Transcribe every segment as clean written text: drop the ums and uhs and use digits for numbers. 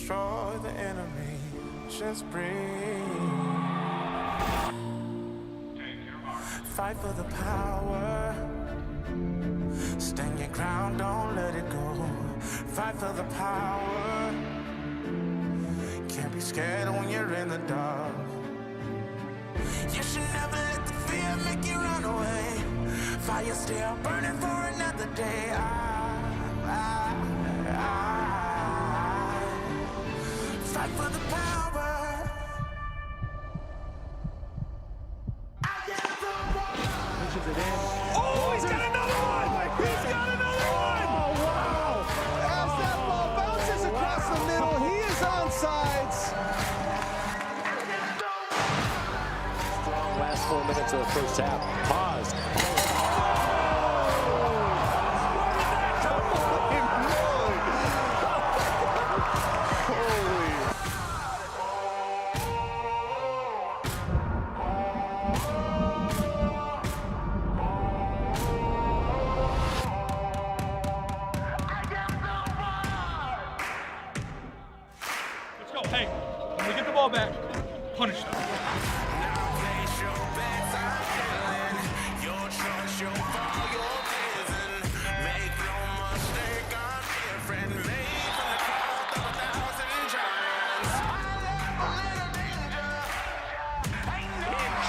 destroy the enemy. Just breathe. Fight for the power. Stand your ground, don't let it go. Fight for the power. Can't be scared when you're in the dark. You should never let the fear make you run away. Fire still burning for another day. Fight for the power. Oh, he's got another one! He's got another one! Oh, wow! As that ball bounces across the middle, he is onside. Strong last 4 minutes of the first half. Pause. Hey, when we get the ball back, punish them. In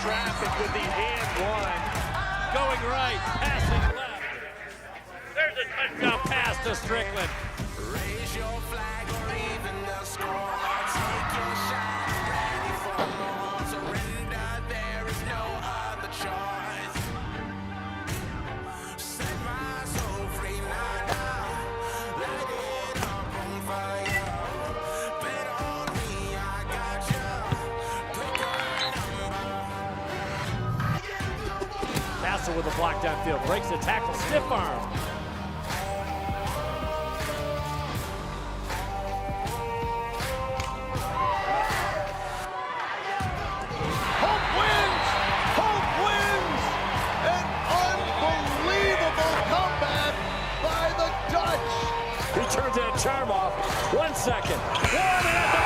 traffic with the and one. Going right, passing left. There's a touchdown pass to Strickland. Raise your flag or even the score. Take your shot, ready for more. Surrender, there is no other choice. Set my soul free now. Light it up on fire. Bet on me, I got you. Pick a number. Castle with a block downfield, breaks the tackle, stiff arm. He turns that charm off. 1 second. One and at the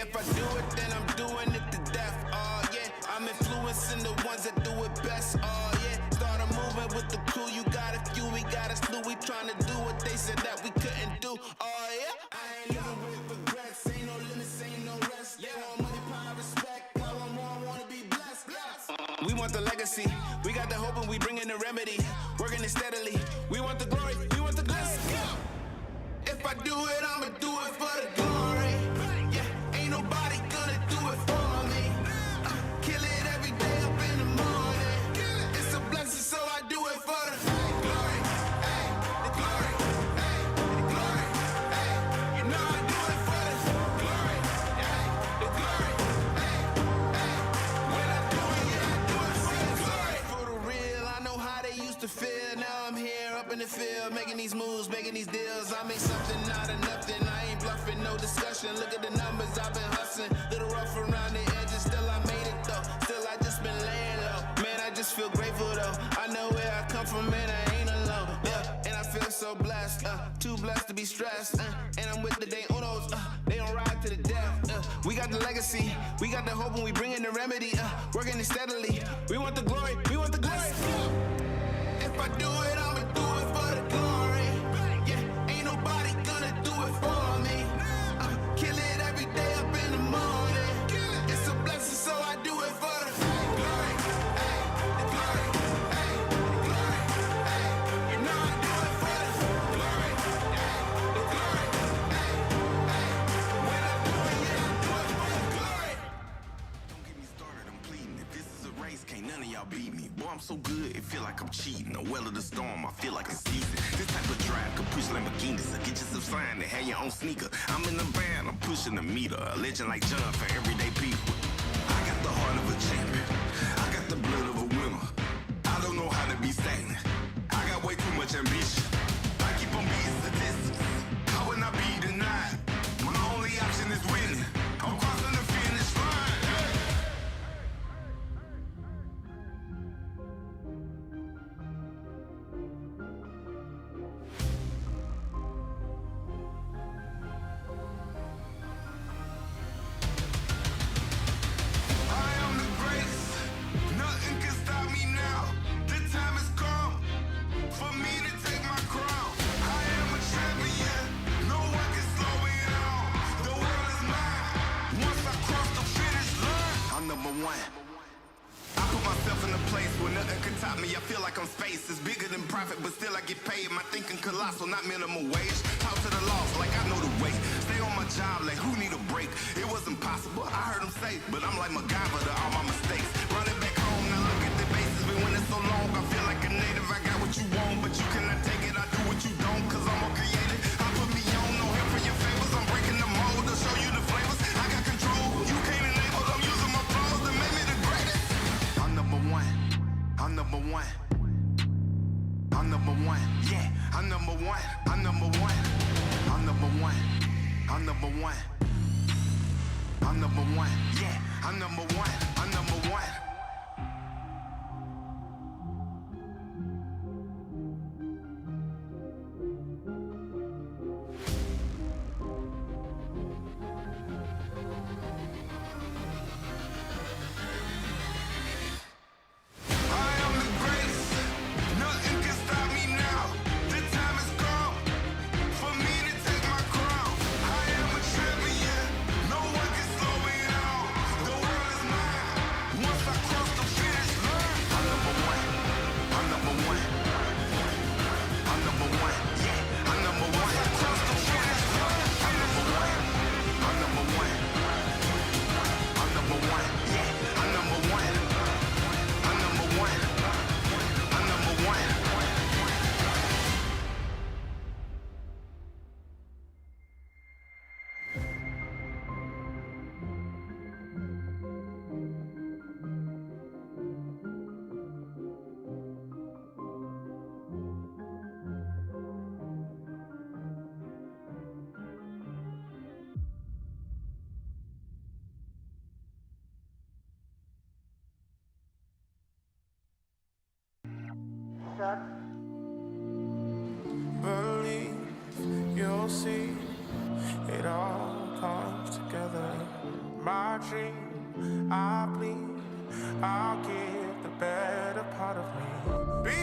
If I do it, then I'm doing it to death. Oh yeah, I'm influencing the ones that do it best. Oh yeah, started moving with the crew. You got a few, we got a slew. We trying to do what they said that we couldn't do. Oh yeah, I ain't living with regrets. Ain't no limits, ain't no rest. Yeah, want money, power, respect. I want more, wanna be blessed. We want the legacy. We got the hope and we bringing the remedy. Working it steadily. We want the glory. We want the glory. If I do it, I'ma do it for the glory. Nobody gonna do it for me. Kill it every day up in the morning. It's a blessing, so I do it for the glory. Hey, the glory. Hey, the glory. Hey, you know I do it for the glory. Hey, the glory. Hey, hey. When I do it, yeah, I do it for the glory. For the real, I know how they used to feel. Now I'm here up in the field, making these moves, making these deals. I make something out of nothing. I ain't bluffing, no discussion. Look at the numbers, I've been hustling. Little rough around the edges, still I made it though. Still I just been laying low. Man, I just feel grateful though. I know where I come from, man, I ain't alone. Yeah, and I feel so blessed. Too blessed to be stressed. And I'm with the day unos. They don't ride to the death. We got the legacy. We got the hope and we bring in the remedy. Working it steadily. We want the glory. We want the glory. If I do it, I'ma do it for the glory. so good, it feel like I'm cheating. A well of the storm, I feel like a season. This type of drive could push Lamborghinis. So get yourself signed and have your own sneaker. I'm in the band, I'm pushing the meter. A legend like John for everyday people. I got the heart of a champion. I got the blood of a winner. I don't know how to be stagnant. I got way too much ambition. I keep on beating statistics. How would I be denied? My only option is winning. I'm crossing the finish line. I am the greatest. Nothing can stop me now. The time has come for me to take my crown. I am a champion. No one can slow me down. The world is mine. Once I cross the finish line, I'm number one. I put myself in a place where nothing can top me. I feel like I'm space. It's bigger than profit, but still I get paid. My thinking colossal, not minimum wage. Talk to the loss like I know the way. Stay on my job like who need a break? It wasn't possible, I heard him say, but I'm like MacGyver to all my mistakes. Running back home, now look at the bases. Been winning so long, I feel like a native. I got what you want, but you cannot take it. I do what you don't, cause I'm more creative. I put me on, no help for your favors. I'm breaking the mold to show you the flavors. I got control, you can't enable. I'm using my flaws to make me the greatest. I'm number one. I'm number one. I'm number one. Yeah, I'm number one. I'm number one. I'm number one. I'm number one. I'm number one. Yeah, I'm number one. I'm number one. I am the greatest. Nothing can stop me now. The time has come for me to take my crown. I am a champion. No one can slow me down. The world is mine. Once I cross the finish line, I'm number one. I'm number one. I'm number one. Yeah, I'm number one. I cross the finish line. I'm number one. I'm number one. I'm number one. Yeah, I'm number one. I'm number one. I'm number one. Believe you'll see it all comes together. My dream, I bleed, I'll give the better part of me. Be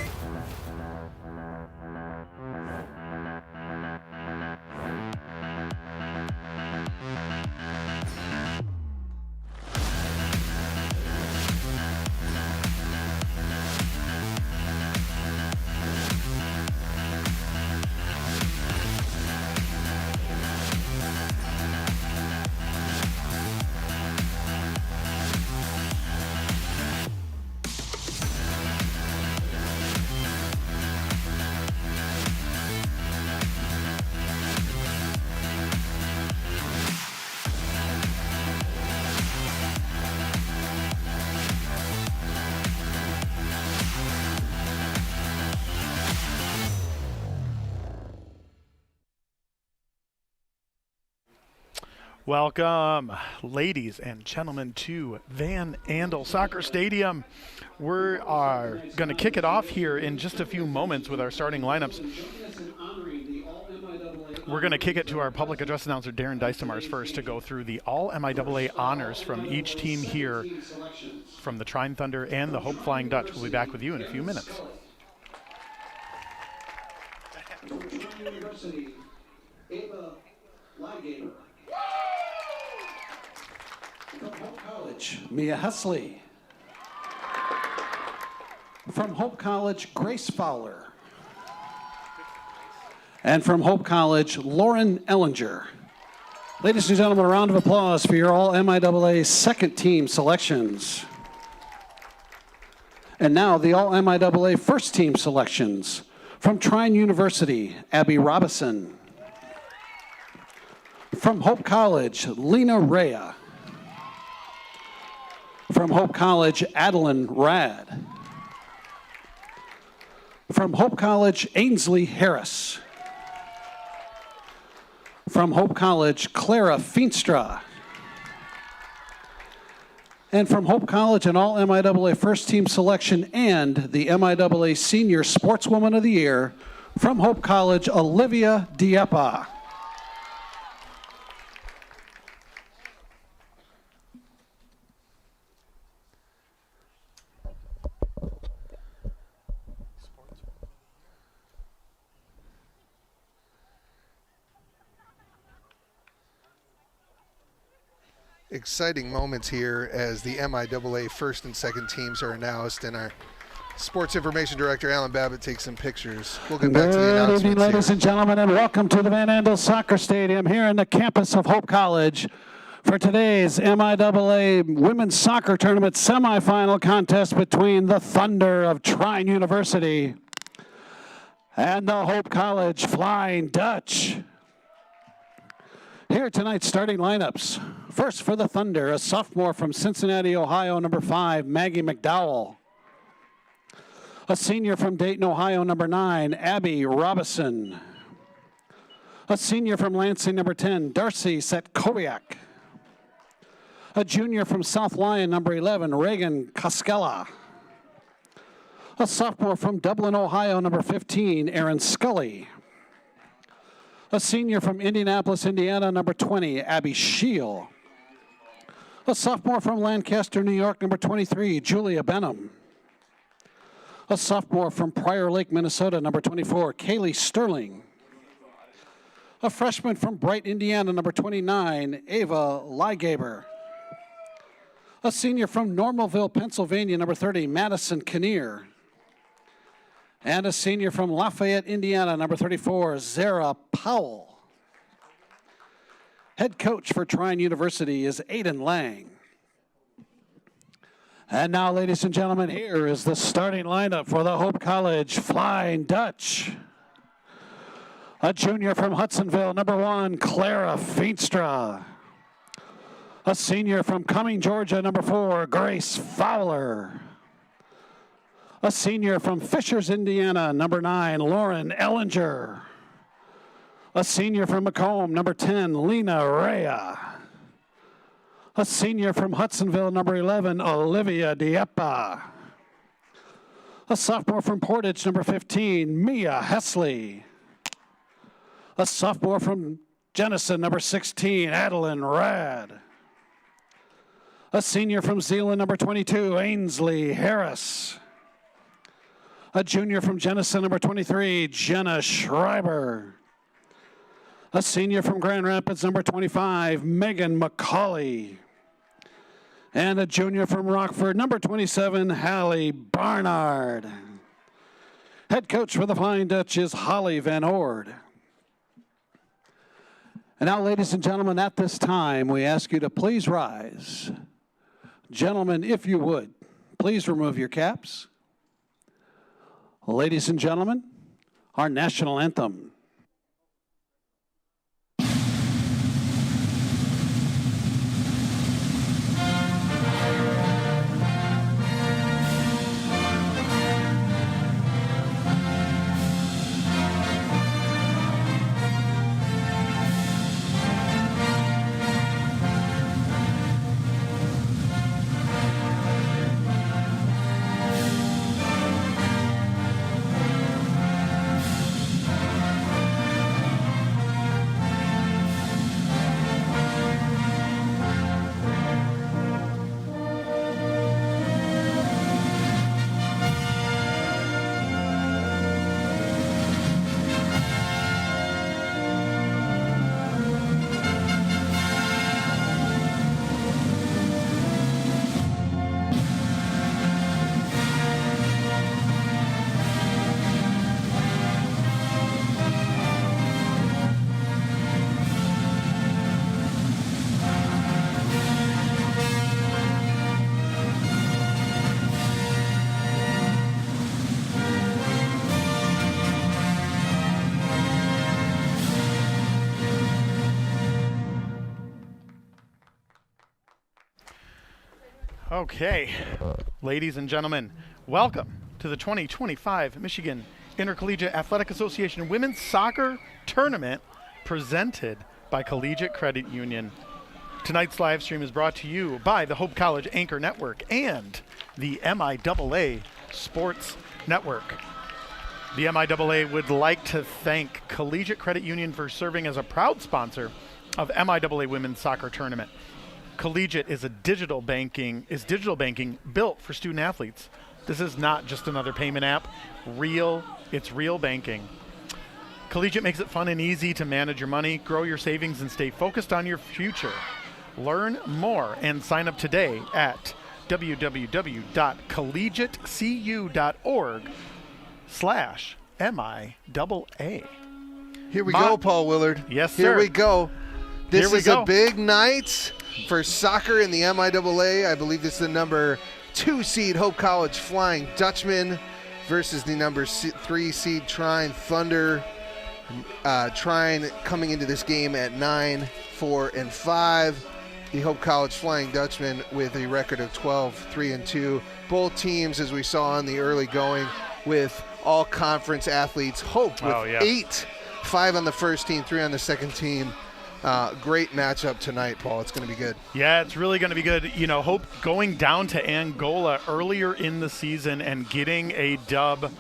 Welcome, ladies and gentlemen, to Van Andel Soccer Stadium. We are going to kick it off here in just a few moments with our starting lineups. We're going to kick it to our public address announcer, Darren Dystamars, first to go through the all MIAA honors from each team here from the Trine Thunder and the Hope Flying Dutch. We'll be back with you in a few minutes. University, Ava Ligator. From Hope College, Mia Husley. From Hope College, Grace Fowler. And from Hope College, Lauren Ellinger. Ladies and gentlemen, a round of applause for your all MIAA second team selections. And now the all MIAA first team selections. From Trine University, Abby Robison. From Hope College, Lena Rea. From Hope College, Adeline Rad. From Hope College, Ainsley Harris. From Hope College, Clara Feenstra. And from Hope College, an all MIAA first team selection and the MIAA Senior Sportswoman of the Year, from Hope College, Olivia Diepa. Exciting moments here as the MIAA first and second teams are announced, and our sports information director Alan Babbitt takes some pictures. We'll get back to the Good announcements evening, ladies here. and gentlemen, and welcome to the Van Andel Soccer Stadium here in the campus of Hope College for today's MIAA Women's Soccer Tournament semifinal contest between the Thunder of Trine University and the Hope College Flying Dutch. Here are tonight's starting lineups. First for the Thunder, a sophomore from Cincinnati, Ohio, number 5, Maggie McDowell. A senior from Dayton, Ohio, number 9, Abby Robison. A senior from Lansing, number 10, Darcy Setkowiak. A junior from South Lyon, number 11, Reagan Koskela. A sophomore from Dublin, Ohio, number 15, Aaron Scully. A senior from Indianapolis, Indiana, number 20, Abby Scheel. A sophomore from Lancaster, New York, number 23, Julia Benham. A sophomore from Prior Lake, Minnesota, number 24, Kaylee Sterling. A freshman from Bright, Indiana, number 29, Ava Lygaber. A senior from Normalville, Pennsylvania, number 30, Madison Kinnear. And a senior from Lafayette, Indiana, number 34, Zara Powell. Head coach for Trine University is Aiden Lang. And now, ladies and gentlemen, here is the starting lineup for the Hope College Flying Dutch. A junior from Hudsonville, number 1, Clara Feenstra. A senior from Cumming, Georgia, number 4, Grace Fowler. A senior from Fishers, Indiana, number 9, Lauren Ellinger. A senior from Macomb, number 10, Lena Rea. A senior from Hudsonville, number 11, Olivia Diepa. A sophomore from Portage, number 15, Mia Hesley. A sophomore from Jenison, number 16, Adeline Rad. A senior from Zeeland, number 22, Ainsley Harris. A junior from Jenison, number 23, Jenna Schreiber. A senior from Grand Rapids, number 25, Megan McCauley. And a junior from Rockford, number 27, Hallie Barnard. Head coach for the Flying Dutch is Holly Van Ord. And now, ladies and gentlemen, at this time, we ask you to please rise. Gentlemen, if you would, please remove your caps. Ladies and gentlemen, our national anthem. Okay, ladies and gentlemen, welcome to the 2025 Michigan Intercollegiate Athletic Association Women's Soccer Tournament presented by Collegiate Credit Union. Tonight's live stream is brought to you by the Hope College Anchor Network and the MIAA Sports Network. The MIAA would like to thank Collegiate Credit Union for serving as a proud sponsor of MIAA Women's Soccer Tournament. Collegiate is digital banking built for student athletes. This is not just another payment app. It's real banking. Collegiate makes it fun and easy to manage your money, grow your savings, and stay focused on your future. Learn more and sign up today at www.collegiatecu.org/MIAA. Here we go, Paul Willard. Yes, sir. Here we go. This is go. a big night for soccer in the MIAA. I believe this is the number 2 seed Hope College Flying Dutchman versus the number 3 seed Trine Thunder. Trine coming into this game at 9-4-5. The Hope College Flying Dutchman with a record of 12-3-2. Both teams, as we saw in the early going, with all conference athletes. Hope with 8, 5 on the first team, 3 on the second team. Great matchup tonight, Paul. It's going to be good. Yeah, it's really going to be good. You know, Hope going down to Angola earlier in the season and getting a dub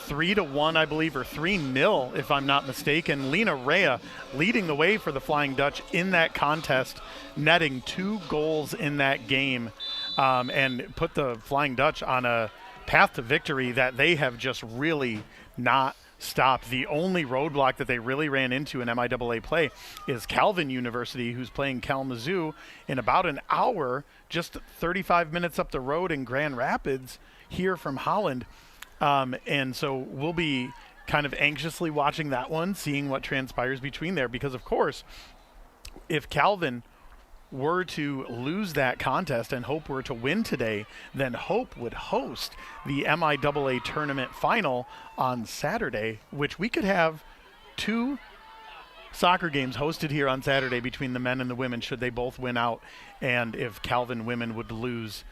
3-1, I believe, or 3-0, if I'm not mistaken. Lena Rea leading the way for the Flying Dutch in that contest, netting 2 goals in that game, and put the Flying Dutch on a path to victory that they have just really not stopped. The only roadblock that they really ran into in MIAA play is Calvin University, who's playing Kalamazoo in about an hour, just 35 minutes up the road in Grand Rapids here from Holland. And so we'll be kind of anxiously watching that one, seeing what transpires between there, because of course, if Calvin were to lose that contest and Hope were to win today, then Hope would host the MIAA tournament final on Saturday, which we could have 2 soccer games hosted here on Saturday between the men and the women should they both win out, and if Calvin women would lose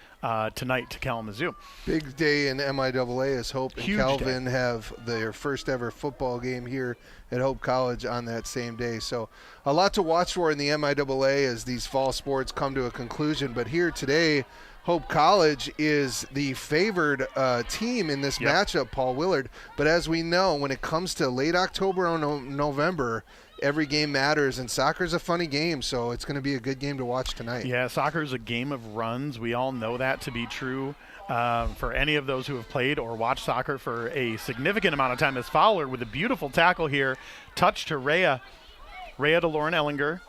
tonight to Kalamazoo. Big day in MIAA as Hope and Huge Calvin day. Have their first ever football game here at Hope College on that same day. So a lot to watch for in the MIAA as these fall sports come to a conclusion. But here today, Hope College is the favored team in this matchup, Paul Willard. But as we know, when it comes to late October or November, every game matters, and soccer's a funny game, so it's going to be a good game to watch tonight. Yeah, soccer's a game of runs. We all know that to be true. For any of those who have played or watched soccer for a significant amount of time, as Fowler with a beautiful tackle here, touch to Rea to Lauren Ellinger.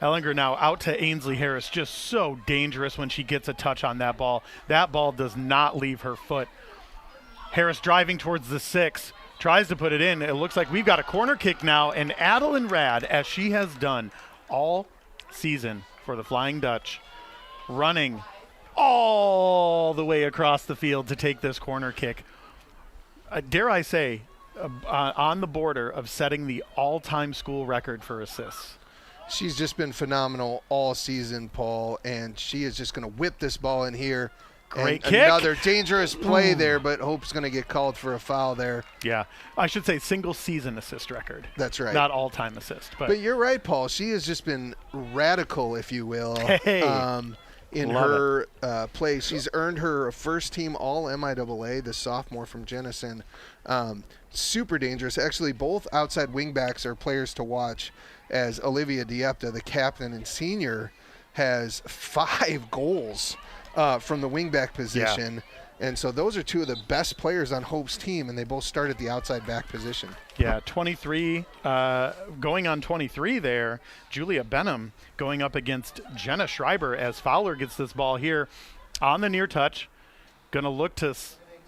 Ellinger now out to Ainsley Harris, just so dangerous when she gets a touch on that ball. That ball does not leave her foot. Harris driving towards the 6. Tries to put it in. It looks like we've got a corner kick now, and Adeline Rad, as she has done all season for the Flying Dutch, running all the way across the field to take this corner kick. Dare I say, on the border of setting the all-time school record for assists. She's just been phenomenal all season, Paul, and she is just going to whip this ball in here. Great and kick. Another dangerous play there, but Hope's going to get called for a foul there. Yeah, I should say single season assist record. That's right. Not all-time assist. But you're right, Paul. She has just been radical, if you will, in Love her play. She's earned her first team All-MIAA, the sophomore from Jenison. Super dangerous. Actually, both outside wingbacks are players to watch, as Olivia Diepta, the captain and senior, has 5 goals from the wingback position. Yeah. And so those are 2 of the best players on Hope's team, and they both start at the outside back position. Yeah, 23, going on 23 there, Julia Benham going up against Jenna Schreiber as Fowler gets this ball here on the near touch. Going to look to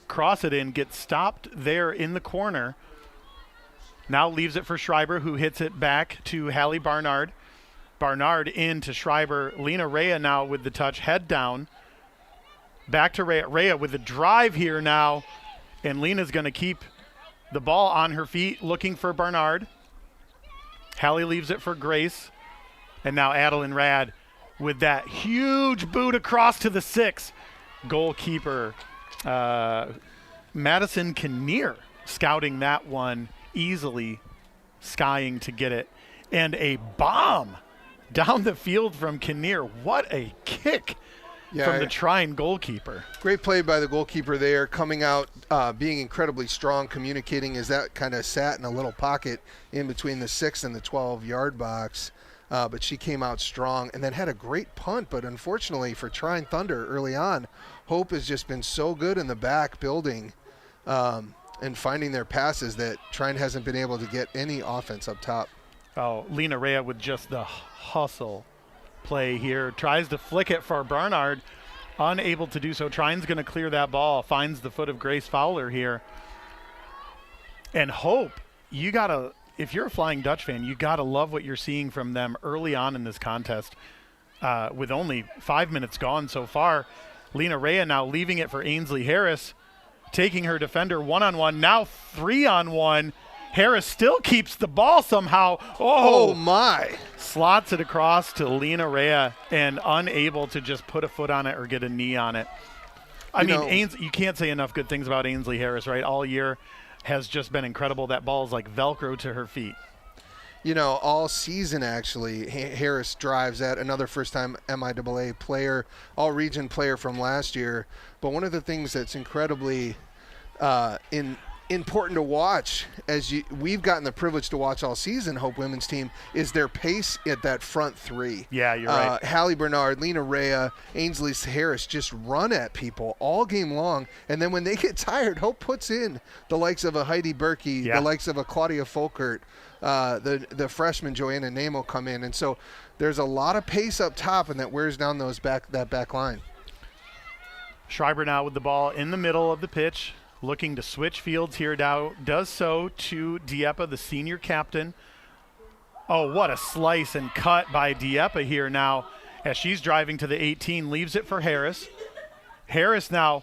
cross it in, get stopped there in the corner. Now leaves it for Schreiber, who hits it back to Hallie Barnard. Barnard in to Schreiber. Lena Rea now with the touch, head down. Back to Rea. Rea with the drive here now. And Lena's going to keep the ball on her feet, looking for Barnard. Hallie leaves it for Grace. And now Adeline Rad with that huge boot across to the 6. Goalkeeper Madison Kinnear scouting that one easily, skying to get it. And a bomb down the field from Kinnear. What a kick from the Trine goalkeeper. Great play by the goalkeeper there, coming out, being incredibly strong, communicating as that kind of sat in a little pocket in between the 6 and the 12-yard box. But she came out strong and then had a great punt. But unfortunately for Trine Thunder early on, Hope has just been so good in the back building and finding their passes that Trine hasn't been able to get any offense up top. Oh, Lena Rea with just the hustle play here. Tries to flick it for Barnard. Unable to do so. Trine's going to clear that ball. Finds the foot of Grace Fowler here. And Hope, you got to, if you're a Flying Dutch fan, you got to love what you're seeing from them early on in this contest. With only 5 minutes gone so far. Lena Rea now leaving it for Ainsley Harris. Taking her defender one-on-one, now 3-on-1. Harris still keeps the ball somehow. Oh my. Slots it across to Lena Rea and unable to just put a foot on it or get a knee on it. You can't say enough good things about Ainsley Harris, right? All year has just been incredible. That ball is like Velcro to her feet. You know, all season actually, Harris drives at another first-time MIAA player, all-region player from last year. But one of the things that's incredibly important to watch, we've gotten the privilege to watch all season, Hope women's team, is their pace at that front 3. Yeah, you're right. Hallie Bernard, Lena Rea, Ainsley Harris just run at people all game long. And then when they get tired, Hope puts in the likes of a Heidi Berkey, the likes of a Claudia Folkert, the freshman Joanna Namo come in. And so there's a lot of pace up top, and that wears down that back line. Schreiber now with the ball in the middle of the pitch, looking to switch fields here now. Does so to Dieppe, the senior captain. Oh, what a slice and cut by Dieppe here now as she's driving to the 18, leaves it for Harris. Harris now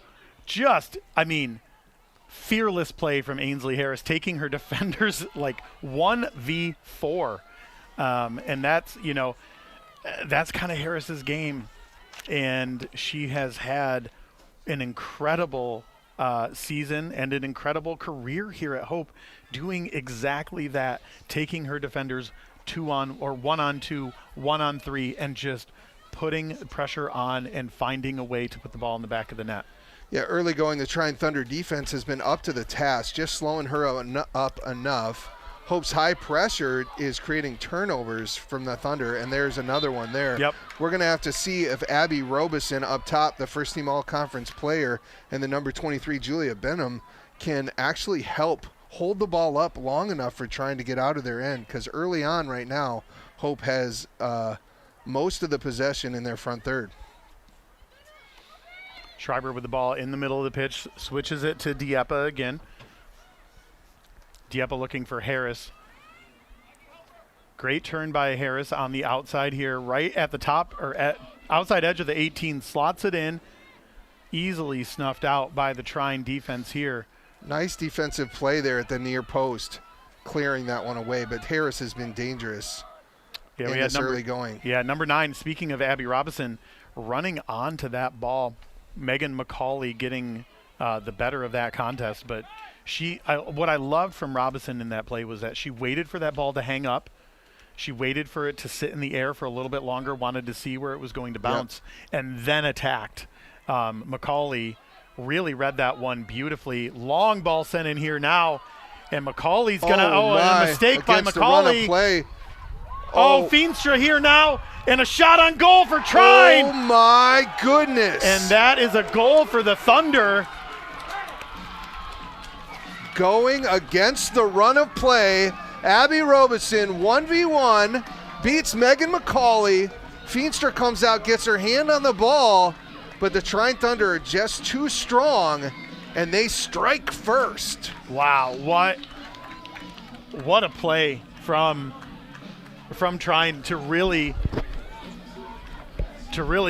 fearless play from Ainsley Harris, taking her defenders like 1v4. And that's kind of Harris's game. And she has had an incredible season and an incredible career here at Hope, doing exactly that, taking her defenders 1-on-2, 1-on-3, and just putting pressure on and finding a way to put the ball in the back of the net. Yeah, early going, the Trine Thunder defense has been up to the task, just slowing her up enough. Hope's high pressure is creating turnovers from the Thunder, and there's another one there. Yep. We're going to have to see if Abby Robeson up top, the first-team all-conference player, and the number 23, Julia Benham, can actually help hold the ball up long enough for trying to get out of their end, because early on right now, Hope has most of the possession in their front third. Schreiber with the ball in the middle of the pitch, switches it to Dieppe again. Dieppe looking for Harris. Great turn by Harris on the outside here, right at the top or at outside edge of the 18, slots it in. Easily snuffed out by the Trine defense here. Nice defensive play there at the near post, clearing that one away, but Harris has been dangerous in this early going. Yeah, number 9, speaking of Abby Robinson, running onto that ball. Megan McCauley getting the better of that contest, but what I loved from Robinson in that play was that she waited for that ball to hang up. She waited for it to sit in the air for a little bit longer, wanted to see where it was going to bounce, and then attacked. McCauley really read that one beautifully. Long ball sent in here now, and McCauley's going to, a mistake by McCauley. Oh, Feenstra here now, and a shot on goal for Trine. Oh, my goodness. And that is a goal for the Thunder. Going against the run of play, Abby Robeson, 1v1, beats Megan McCauley. Feenstra comes out, gets her hand on the ball, but the Trine Thunder are just too strong, and they strike first. Wow, what a play from Trine to really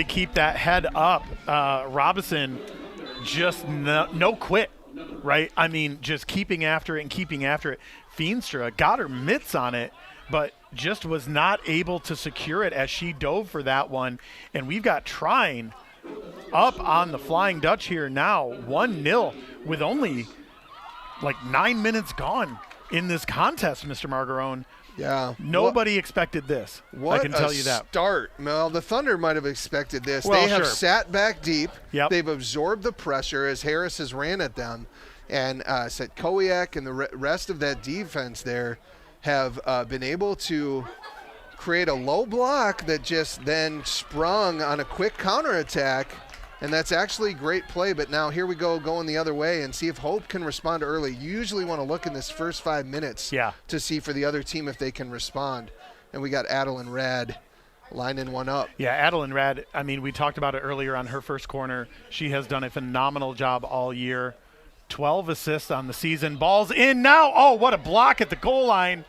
keep that head up. Robinson just no quit. Right? I mean, just keeping after it and keeping after it. Feenstra got her mitts on it, but just was not able to secure it as she dove for that one. And we've got Trine up on the Flying Dutch here now, 1-0 with only like 9 minutes gone in this contest, Mr. Margarone. Yeah. Nobody expected this. I can tell you that. Start. Well, the Thunder might have expected this. Well, they have sure. sat back deep. Yep. They've absorbed the pressure as Harris has ran at them. And Setkowiak and the rest of that defense there have been able to create a low block that just then sprung on a quick counterattack. And that's actually great play, but now here we go going the other way and see if Hope can respond early. You usually want to look in this first 5 minutes to see for the other team if they can respond. And we got Adeline Rad lining one up. Yeah, Adeline Rad, I mean, we talked about it earlier on her first corner. She has done a phenomenal job all year. 12 assists on the season. Ball's in now. Oh, what a block at the goal line.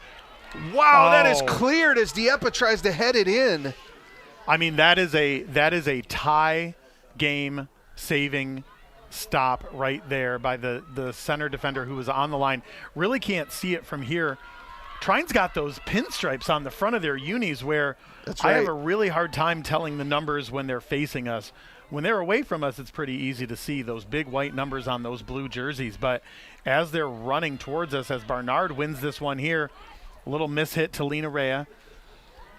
Wow, that is cleared as Dieppe tries to head it in. I mean, that is a tie game saving stop right there by the center defender who was on the line. Really can't see it from here. Trine's got those pinstripes on the front of their unis where I have a really hard time telling the numbers when they're facing us. When they're away from us, it's pretty easy to see those big white numbers on those blue jerseys. But as they're running towards us, as Barnard wins this one here, a little mishit to Lena Rea.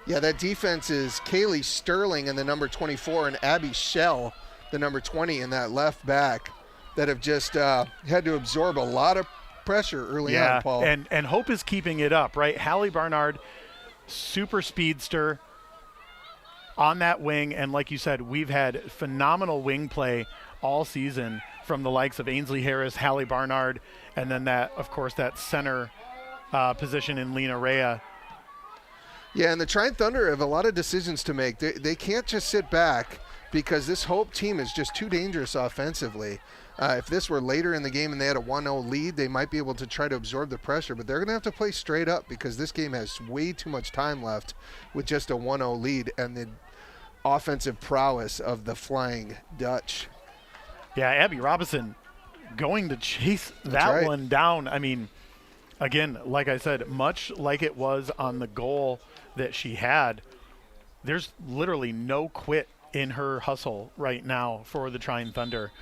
Yeah, that defense is Kaylee Sterling and the number 24 and Abby Schell, the number 20 in that left back, that have just had to absorb a lot of pressure early on, Paul. And Hope is keeping it up, right? Hallie Barnard, super speedster on that wing. And like you said, we've had phenomenal wing play all season from the likes of Ainsley Harris, Hallie Barnard, and then that, of course, that center position in Lena Rea. Yeah, and the Trine Thunder have a lot of decisions to make. They can't just sit back because this Hope team is just too dangerous offensively. If this were later in the game and they had a 1-0 lead, they might be able to try to absorb the pressure, but they're going to have to play straight up because this game has way too much time left with just a 1-0 lead and the offensive prowess of the Flying Dutch. Yeah, Abby Robinson going to chase that one down. I mean, again, like I said, much like it was on the goal that she had, there's literally no quit in her hustle right now for the Trine Thunder.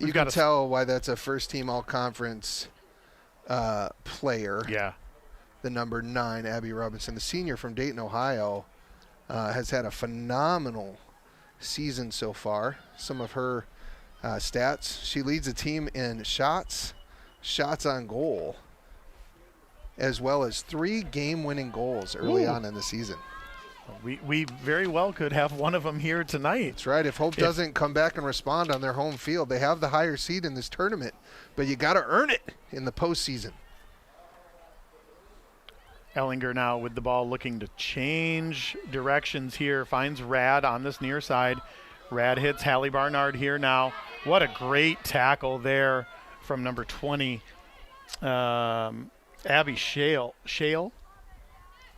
You can tell why that's a first-team all-conference player. Yeah. The number 9, Abby Robinson, the senior from Dayton, Ohio, has had a phenomenal season so far. Some of her stats, she leads the team in shots on goal, as well as 3 game-winning goals early on in the season. We very well could have one of them here tonight. That's right. If Hope doesn't come back and respond on their home field, they have the higher seed in this tournament, but you got to earn it in the postseason. Ellinger now with the ball looking to change directions here. Finds Rad on this near side. Rad hits Hallie Barnard here now. What a great tackle there from number 20, Abby Shale.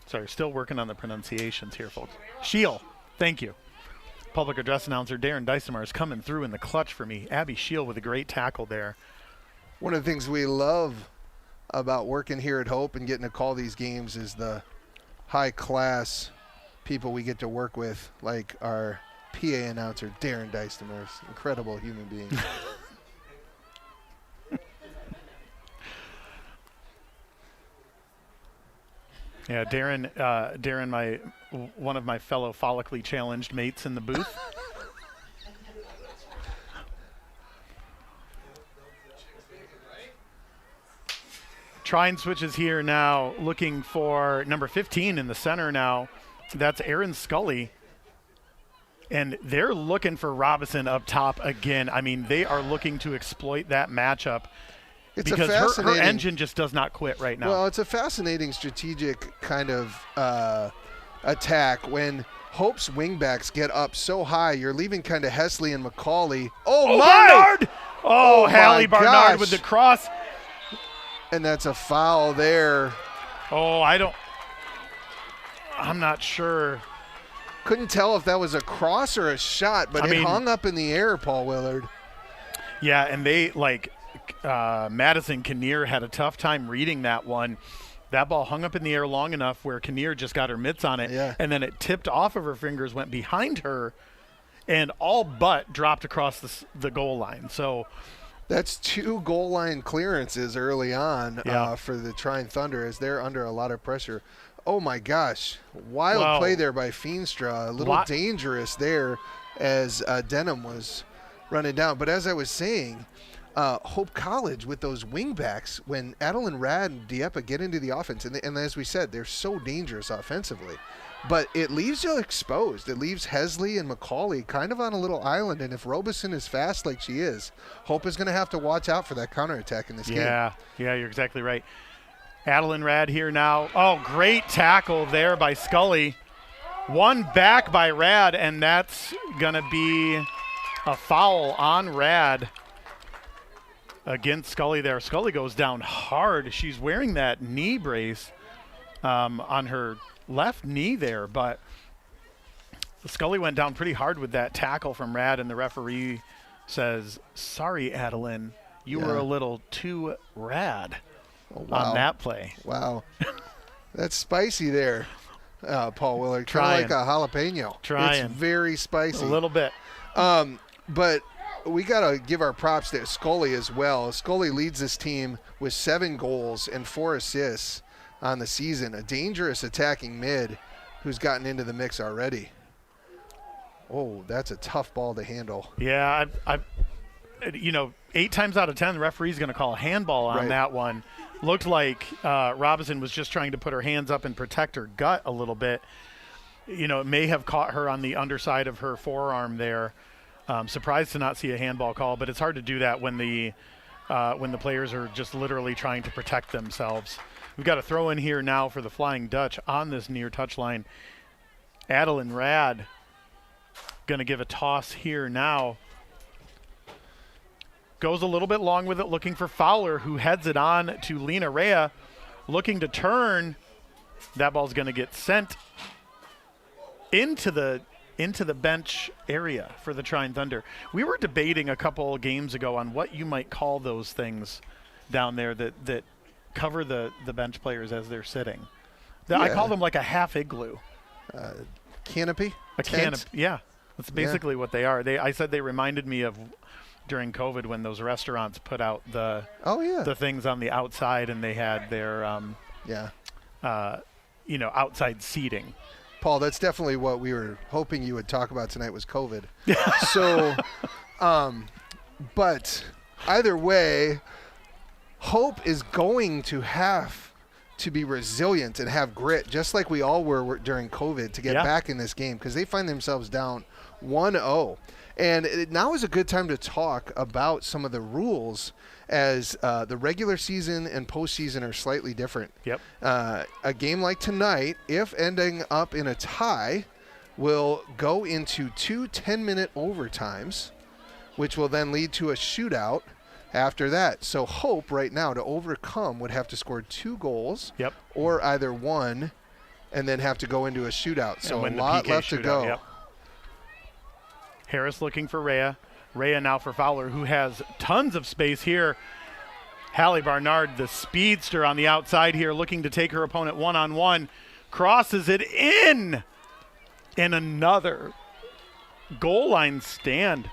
Sorry, still working on the pronunciations here, folks. Shiel, thank you. Public address announcer Darren Dysomar is coming through in the clutch for me. Abby Shiel with a great tackle there. One of the things we love about working here at Hope and getting to call these games is the high-class people we get to work with, like our PA announcer, Darren Dysomar. Incredible human being. Yeah, Darren, one of my fellow follically challenged mates in the booth. Trine switches here now, looking for number 15 in the center now. That's Erin Scully. And they're looking for Robinson up top again. I mean, they are looking to exploit that matchup. It's because her engine just does not quit right now. Well, it's a fascinating strategic kind of attack when Hope's wingbacks get up so high. You're leaving kind of Hesley and McCauley. Oh, my! Barnard! Oh, Hallie Barnard with the cross. And that's a foul there. Oh, I'm not sure. Couldn't tell if that was a cross or a shot, but it hung up in the air, Paul Willard. Yeah, and they, Madison Kinnear had a tough time reading that one. That ball hung up in the air long enough where Kinnear just got her mitts on it, and then it tipped off of her fingers, went behind her, and all but dropped across the goal line. So that's 2 goal line clearances early on for the Trine Thunder as they're under a lot of pressure. Oh, my gosh. Wild play there by Feenstra. A little dangerous there as Denham was running down. But as I was saying, Hope College with those wingbacks, when Adeline Rad and Dieppe get into the offense, and as we said, they're so dangerous offensively, but it leaves you exposed. It leaves Hesley and McCauley kind of on a little island, and if Robeson is fast like she is, Hope is going to have to watch out for that counterattack in this game. Yeah, you're exactly right. Adeline Rad here now. Oh, great tackle there by Scully. One back by Rad, and that's going to be a foul on Rad against Scully there. Scully goes down hard. She's wearing that knee brace on her left knee there, but Scully went down pretty hard with that tackle from Rad, and the referee says, sorry, Adeline, you were a little too rad on that play. Wow. That's spicy there, Paul Willard. Kind of like a jalapeno. It's very spicy. A little bit. But we got to give our props to Scully as well. Scully leads this team with 7 goals and 4 assists on the season. A dangerous attacking mid who's gotten into the mix already. Oh, that's a tough ball to handle. Yeah, I 8 times out of 10, the referee's going to call a handball on that one. Looked like Robinson was just trying to put her hands up and protect her gut a little bit. It may have caught her on the underside of her forearm there. Surprised to not see a handball call, but it's hard to do that when the players are just literally trying to protect themselves. We've got a throw in here now for the Flying Dutch on this near touch line. Adeline Rad going to give a toss here now. Goes a little bit long with it, looking for Fowler, who heads it on to Lena Rea, looking to turn. That ball's going to get sent into the bench area for the Trine Thunder. We were debating a couple games ago on what you might call those things down there that cover the bench players as they're sitting. I call them like a half igloo. Canopy? A canopy, yeah. That's basically what they are. I said they reminded me of during COVID when those restaurants put out the things on the outside and they had their outside seating. Paul, that's definitely what we were hoping you would talk about tonight was COVID. So, but either way, Hope is going to have to be resilient and have grit, just like we all were during COVID, to get back in this game, because they find themselves down 1-0. And now is a good time to talk about some of the rules, as the regular season and postseason are slightly different. Yep. A game like tonight, if ending up in a tie, will go into 2 10-minute overtimes, which will then lead to a shootout after that. So Hope right now to overcome would have to score 2 goals or either 1 and then have to go into a shootout. So a lot left to go. Yep. Harris looking for Rhea. Rhea now for Fowler, who has tons of space here. Hallie Barnard, the speedster on the outside here, looking to take her opponent one-on-one. Crosses it in. And another goal line stand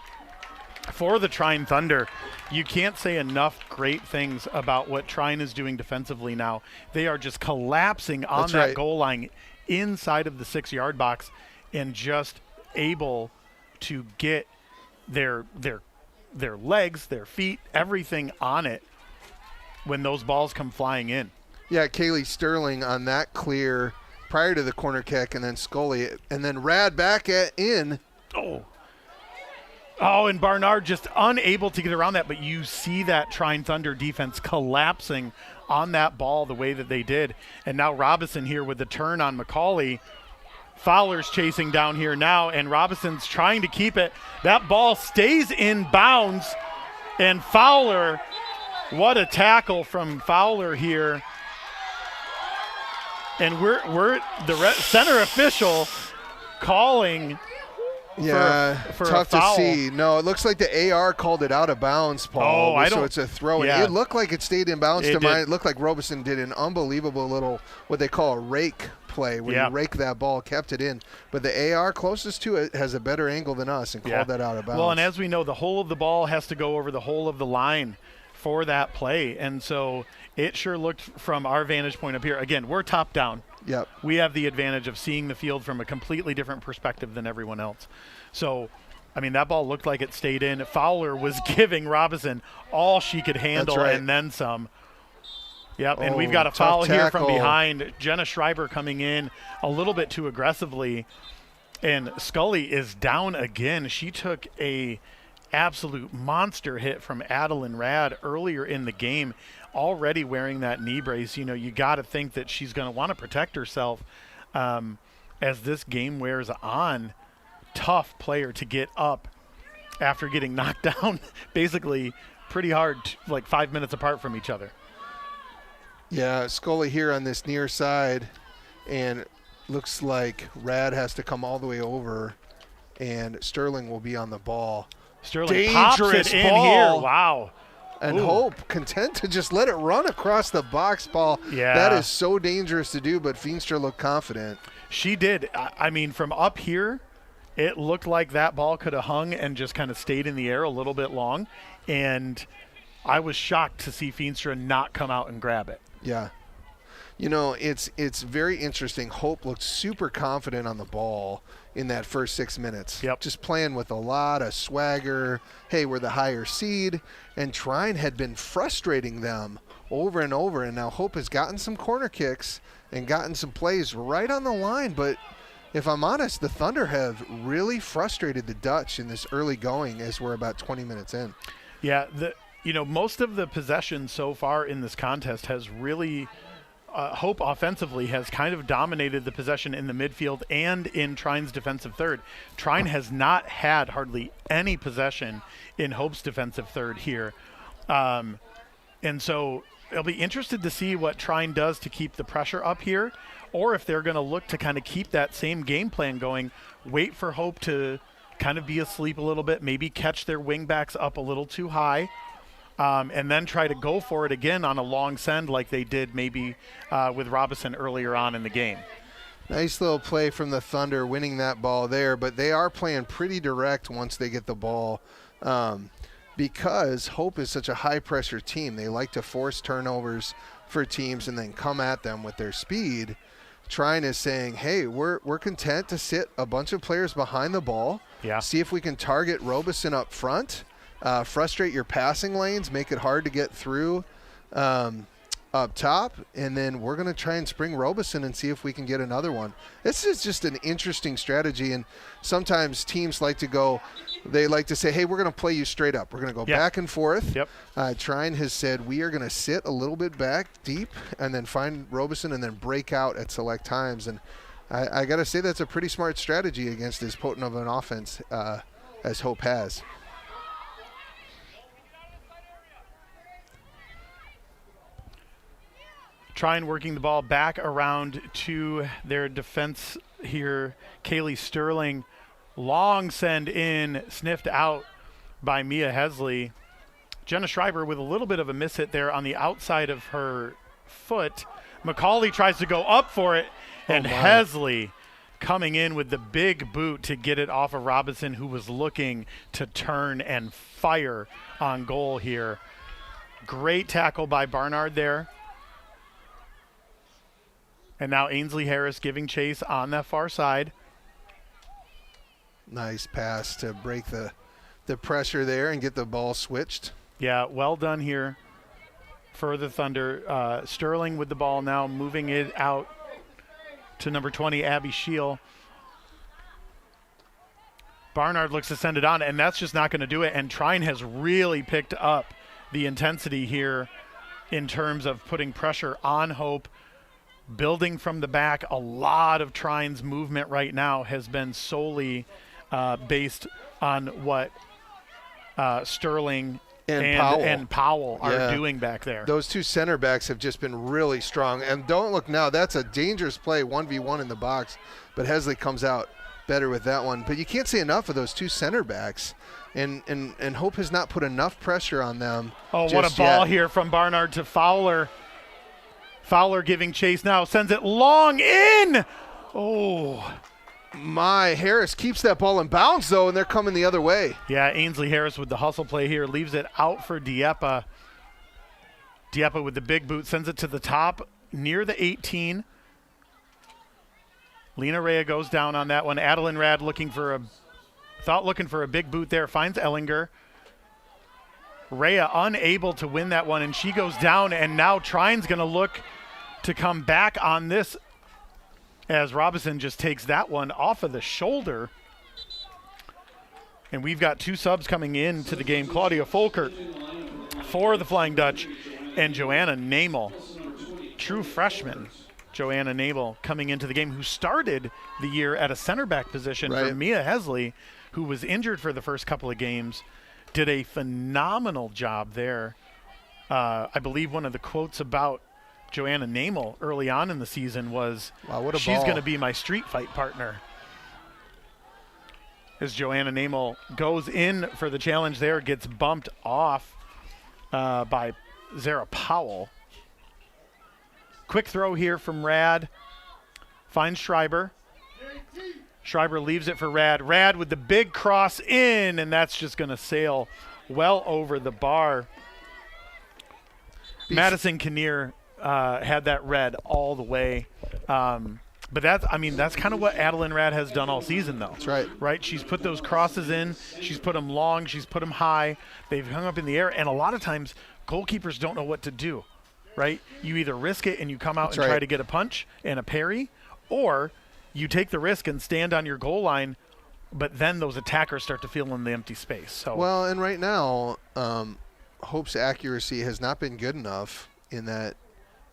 for the Trine Thunder. You can't say enough great things about what Trine is doing defensively now. They are just collapsing on that goal line inside of the 6-yard box and just able to get their legs, their feet, everything on it when those balls come flying in. Yeah, Kaylee Sterling on that clear prior to the corner kick, and then Scully, and then Rad back in. Oh, and Barnard just unable to get around that, but you see that Trine Thunder defense collapsing on that ball the way that they did. And now Robinson here with the turn on McCauley. Fowler's chasing down here now, and Robinson's trying to keep it. That ball stays in bounds, and Fowler, what a tackle from Fowler here. And we're the center official calling Yeah, for a tough to foul. see. No, it looks like the AR called it out of bounds, Paul. Oh, so it's a throw. Yeah. And it looked like it stayed in bounds to It mine. did. It looked like Robeson did an unbelievable little, what they call a rake play, where Yeah. you rake that ball, kept it in. But the AR closest to it has a better angle than us and called that out of bounds. Well, and as we know, the whole of the ball has to go over the whole of the line for that play. And so it sure looked from our vantage point up here. Again, we're top down. Yep. We have the advantage of seeing the field from a completely different perspective than everyone else. So, I mean, that ball looked like it stayed in. Fowler was giving Robinson all she could handle That's right. and then some. Yep, and Oh, we've got a tough foul here from tackle. behind. Jenna Schreiber coming in a little bit too aggressively. And Scully is down again. She took a absolute monster hit from Adeline Rad earlier in the game, already wearing that knee brace. You know, you got to think that she's going to want to protect herself as this game wears on. Tough player to get up after getting knocked down basically pretty hard, like 5 minutes apart from each other. Yeah, Scully here on this near side, and looks like Rad has to come all the way over, and Sterling will be on the ball. Sterling pops Dangerous it in ball. here. Wow. And Ooh. Hope content to just let it run across the box ball. Yeah. That is so dangerous to do, but Feenstra looked confident. She did. I mean, from up here, it looked like that ball could have hung and just kind of stayed in the air a little bit long. And I was shocked to see Feenstra not come out and grab it. Yeah. You know, it's very interesting. Hope looked super confident on the ball in that first 6 minutes. Yep. Just playing with a lot of swagger. Hey, we're the higher seed. And Trine had been frustrating them over and over. And now Hope has gotten some corner kicks and gotten some plays right on the line. But if I'm honest, the Thunder have really frustrated the Dutch in this early going as we're about 20 minutes in. Yeah, most of the possession so far in this contest has really Hope offensively has kind of dominated the possession in the midfield and in Trine's defensive third. Trine has not had hardly any possession in Hope's defensive third here. And so I'll be interested to see what Trine does to keep the pressure up here, or if they're going to look to kind of keep that same game plan going, wait for Hope to kind of be asleep a little bit, maybe catch their wingbacks up a little too high, and then try to go for it again on a long send like they did maybe with Robinson earlier on in the game. Nice little play from the Thunder winning that ball there, but they are playing pretty direct once they get the ball because Hope is such a high-pressure team. They like to force turnovers for teams and then come at them with their speed. Trine is saying, hey, we're content to sit a bunch of players behind the ball, see if we can target Robeson up front, frustrate your passing lanes, make it hard to get through up top, and then we're going to try and spring Robeson and see if we can get another one. This is just an interesting strategy, and sometimes teams like to say, hey, we're going to play you straight up. We're going to go back and forth. Yep. Trine has said we are going to sit a little bit back deep and then find Robeson and then break out at select times, and I got to say that's a pretty smart strategy against as potent of an offense as Hope has. Trine working the ball back around to their defense here. Kaylee Sterling, long send in, sniffed out by Mia Hesley. Jenna Schreiber with a little bit of a miss hit there on the outside of her foot. McCauley tries to go up for it, and Hesley coming in with the big boot to get it off of Robinson, who was looking to turn and fire on goal here. Great tackle by Barnard there. And now Ainsley Harris giving chase on that far side. Nice pass to break the pressure there and get the ball switched. Yeah, well done here for the Thunder. Sterling with the ball now, moving it out to number 20, Abby Scheel. Barnard looks to send it on, and that's just not going to do it. And Trine has really picked up the intensity here in terms of putting pressure on Hope. Building from the back, a lot of Trine's movement right now has been solely based on what Sterling and Powell are doing back there. Those two center backs have just been really strong. And don't look now, that's a dangerous play, 1v1 in the box. But Hesley comes out better with that one. But you can't say enough of those two center backs. And Hope has not put enough pressure on them. Oh, what a ball here from Barnard to Fowler. Fowler giving chase now, sends it long in. Oh. My, Harris keeps that ball in bounds, though, and they're coming the other way. Yeah, Ainsley Harris with the hustle play here, leaves it out for Dieppe. Dieppe with the big boot, sends it to the top near the 18. Lena Rea goes down on that one. Adeline Rad looking for a big boot there, finds Ellinger. Rea unable to win that one, and she goes down, and now Trine's going to look to come back on this as Robinson just takes that one off of the shoulder. And we've got two subs coming into the game. Claudia Folkert for the Flying Dutch, and Joanna Namel, true freshman. Joanna Namel coming into the game, who started the year at a center back position for Mia Hesley, who was injured for the first couple of games. Did a phenomenal job there. I believe one of the quotes about Joanna Namel early on in the season was, wow, what a she's ball. going to be my street fight partner. As Joanna Namel goes in for the challenge there, gets bumped off by Zara Powell. Quick throw here from Rad. Finds Schreiber. Schreiber leaves it for Rad. Rad with the big cross in, and that's just going to sail well over the bar. Madison Kinnear had that red all the way. But that's kind of what Adeline Rad has done all season, though. That's right. Right? She's put those crosses in. She's put them long. She's put them high. They've hung up in the air. And a lot of times, goalkeepers don't know what to do, right? You either risk it and you come out and try to get a punch and a parry, or you take the risk and stand on your goal line, but then those attackers start to fill in the empty space. So well, and right now, Hope's accuracy has not been good enough in that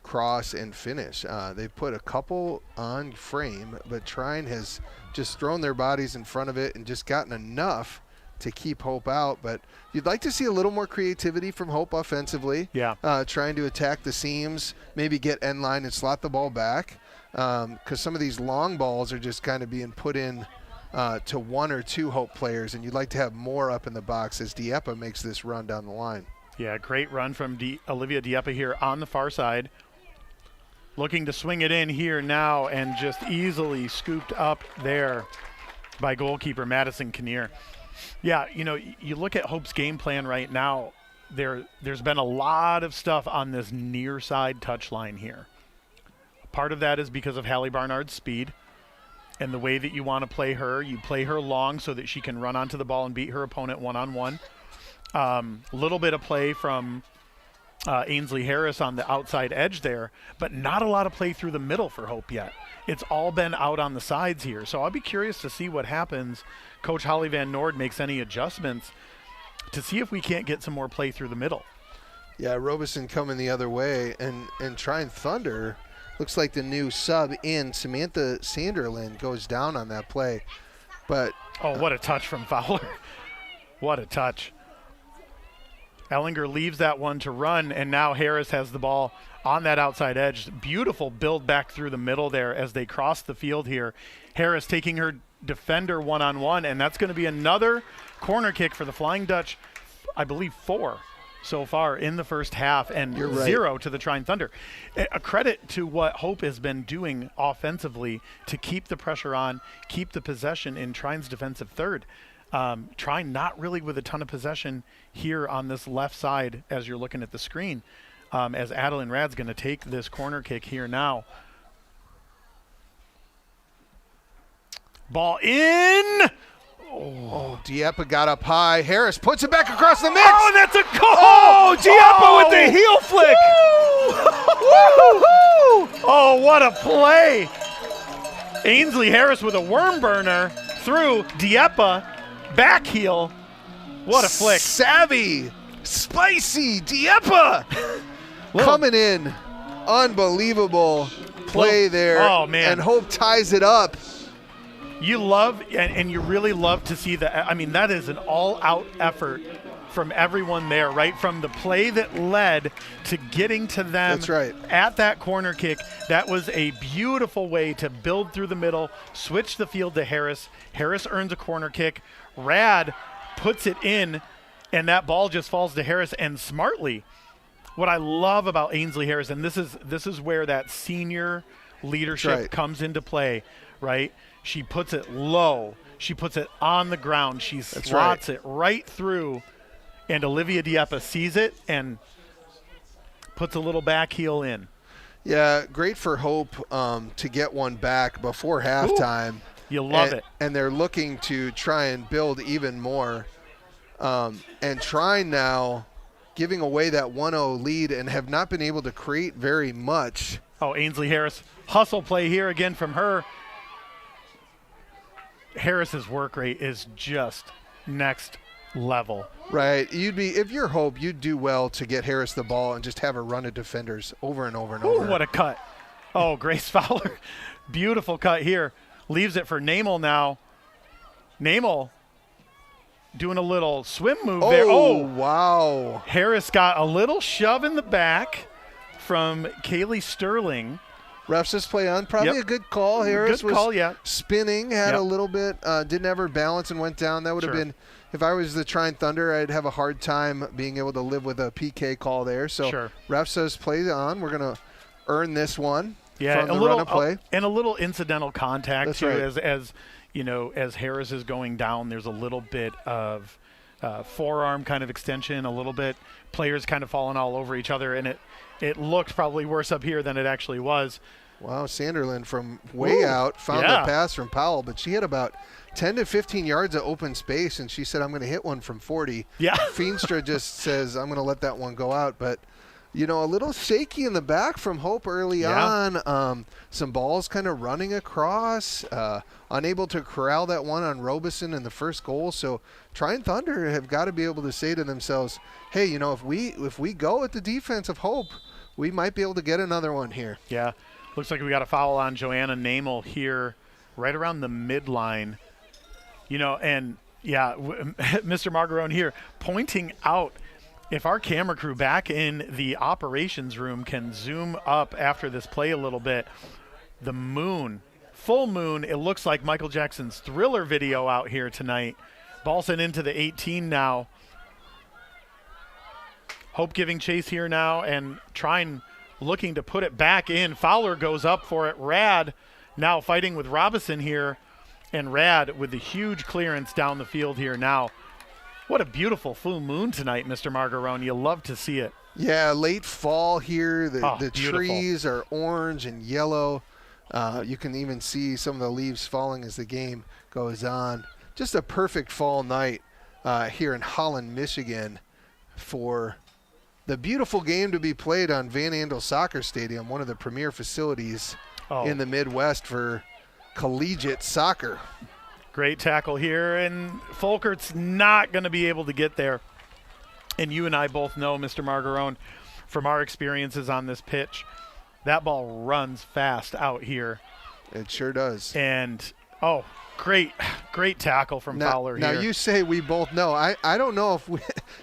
cross and finish. They've put a couple on frame, but Trine has just thrown their bodies in front of it and just gotten enough to keep Hope out. But you'd like to see a little more creativity from Hope offensively. Yeah. Trying to attack the seams, maybe get end line and slot the ball back. Because some of these long balls are just kind of being put in to one or two Hope players, and you'd like to have more up in the box as Dieppe makes this run down the line. Yeah, great run from Olivia Dieppe here on the far side. Looking to swing it in here now, and just easily scooped up there by goalkeeper Madison Kinnear. Yeah, you look at Hope's game plan right now, there's been a lot of stuff on this near side touch line here. Part of that is because of Hallie Barnard's speed and the way that you want to play her. You play her long so that she can run onto the ball and beat her opponent one-on-one. Little bit of play from Ainsley Harris on the outside edge there, but not a lot of play through the middle for Hope yet. It's all been out on the sides here. So I'll be curious to see what happens. Coach Holly Van Noord makes any adjustments to see if we can't get some more play through the middle. Yeah, Robeson coming the other way, and Trine Thunder looks like the new sub in. Samantha Sanderlin goes down on that play. But oh, what a touch from Fowler. What a touch. Ellinger leaves that one to run, and now Harris has the ball on that outside edge. Beautiful build back through the middle there as they cross the field here. Harris taking her defender one-on-one, and that's going to be another corner kick for the Flying Dutch. I believe 4 so far in the first half, and 0 to the Trine Thunder. A credit to what Hope has been doing offensively to keep the pressure on, keep the possession in Trine's defensive third. Trine not really with a ton of possession here on this left side as you're looking at the screen, as Adeline Rad's going to take this corner kick here now. Ball in. Oh, Dieppe got up high. Harris puts it back across the mix. Oh, and that's a goal. Oh, Dieppe with the heel flick. Oh, what a play. Ainsley Harris with a worm burner through Dieppe. Back heel. What a flick. Savvy, spicy Dieppe coming in. Unbelievable play there. Oh, man. And Hope ties it up. You love, and you really love to see that. I mean, that is an all-out effort from everyone there, right from the play that led to getting to them. That's right. At that corner kick. That was a beautiful way to build through the middle, switch the field to Harris. Harris earns a corner kick. Rad puts it in, and that ball just falls to Harris. And smartly, what I love about Ainsley Harris, and this is where that senior leadership comes into play, right? She puts it low. She puts it on the ground. She slots it right through, and Olivia Dieppe sees it and puts a little back heel in. Yeah, great for Hope to get one back before halftime. Ooh, you love it. And they're looking to try and build even more. And Trine now giving away that 1-0 lead and have not been able to create very much. Oh, Ainsley Harris. Hustle play here again from her. Harris's work rate is just next level. Right. If you're Hope, you'd do well to get Harris the ball and just have her run at defenders over and over and over. Ooh, what a cut. Oh, Grace Fowler. Beautiful cut here. Leaves it for Namel now. Namel doing a little swim move there. Oh, wow. Harris got a little shove in the back from Kaylee Sterling. Refs just play on. Probably a good call. Harris was spinning, had a little bit, didn't have her balance and went down. That would have been, if I was the Trine Thunder, I'd have a hard time being able to live with a PK call there. So ref says play on. We're going to earn this one from the run of play. And a little incidental contact That's too, right. as you know, as Harris is going down, there's a little bit of forearm kind of extension, a little bit players kind of falling all over each other, and it looked probably worse up here than it actually was. Wow, Sanderlin from way out found the pass from Powell, but she had about 10 to 15 yards of open space, and she said, I'm going to hit one from 40. Yeah. Feenstra just says, I'm going to let that one go out. But, you know, a little shaky in the back from Hope early on. Some balls kind of running across, unable to corral that one on Robeson in the first goal. So Trine Thunder have got to be able to say to themselves, hey, you know, if we go at the defense of Hope, we might be able to get another one here. Yeah. Looks like we got a foul on Joanna Namel here right around the midline. You know, and, Mr. Margarone here pointing out, if our camera crew back in the operations room can zoom up after this play a little bit, the moon, full moon, it looks like Michael Jackson's Thriller video out here tonight. Ball sent into the 18 now. Hope giving chase here now, and Trine looking to put it back in. Fowler goes up for it. Rad now fighting with Robinson here, and Rad with the huge clearance down the field here now. What a beautiful full moon tonight, Mr. Margarone. You love to see it. Yeah, late fall here. The trees are orange and yellow. You can even see some of the leaves falling as the game goes on. Just a perfect fall night here in Holland, Michigan, for the beautiful game to be played on Van Andel Soccer Stadium, one of the premier facilities in the Midwest for collegiate soccer. Great tackle here, and Folkert's not going to be able to get there. And you and I both know, Mr. Margarone, from our experiences on this pitch, that ball runs fast out here. It sure does. And, great tackle from Fowler here. Now, you say we both know. I don't know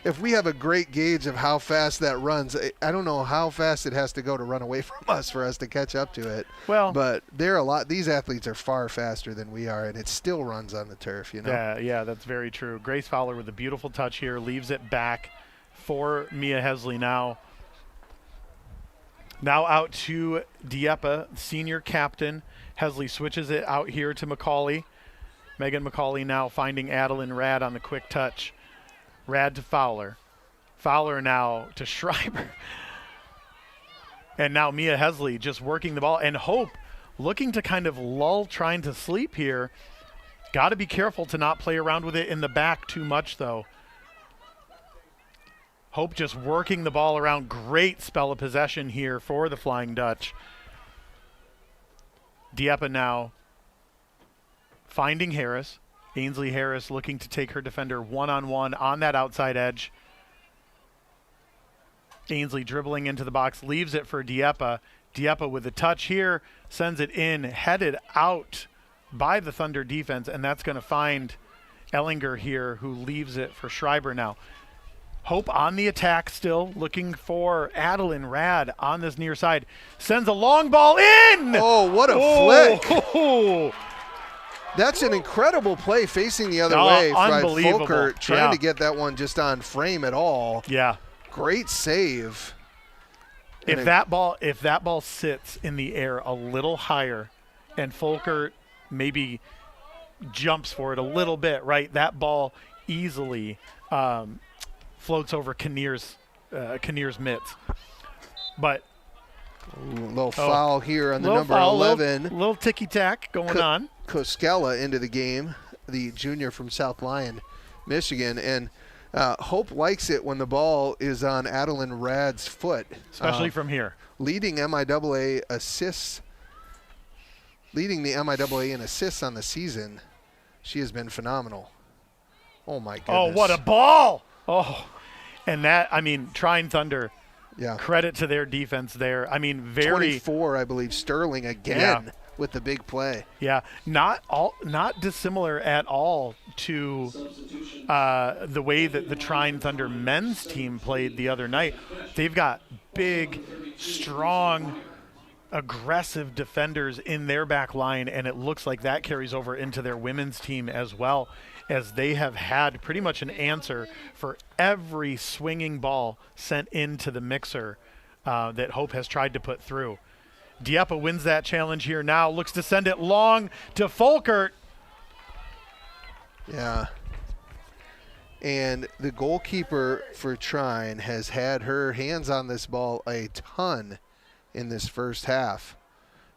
if we have a great gauge of how fast that runs. I don't know how fast it has to go to run away from us for us to catch up to it. Well, but these athletes are far faster than we are, and it still runs on the turf, you know? Yeah, that's very true. Grace Fowler with a beautiful touch here, leaves it back for Mia Hesley now. Now out to Dieppe, senior captain. Hesley switches it out here to McCauley. Megan McCauley now finding Adeline Rad on the quick touch. Rad to Fowler. Fowler now to Schreiber. And now Mia Hesley just working the ball. And Hope looking to kind of lull, trying to sleep here. Got to be careful to not play around with it in the back too much, though. Hope just working the ball around. Great spell of possession here for the Flying Dutch. Dieppe now finding Harris. Ainsley Harris looking to take her defender one-on-one on that outside edge. Ainsley dribbling into the box, leaves it for Dieppe. Dieppe with a touch here, sends it in, headed out by the Thunder defense, and that's going to find Ellinger here, who leaves it for Schreiber now. Hope on the attack still, looking for Adeline Rad on this near side. Sends a long ball in! Oh, what a flick. That's an incredible play facing the other way by unbelievable. Folker, trying to get that one just on frame at all. Yeah. Great save. If that ball sits in the air a little higher and Folker maybe jumps for it a little bit, right, that ball easily floats over Kinnear's mitts. But little foul here on the number foul, 11. Little ticky-tack going on. Koskela into the game, the junior from South Lyon, Michigan. And Hope likes it when the ball is on Adeline Rad's foot. Especially from here. Leading MIAA assists. Leading the MIAA in assists on the season. She has been phenomenal. Oh, my goodness. Oh, what a ball. Oh, and that, I mean, Trine Thunder, yeah. Credit to their defense there. I mean, very 24, I believe, Sterling again with the big play. Yeah, not dissimilar at all to the way that the Trine Thunder men's team played the other night. They've got big, strong, aggressive defenders in their back line, and it looks like that carries over into their women's team as well, as they have had pretty much an answer for every swinging ball sent into the mixer that Hope has tried to put through. Dieppe wins that challenge here now, looks to send it long to Folkert. Yeah. And the goalkeeper for Trine has had her hands on this ball a ton in this first half.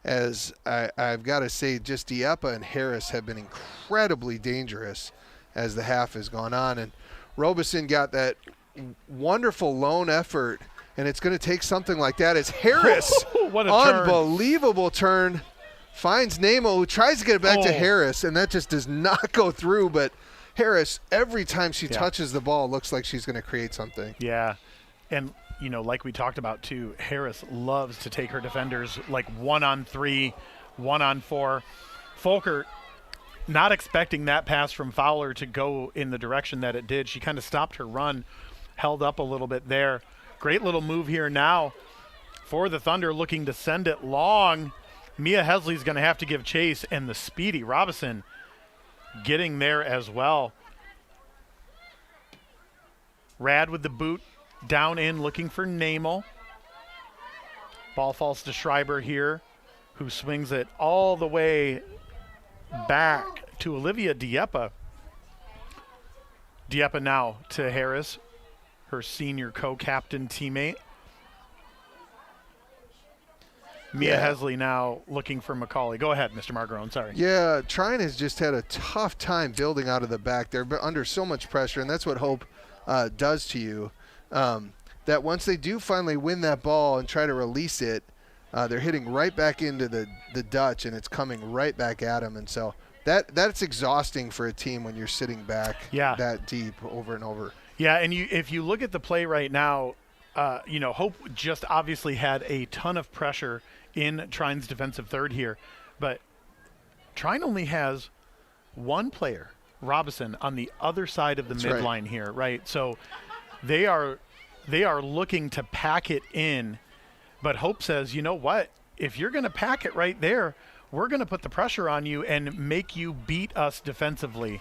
As I've got to say, just Dieppe and Harris have been incredibly dangerous as the half has gone on. And Robeson got that wonderful lone effort, and it's going to take something like that as Harris, what a unbelievable turn, finds Nemo, who tries to get it back to Harris, and that just does not go through. But Harris, every time she touches the ball, looks like she's going to create something. Yeah, and you know, like we talked about too, Harris loves to take her defenders like 1-on-3, 1-on-4. Folkert, not expecting that pass from Fowler to go in the direction that it did. She kind of stopped her run, held up a little bit there. Great little move here now for the Thunder, looking to send it long. Mia Hesley's going to have to give chase, and the speedy Robinson getting there as well. Rad with the boot. Down in, looking for Namo. Ball falls to Schreiber here, who swings it all the way back to Olivia Dieppe. Dieppe now to Harris, her senior co-captain teammate. Mia Hesley now looking for McCauley. Go ahead, Mr. Margarone, sorry. Yeah, Trine has just had a tough time building out of the back. They're under so much pressure, and that's what Hope does to you. That once they do finally win that ball and try to release it, they're hitting right back into the Dutch, and it's coming right back at them. And so that's exhausting for a team when you're sitting back that deep over and over. Yeah, and if you look at the play right now, Hope just obviously had a ton of pressure in Trine's defensive third here, but Trine only has one player, Robinson, on the other side of the midline here, right? So they are looking to pack it in, but Hope says, you know what? If you're going to pack it right there, we're going to put the pressure on you and make you beat us defensively.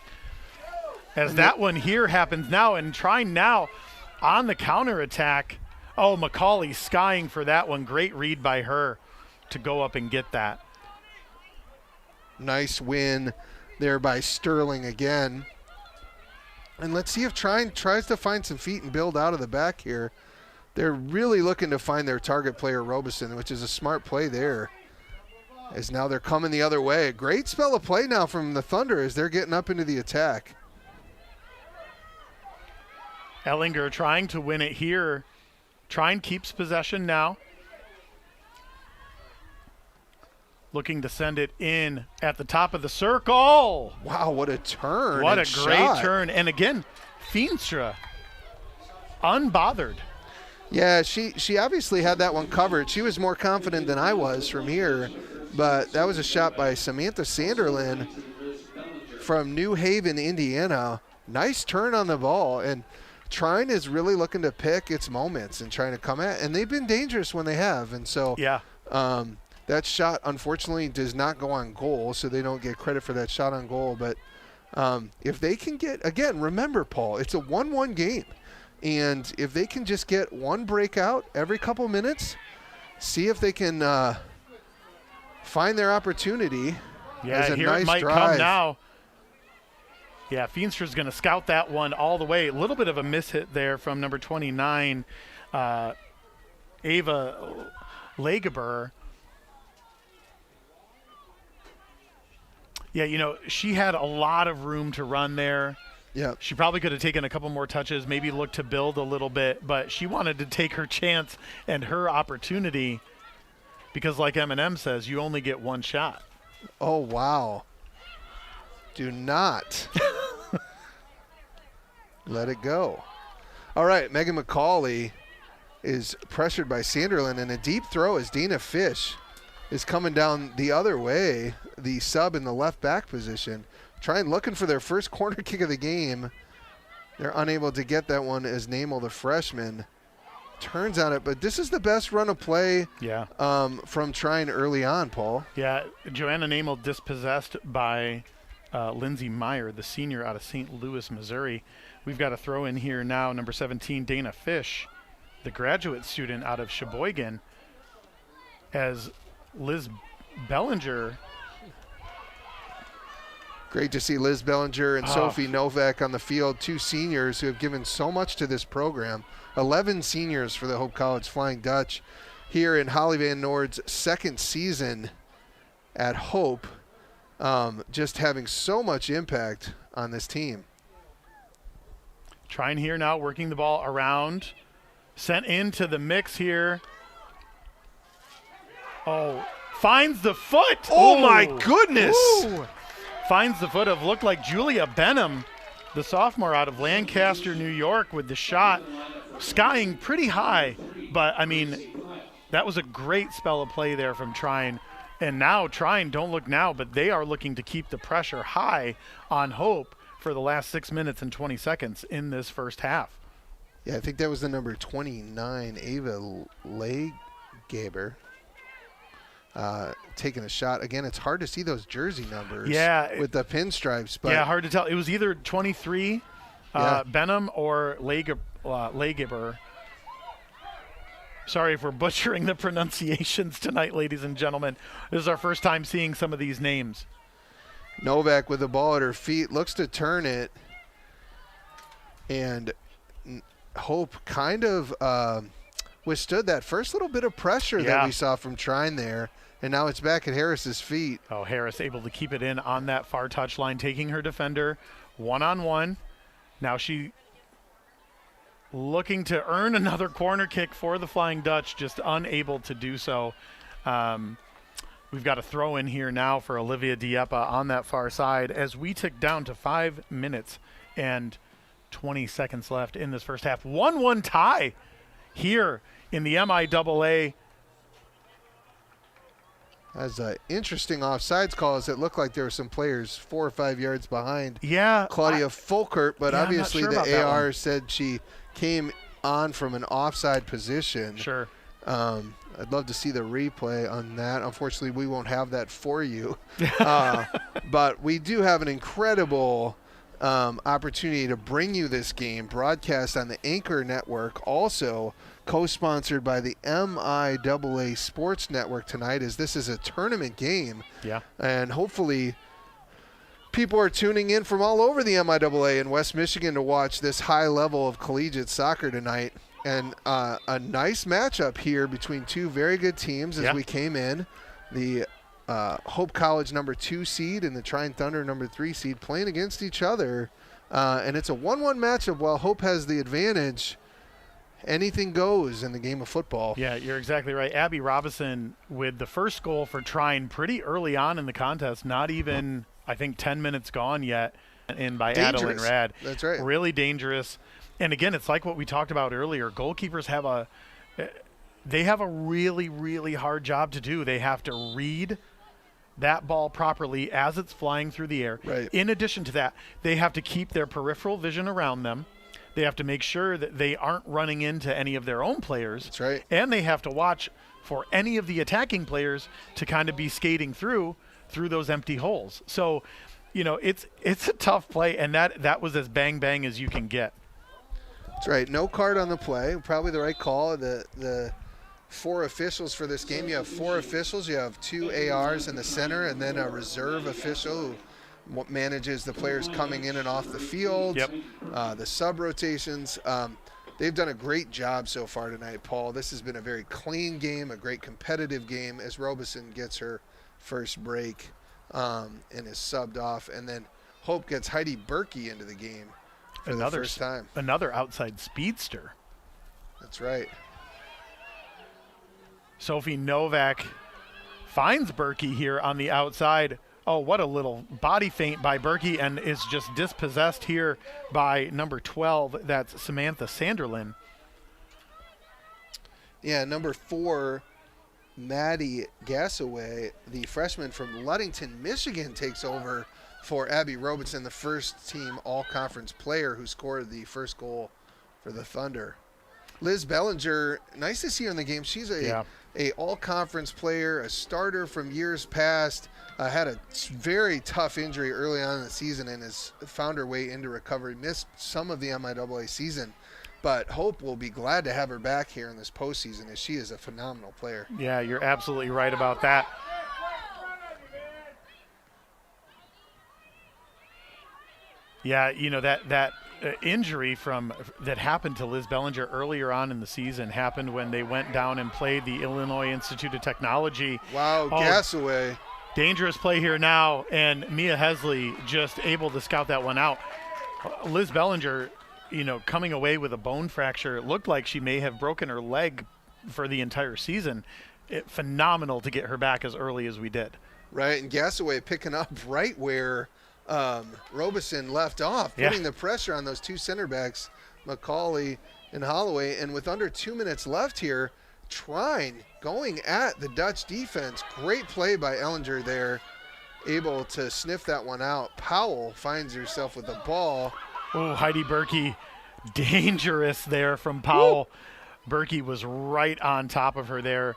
As that one here happens now, and Trine now on the counterattack. Oh, McCauley skying for that one. Great read by her to go up and get that. Nice win there by Sterling again. And let's see if Trine tries to find some feet and build out of the back here. They're really looking to find their target player, Robeson, which is a smart play there. As now they're coming the other way. A great spell of play now from the Thunder as they're getting up into the attack. Ellinger trying to win it here. Trine keeps possession now. Looking to send it in at the top of the circle. Wow, what a turn. What a great turn. And again, Feenstra, unbothered. Yeah, she obviously had that one covered. She was more confident than I was from here, but that was a shot by Samantha Sanderlin from New Haven, Indiana. Nice turn on the ball. And Trine is really looking to pick its moments and trying to come at, and they've been dangerous when they have. And so that shot, unfortunately, does not go on goal, so they don't get credit for that shot on goal. But if they can get, again, remember, Paul, it's a 1-1 game. And if they can just get one breakout every couple minutes, see if they can find their opportunity. Yeah, here it might drive. come now. Yeah, Feenstra's going to scout that one all the way. A little bit of a mishit there from number 29, Ava Lageber. Yeah, she had a lot of room to run there. Yeah. She probably could have taken a couple more touches, maybe looked to build a little bit, but she wanted to take her chance and her opportunity because, like Eminem says, you only get one shot. Oh, wow. Do not let it go. All right, Megan McCauley is pressured by Sanderlin, and a deep throw as Dana Fish is coming down the other way, the sub in the left back position. Trine looking for their first corner kick of the game. They're unable to get that one as Namel, the freshman, turns on it. But this is the best run of play from Trine early on, Paul. Yeah, Joanna Namel dispossessed by Lindsay Meyer, the senior out of St. Louis, Missouri. We've got a throw in here now, number 17, Dana Fish, the graduate student out of Sheboygan, as Liz Bellinger. Great to see Liz Bellinger and Sophie Novak on the field, two seniors who have given so much to this program. 11 seniors for the Hope College Flying Dutch here in Holly Van Noord's second season at Hope, just having so much impact on this team. Trine here now working the ball around. Sent into the mix here. Oh, finds the foot. Oh, my goodness. Ooh. Finds the foot of, looked like Julia Benham, the sophomore out of Lancaster, New York, with the shot skying pretty high. But, I mean, that was a great spell of play there from Trine. And now Trine, don't look now, but they are looking to keep the pressure high on Hope for the last 6 minutes and 20 seconds in this first half. Yeah, I think that was the number 29, Ava Lageber. Taking a shot. Again, it's hard to see those jersey numbers with the pinstripes. But yeah, hard to tell. It was either 23 Benham or Lageber. Sorry if we're butchering the pronunciations tonight, ladies and gentlemen. This is our first time seeing some of these names. Novak with the ball at her feet, looks to turn it. And Hope kind of withstood that first little bit of pressure that we saw from Trine there. And now it's back at Harris's feet. Oh, Harris able to keep it in on that far touch line, taking her defender one-on-one. Now she looking to earn another corner kick for the Flying Dutch, just unable to do so. We've got a throw in here now for Olivia Diepa on that far side as we tick down to 5 minutes and 20 seconds left in this first half. 1-1 tie here in the MIAA. As an interesting offsides call, as it looked like there were some players 4 or 5 yards behind Claudia Folkert, but obviously the AR said she came on from an offside position. Sure. I'd love to see the replay on that. Unfortunately, we won't have that for you. But we do have an incredible opportunity to bring you this game, broadcast on the Anchor Network, also co-sponsored by the MIAA Sports Network tonight, as this is a tournament game. Yeah. And hopefully people are tuning in from all over the MIAA in West Michigan to watch this high level of collegiate soccer tonight. And a nice matchup here between two very good teams as we came in. The Hope College number 2 seed and the Trine Thunder number 3 seed playing against each other. And it's a 1-1 matchup while Hope has the advantage. Anything goes in the game of football. Yeah, you're exactly right. Abby Robinson with the first goal for Trine pretty early on in the contest, not even, I think, 10 minutes gone yet, in by Adeline Rad. That's right. Really dangerous. And again, it's like what we talked about earlier. Goalkeepers have a really, really hard job to do. They have to read that ball properly as it's flying through the air. Right. In addition to that, they have to keep their peripheral vision around them. They have to make sure that they aren't running into any of their own players. That's right. And they have to watch for any of the attacking players to kind of be skating through those empty holes. So, you know, it's a tough play, and that was as bang as you can get. That's right. No card on the play. Probably the right call. The 4 officials for this game. You have 4 officials. You have 2 ARs in the center, and then a reserve official who manages the players coming in and off the field. Yep. The sub rotations. They've done a great job so far tonight, Paul. This has been a very clean game, a great competitive game as Robeson gets her first break and is subbed off. And then Hope gets Heidi Berkey into the game for the first time. Another outside speedster. That's right. Sophie Novak finds Berkey here on the outside. Oh, what a little body feint by Berkey, and is just dispossessed here by number 12. That's Samantha Sanderlin. Yeah, number 4, Maddie Gassaway, the freshman from Ludington, Michigan, takes over for Abby Robertson, the first team all-conference player who scored the first goal for the Thunder. Liz Bellinger, nice to see her in the game. She's a all-conference player, a starter from years past. Had a very tough injury early on in the season and has found her way into recovery. Missed some of the MIAA season, but Hope will be glad to have her back here in this postseason as she is a phenomenal player. Yeah, you're absolutely right about that. Yeah, you know, that injury that happened to Liz Bellinger earlier on in the season happened when they went down and played the Illinois Institute of Technology. Wow, Gassaway. Dangerous play here now, and Mia Hesley just able to scout that one out. Liz Bellinger, you know, coming away with a bone fracture. It looked like she may have broken her leg for the entire season. Phenomenal to get her back as early as we did. Right, and Gassaway picking up right where Robeson left off, putting the pressure on those 2 center backs, McCauley and Holloway. And with under 2 minutes left here, Trine going at the Dutch defense. Great play by Ellinger there, able to sniff that one out. Powell finds herself with the ball. Oh, Heidi Berkey, dangerous there from Powell. Woo! Berkey was right on top of her there.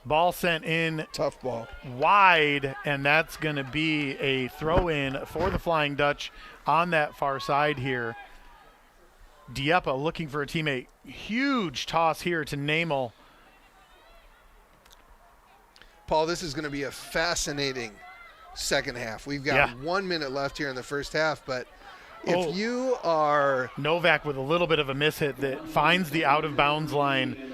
Ball sent in. Tough ball. Wide, and that's going to be a throw-in for the Flying Dutch on that far side here. Dieppe looking for a teammate. Huge toss here to Namel. Paul, this is going to be a fascinating second half. We've got 1 minute left here in the first half, but if you are... Novak with a little bit of a miss hit that finds the out-of-bounds line,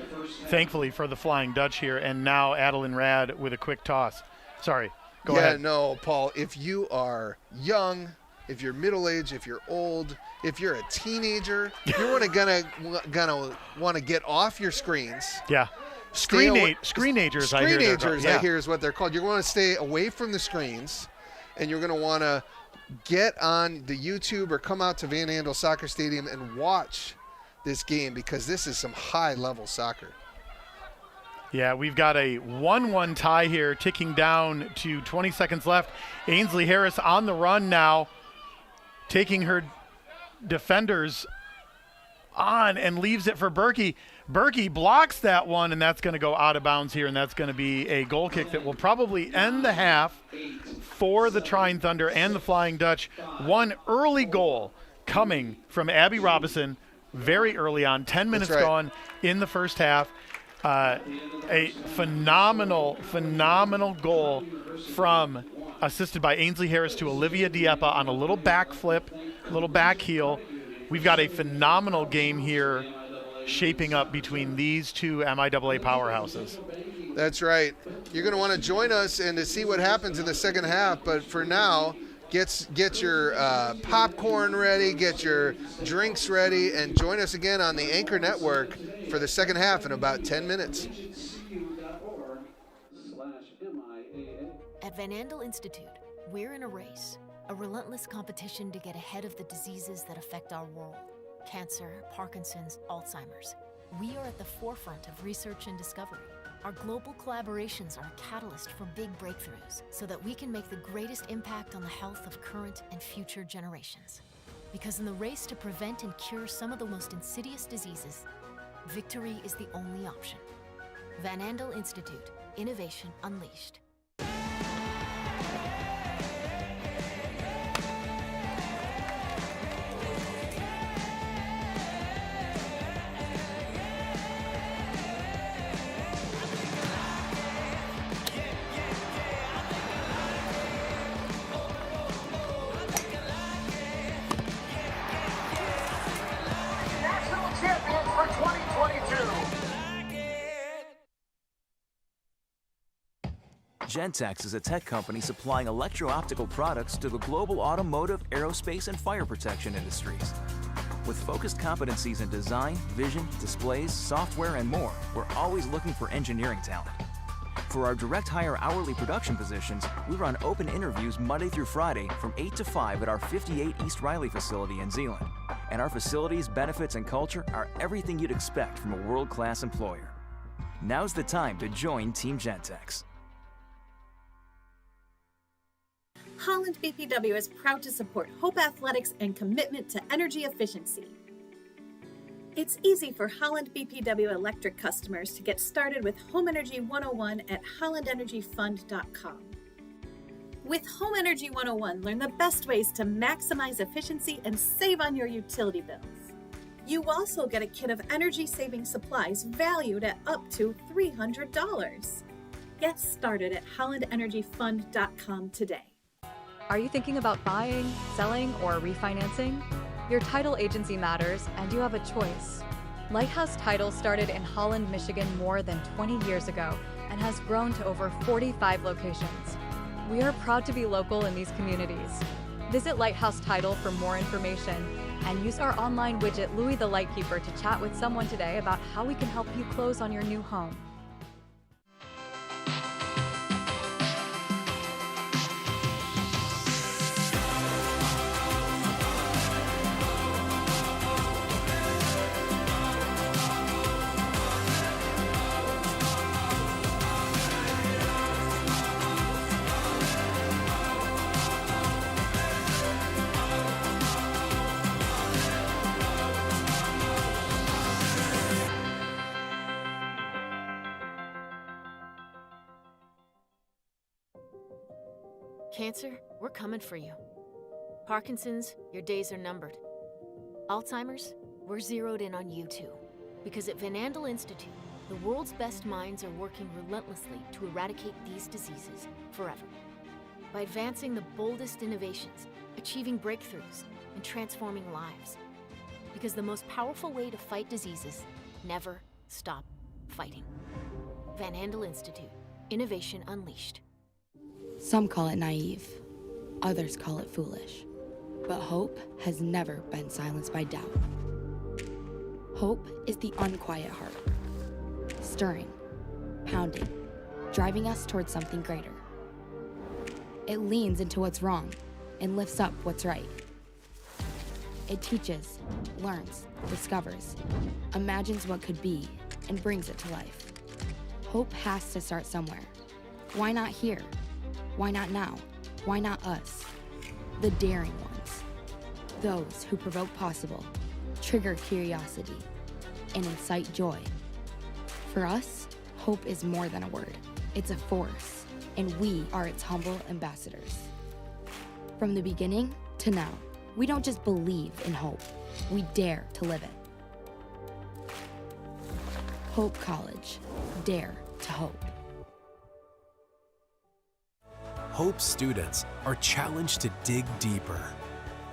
thankfully for the Flying Dutch here, and now Adeline Rad with a quick toss. Sorry, go ahead. Yeah, no, Paul, if you are young, if you're middle-aged, if you're old, if you're a teenager, you're gonna want to get off your screens. Yeah. Screenagers, I hear is what they're called. You're going to stay away from the screens, and you're going to want to get on the YouTube or come out to Van Andel Soccer Stadium and watch this game, because this is some high-level soccer. Yeah, we've got a 1-1 tie here, ticking down to 20 seconds left. Ainsley Harris on the run now, taking her defenders on and leaves it for Berkey. Berkey blocks that one, and that's going to go out of bounds here, and that's going to be a goal kick that will probably end the half for the Trine Thunder and the Flying Dutch. One early goal coming from Abby Robinson very early on, 10 minutes gone in the first half. A phenomenal goal from, assisted by Ainsley Harris to Olivia Dieppe on a little back flip, little back heel. We've got a phenomenal game here shaping up between these two MIAA powerhouses. That's right. You're going to want to join us and to see what happens in the second half, but for now, get your popcorn ready, get your drinks ready, and join us again on the Anchor Network for the second half in about 10 minutes. At Van Andel Institute, we're in a race, a relentless competition to get ahead of the diseases that affect our world. Cancer, Parkinson's, Alzheimer's. We are at the forefront of research and discovery. Our global collaborations are a catalyst for big breakthroughs so that we can make the greatest impact on the health of current and future generations. Because in the race to prevent and cure some of the most insidious diseases, victory is the only option. Van Andel Institute, Innovation Unleashed. National champions for 2022. Gentex is a tech company supplying electro-optical products to the global automotive, aerospace, and fire protection industries. With focused competencies in design, vision, displays, software, and more, we're always looking for engineering talent. For our direct hire hourly production positions, we run open interviews Monday through Friday from 8 to 5 at our 58 East Riley facility in Zeeland. And our facilities, benefits, and culture are everything you'd expect from a world-class employer. Now's the time to join Team Gentex. Holland BPW is proud to support Hope Athletics and commitment to energy efficiency. It's easy for Holland BPW electric customers to get started with Home Energy 101 at hollandenergyfund.com. With Home Energy 101, learn the best ways to maximize efficiency and save on your utility bills. You also get a kit of energy-saving supplies valued at up to $300. Get started at hollandenergyfund.com today. Are you thinking about buying, selling, or refinancing? Your title agency matters, and you have a choice. Lighthouse Title started in Holland, Michigan more than 20 years ago and has grown to over 45 locations. We are proud to be local in these communities. Visit Lighthouse Title for more information and use our online widget Louis the Lightkeeper to chat with someone today about how we can help you close on your new home. Cancer, we're coming for you. Parkinson's, your days are numbered. Alzheimer's, we're zeroed in on you too. Because at Van Andel Institute, the world's best minds are working relentlessly to eradicate these diseases forever. By advancing the boldest innovations, achieving breakthroughs, and transforming lives. Because the most powerful way to fight diseases, never stop fighting. Van Andel Institute, Innovation Unleashed. Some call it naive, others call it foolish. But hope has never been silenced by doubt. Hope is the unquiet heart, stirring, pounding, driving us towards something greater. It leans into what's wrong and lifts up what's right. It teaches, learns, discovers, imagines what could be, and brings it to life. Hope has to start somewhere. Why not here? Why not now? Why not us? The daring ones. Those who provoke possible, trigger curiosity, and incite joy. For us, hope is more than a word. It's a force, and we are its humble ambassadors. From the beginning to now, we don't just believe in hope, we dare to live it. Hope College. Dare to hope. Hope students are challenged to dig deeper.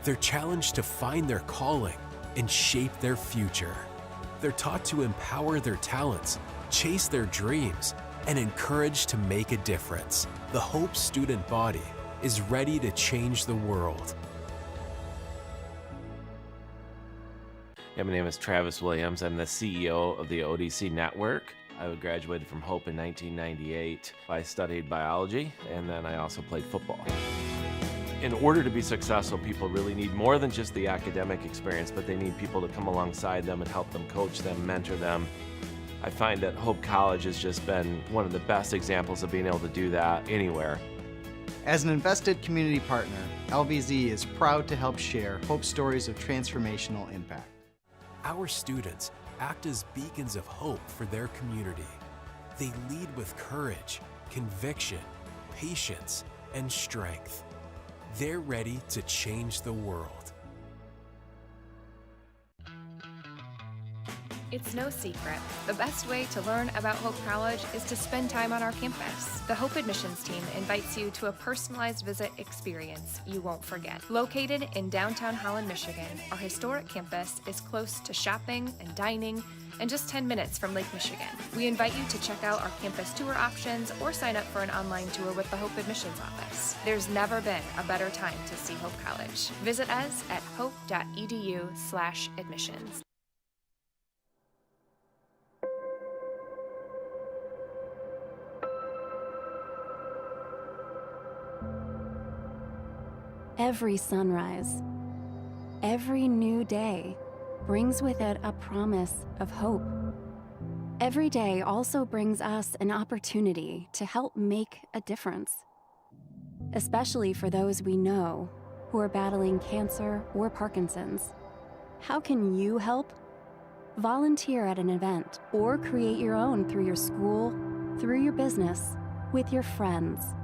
They're challenged to find their calling and shape their future. They're taught to empower their talents, chase their dreams, and encouraged to make a difference. The Hope student body is ready to change the world. Yeah, my name is Travis Williams. I'm the CEO of the ODC Network. I graduated from Hope in 1998. I studied biology, and then I also played football. In order to be successful, people really need more than just the academic experience, but they need people to come alongside them and help them, coach them, mentor them. I find that Hope College has just been one of the best examples of being able to do that anywhere. As an invested community partner, LVZ is proud to help share Hope stories of transformational impact. Our students act as beacons of hope for their community. They lead with courage, conviction, patience, and strength. They're ready to change the world. It's no secret. The best way to learn about Hope College is to spend time on our campus. The Hope admissions team invites you to a personalized visit experience you won't forget. Located in downtown Holland, Michigan, our historic campus is close to shopping and dining and just 10 minutes from Lake Michigan. We invite you to check out our campus tour options or sign up for an online tour with the Hope admissions office. There's never been a better time to see Hope College. Visit us at hope.edu/admissions. Every sunrise, every new day brings with it a promise of hope. Every day also brings us an opportunity to help make a difference, especially for those we know who are battling cancer or Parkinson's. How can you help? Volunteer at an event or create your own through your school, through your business, with your friends.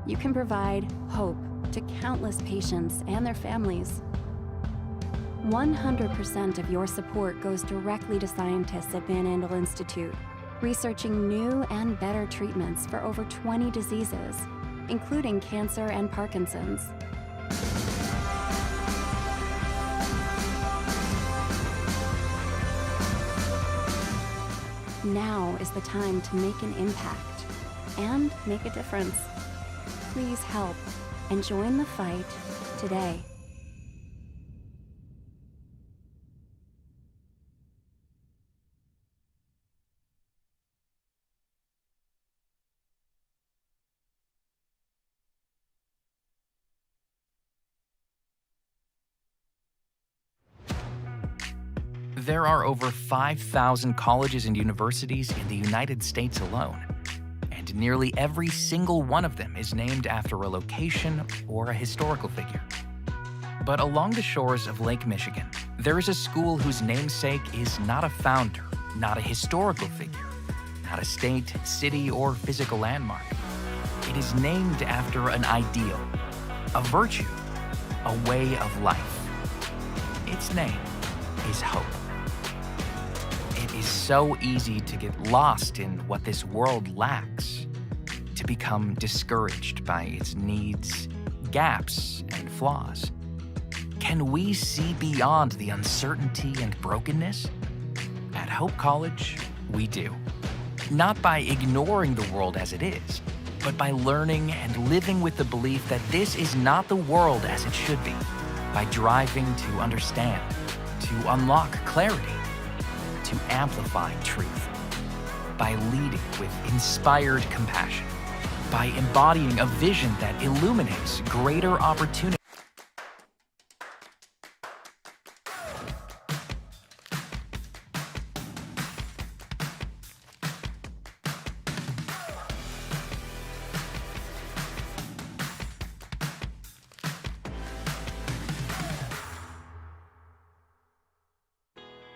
You can provide hope to countless patients and their families. 100% of your support goes directly to scientists at Van Andel Institute, researching new and better treatments for over 20 diseases, including cancer and Parkinson's. Now is the time to make an impact and make a difference. Please help and join the fight today. There are over 5,000 colleges and universities in the United States alone, and nearly every single one of them is named after a location or a historical figure. But along the shores of Lake Michigan, there is a school whose namesake is not a founder, not a historical figure, not a state, city, or physical landmark. It is named after an ideal, a virtue, a way of life. Its name is hope. It is so easy to get lost in what this world lacks, to become discouraged by its needs, gaps, and flaws. Can we see beyond the uncertainty and brokenness? At Hope College, we do. Not by ignoring the world as it is, but by learning and living with the belief that this is not the world as it should be, by driving to understand, to unlock clarity, to amplify truth, by leading with inspired compassion, by embodying a vision that illuminates greater opportunity.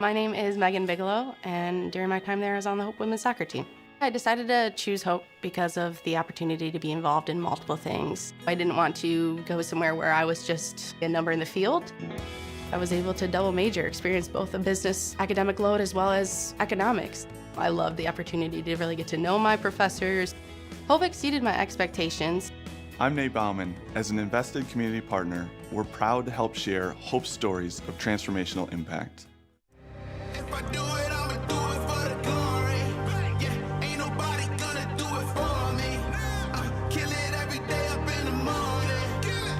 My name is Megan Bigelow, and during my time there, I was on the Hope women's soccer team. I decided to choose Hope because of the opportunity to be involved in multiple things. I didn't want to go somewhere where I was just a number in the field. I was able to double major, experience both a business academic load as well as economics. I loved the opportunity to really get to know my professors. Hope exceeded my expectations. I'm Nate Bauman. As an invested community partner, we're proud to help share Hope stories of transformational impact. If I do it, I'ma do it for the glory. Yeah, ain't nobody gonna do it for me. Kill it every day up in the morning.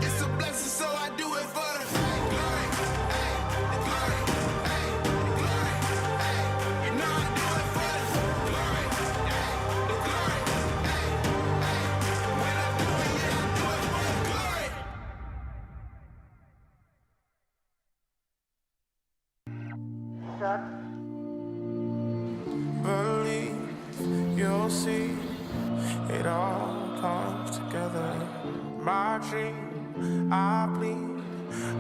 It's a blessing, so I do it for the glory. Hey, the glory. Hey, the glory. Hey, you know I do it for the glory. Hey, the glory. Hey, hey, when I do it, yeah, I do it for the glory. Believe you'll see it all. comes together. My dream, I bleed,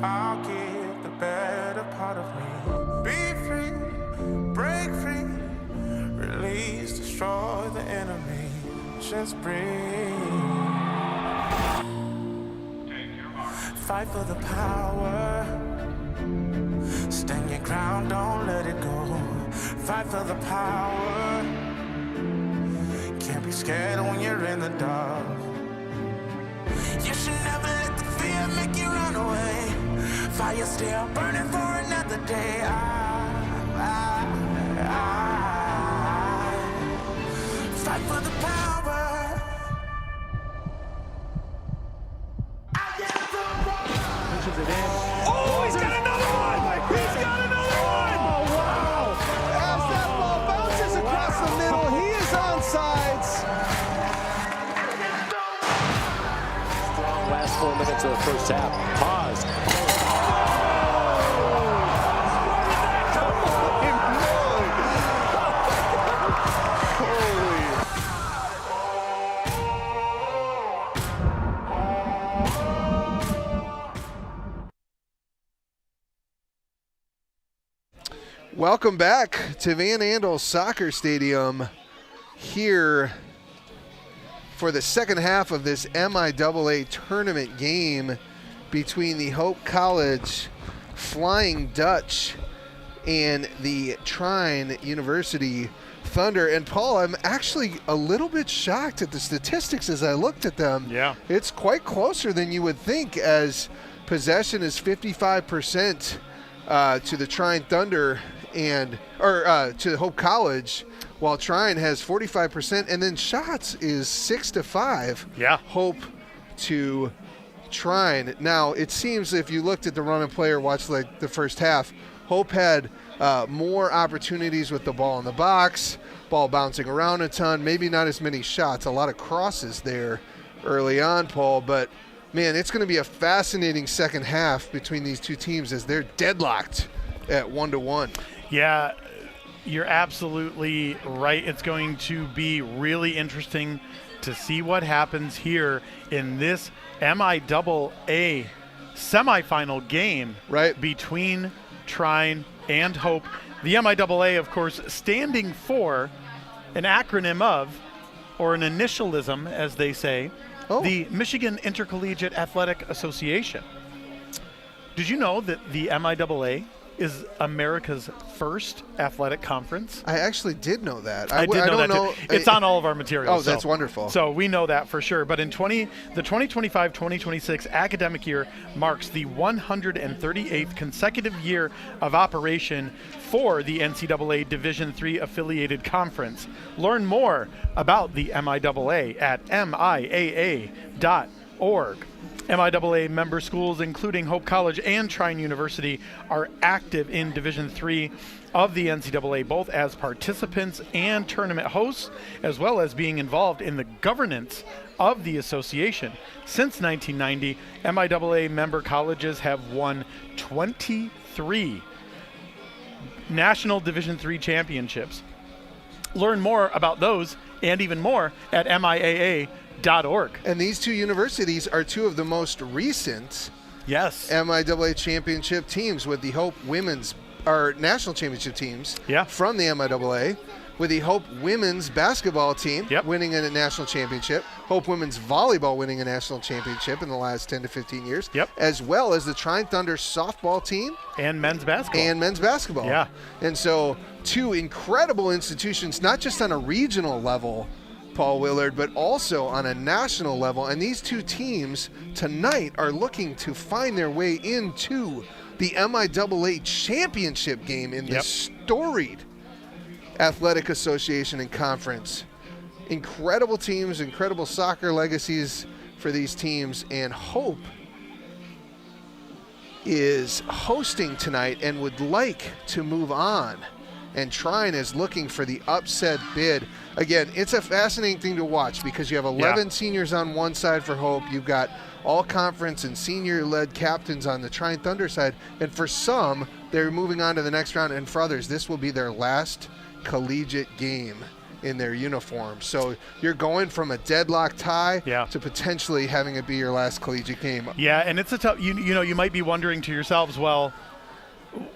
I'll give the better part of me. Be free, break free, release, destroy the enemy. Just breathe. Fight for the power. Stand your ground, don't let it go. Fight for the power. Can't be scared when you're in the dark. You should never let the fear make you run away. Fire still burning for another day. I fight for the power. Pushes it in. Oh, he's got another one! He's got another one! Oh, wow! As that ball bounces across the middle, he is onside. Strong last 4 minutes of the first half. Pause. Welcome back to Van Andel Soccer Stadium here for the second half of this MIAA tournament game between the Hope College Flying Dutch and the Trine University Thunder. And Paul, I'm actually a little bit shocked at the statistics as I looked at them. Yeah. It's quite closer than you would think, as possession is 55% to the Trine Thunder to the Hope College, while Trine has 45%, and then shots is 6-5. Yeah. Hope to Trine. Now, it seems if you looked at the run and play or watched like the first half, Hope had more opportunities with the ball in the box, ball bouncing around a ton, maybe not as many shots, a lot of crosses there early on, Paul, but man, it's going to be a fascinating second half between these two teams as they're deadlocked at 1-1. Yeah, you're absolutely right. It's going to be really interesting to see what happens here in this MIAA semifinal game between Trine and Hope. The MIAA, of course, standing for an acronym of, or an initialism, as they say, the Michigan Intercollegiate Athletic Association. Did you know that the MIAA is America's first athletic conference? I actually did know that. I did know that too. It's on all of our materials. Oh, that's wonderful. So we know that for sure. But in the 2025-2026 academic year marks the 138th consecutive year of operation for the NCAA Division III affiliated conference. Learn more about the MIAA at MIAA.org. MIAA member schools, including Hope College and Trine University, are active in Division III of the NCAA, both as participants and tournament hosts, as well as being involved in the governance of the association. Since 1990, MIAA member colleges have won 23 National Division III championships. Learn more about those and even more at MIAA.org. And these two universities are two of the most recent MIAA championship teams, with the Hope women's national championship teams from the MIAA, with the Hope women's basketball team winning a national championship, Hope women's volleyball winning a national championship in the last 10 to 15 years, as well as the Trine Thunder softball team and men's basketball. Yeah. And so two incredible institutions, not just on a regional level, Paul Willard, but also on a national level. And these two teams tonight are looking to find their way into the MIAA championship game in the storied Athletic Association and Conference. Incredible teams, incredible soccer legacies for these teams, and Hope is hosting tonight and would like to move on. And Trine is looking for the upset bid. Again, it's a fascinating thing to watch because you have 11 seniors on one side for Hope. You've got all conference and senior-led captains on the Trine Thunder side. And for some, they're moving on to the next round. And for others, this will be their last collegiate game in their uniform. So you're going from a deadlock tie to potentially having it be your last collegiate game. Yeah, and it's a tough, you know, you might be wondering to yourselves, well,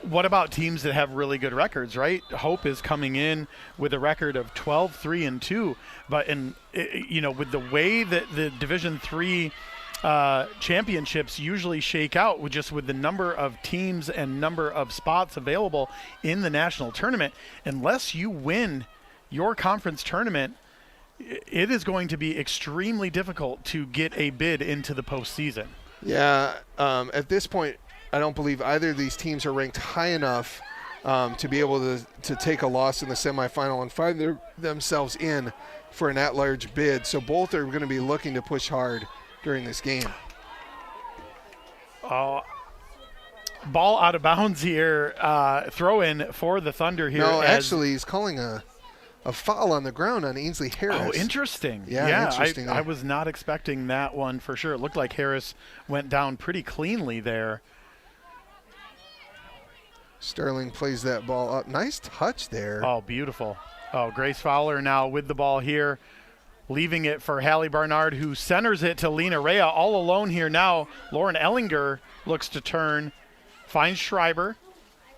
what about teams that have really good records, right? Hope is coming in with a record of 12-3-2, but you know, with the way that the Division III championships usually shake out with the number of teams and number of spots available in the national tournament, unless you win your conference tournament, it is going to be extremely difficult to get a bid into the postseason. Yeah, at this point, I don't believe either of these teams are ranked high enough to be able to take a loss in the semifinal and find themselves in for an at-large bid. So both are going to be looking to push hard during this game. Ball out of bounds here. Throw in for the Thunder here. No, actually, he's calling a foul on the ground on Ainsley Harris. Oh, interesting. Yeah, interesting. I was not expecting that one for sure. It looked like Harris went down pretty cleanly there. Sterling plays that ball up. Nice touch there. Oh, beautiful. Oh, Grace Fowler now with the ball here, leaving it for Hallie Barnard, who centers it to Lena Rea. All alone here now. Lauren Ellinger looks to turn, finds Schreiber.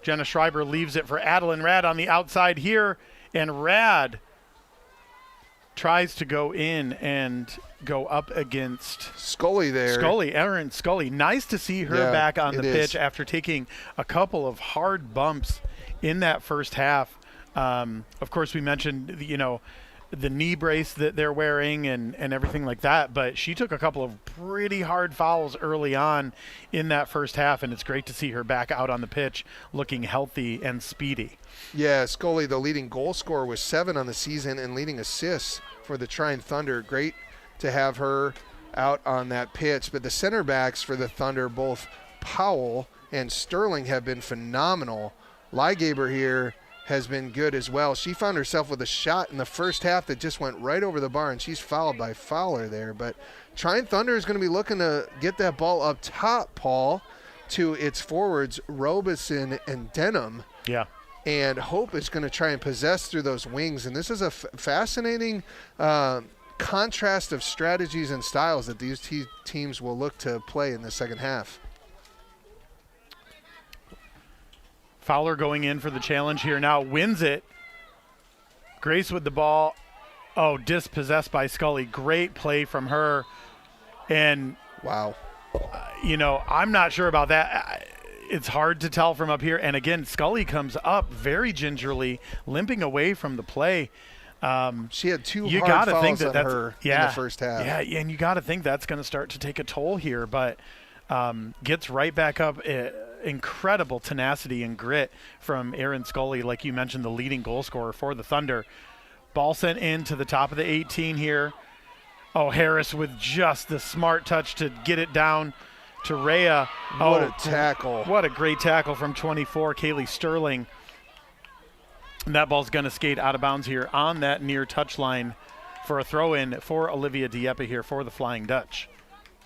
Jenna Schreiber leaves it for Adeline Rad on the outside here, and Rad tries to go in and go up against Scully there. Erin Scully. Nice to see her back on the pitch after taking a couple of hard bumps in that first half. Of course, we mentioned, you know, the knee brace that they're wearing and everything like that, but she took a couple of pretty hard fouls early on in that first half, and it's great to see her back out on the pitch looking healthy and speedy. Yeah, Scully, the leading goal scorer, with 7 on the season and leading assists for the Trine Thunder. Great to have her out on that pitch. But the center backs for the Thunder, both Powell and Sterling, have been phenomenal. Lygaber here has been good as well. She found herself with a shot in the first half that just went right over the bar, and she's fouled by Fowler there. But Trine Thunder is going to be looking to get that ball up top, Paul, to its forwards, Robeson and Denham. Yeah. And Hope is going to try and possess through those wings. And this is a fascinating contrast of strategies and styles that these teams will look to play in the second half. Fowler going in for the challenge here now, wins it. Grace with the ball. Oh, dispossessed by Scully. Great play from her. And wow. You know, I'm not sure about that. It's hard to tell from up here. And again, Scully comes up very gingerly, limping away from the play. She had 2 hard fouls on her in the first half. Yeah, and you got to think that's going to start to take a toll here, but gets right back up. Incredible tenacity and grit from Erin Scully, like you mentioned, the leading goal scorer for the Thunder. Ball sent in to the top of the 18 here. Oh, Harris with just the smart touch to get it down to Rhea. What a tackle. What a great tackle from 24, Kaylee Sterling. And that ball's going to skate out of bounds here on that near touchline for a throw-in for Olivia Dieppe here for the Flying Dutch.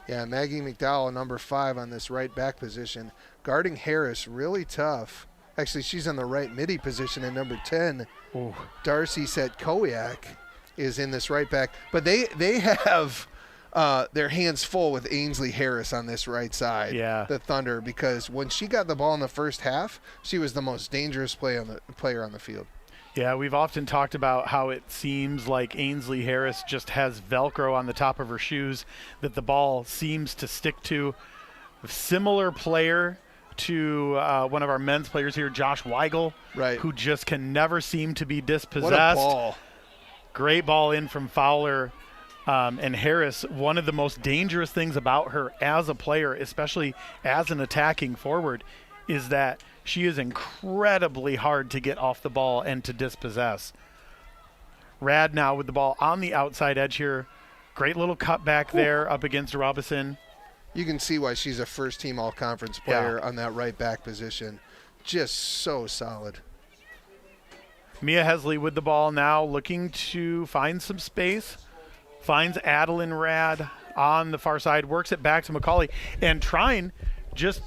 Yeah, Maggie McDowell, number 5 on this right back position. Guarding Harris, really tough. Actually, she's on the right midi position in number 10. Ooh. Darcy Setkowiak is in this right back. But they have their hands full with Ainsley Harris on this right side, the Thunder, because when she got the ball in the first half, she was the most dangerous player on the field. Yeah, we've often talked about how it seems like Ainsley Harris just has Velcro on the top of her shoes that the ball seems to stick to. A similar player to one of our men's players here, Josh Weigel, who just can never seem to be dispossessed. What a ball. Great ball in from Fowler. And Harris, one of the most dangerous things about her as a player, especially as an attacking forward, is that she is incredibly hard to get off the ball and to dispossess. Rad now with the ball on the outside edge here. Great little cutback there up against Robinson. You can see why she's a first-team all-conference player on that right back position. Just so solid. Mia Hesley with the ball now, looking to find some space. Finds Adeline Rad on the far side, works it back to McCauley. And Trine just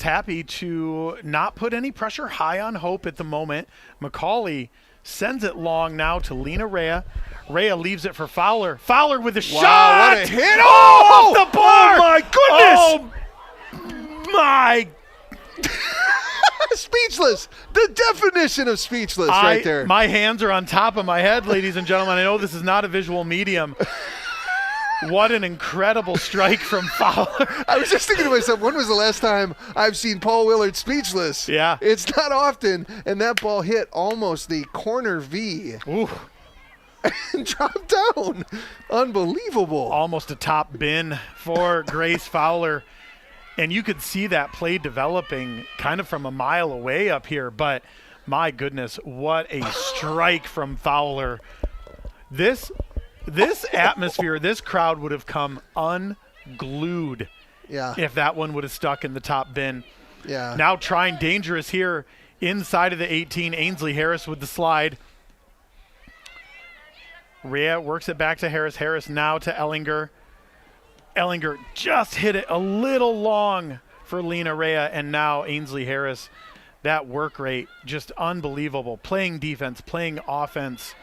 happy to not put any pressure high on Hope at the moment. McCauley sends it long now to Lena Rea. Rea leaves it for Fowler. Fowler with a Wow, shot! what a hit! Oh, off the bar! Oh, my goodness! Oh, my. Speechless. The definition of speechless right there. My hands are on top of my head, ladies and gentlemen. I know this is not a visual medium. What an incredible strike from Fowler. I was just thinking to myself, when was the last time I've seen Paul Willard speechless? Yeah. It's not often, and that ball hit almost the corner V. Ooh. And dropped down. Unbelievable. Almost a top bin for Grace Fowler. And you could see that play developing kind of from a mile away up here. But my goodness, what a strike from Fowler. This atmosphere, this crowd would have come unglued if that one would have stuck in the top bin. Yeah. Now Trine dangerous here inside of the 18. Ainsley Harris with the slide. Rea works it back to Harris. Harris now to Ellinger. Ellinger just hit it a little long for Lena Rea, and now Ainsley Harris. That work rate, just unbelievable. Playing defense, playing offense.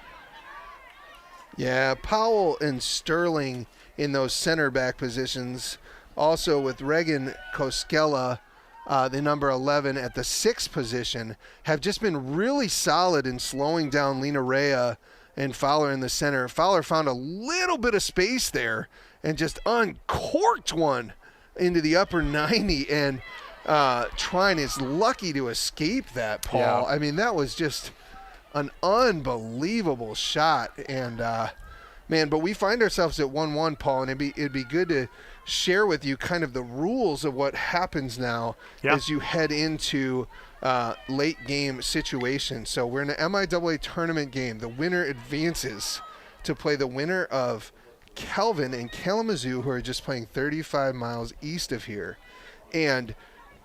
Yeah, Powell and Sterling in those center back positions. Also with Reagan Koskela, the number 11 at the 6th position, have just been really solid in slowing down Lena Rea and Fowler in the center. Fowler found a little bit of space there and just uncorked one into the upper 90. And Trine is lucky to escape that, Paul. Yeah. I mean, that was just an unbelievable shot. And, man, but we find ourselves at 1-1, Paul, and it'd be good to share with you kind of the rules of what happens now as you head into late game situations. So we're in an MIAA tournament game. The winner advances to play the winner of Kelvin and Kalamazoo, who are just playing 35 miles east of here. And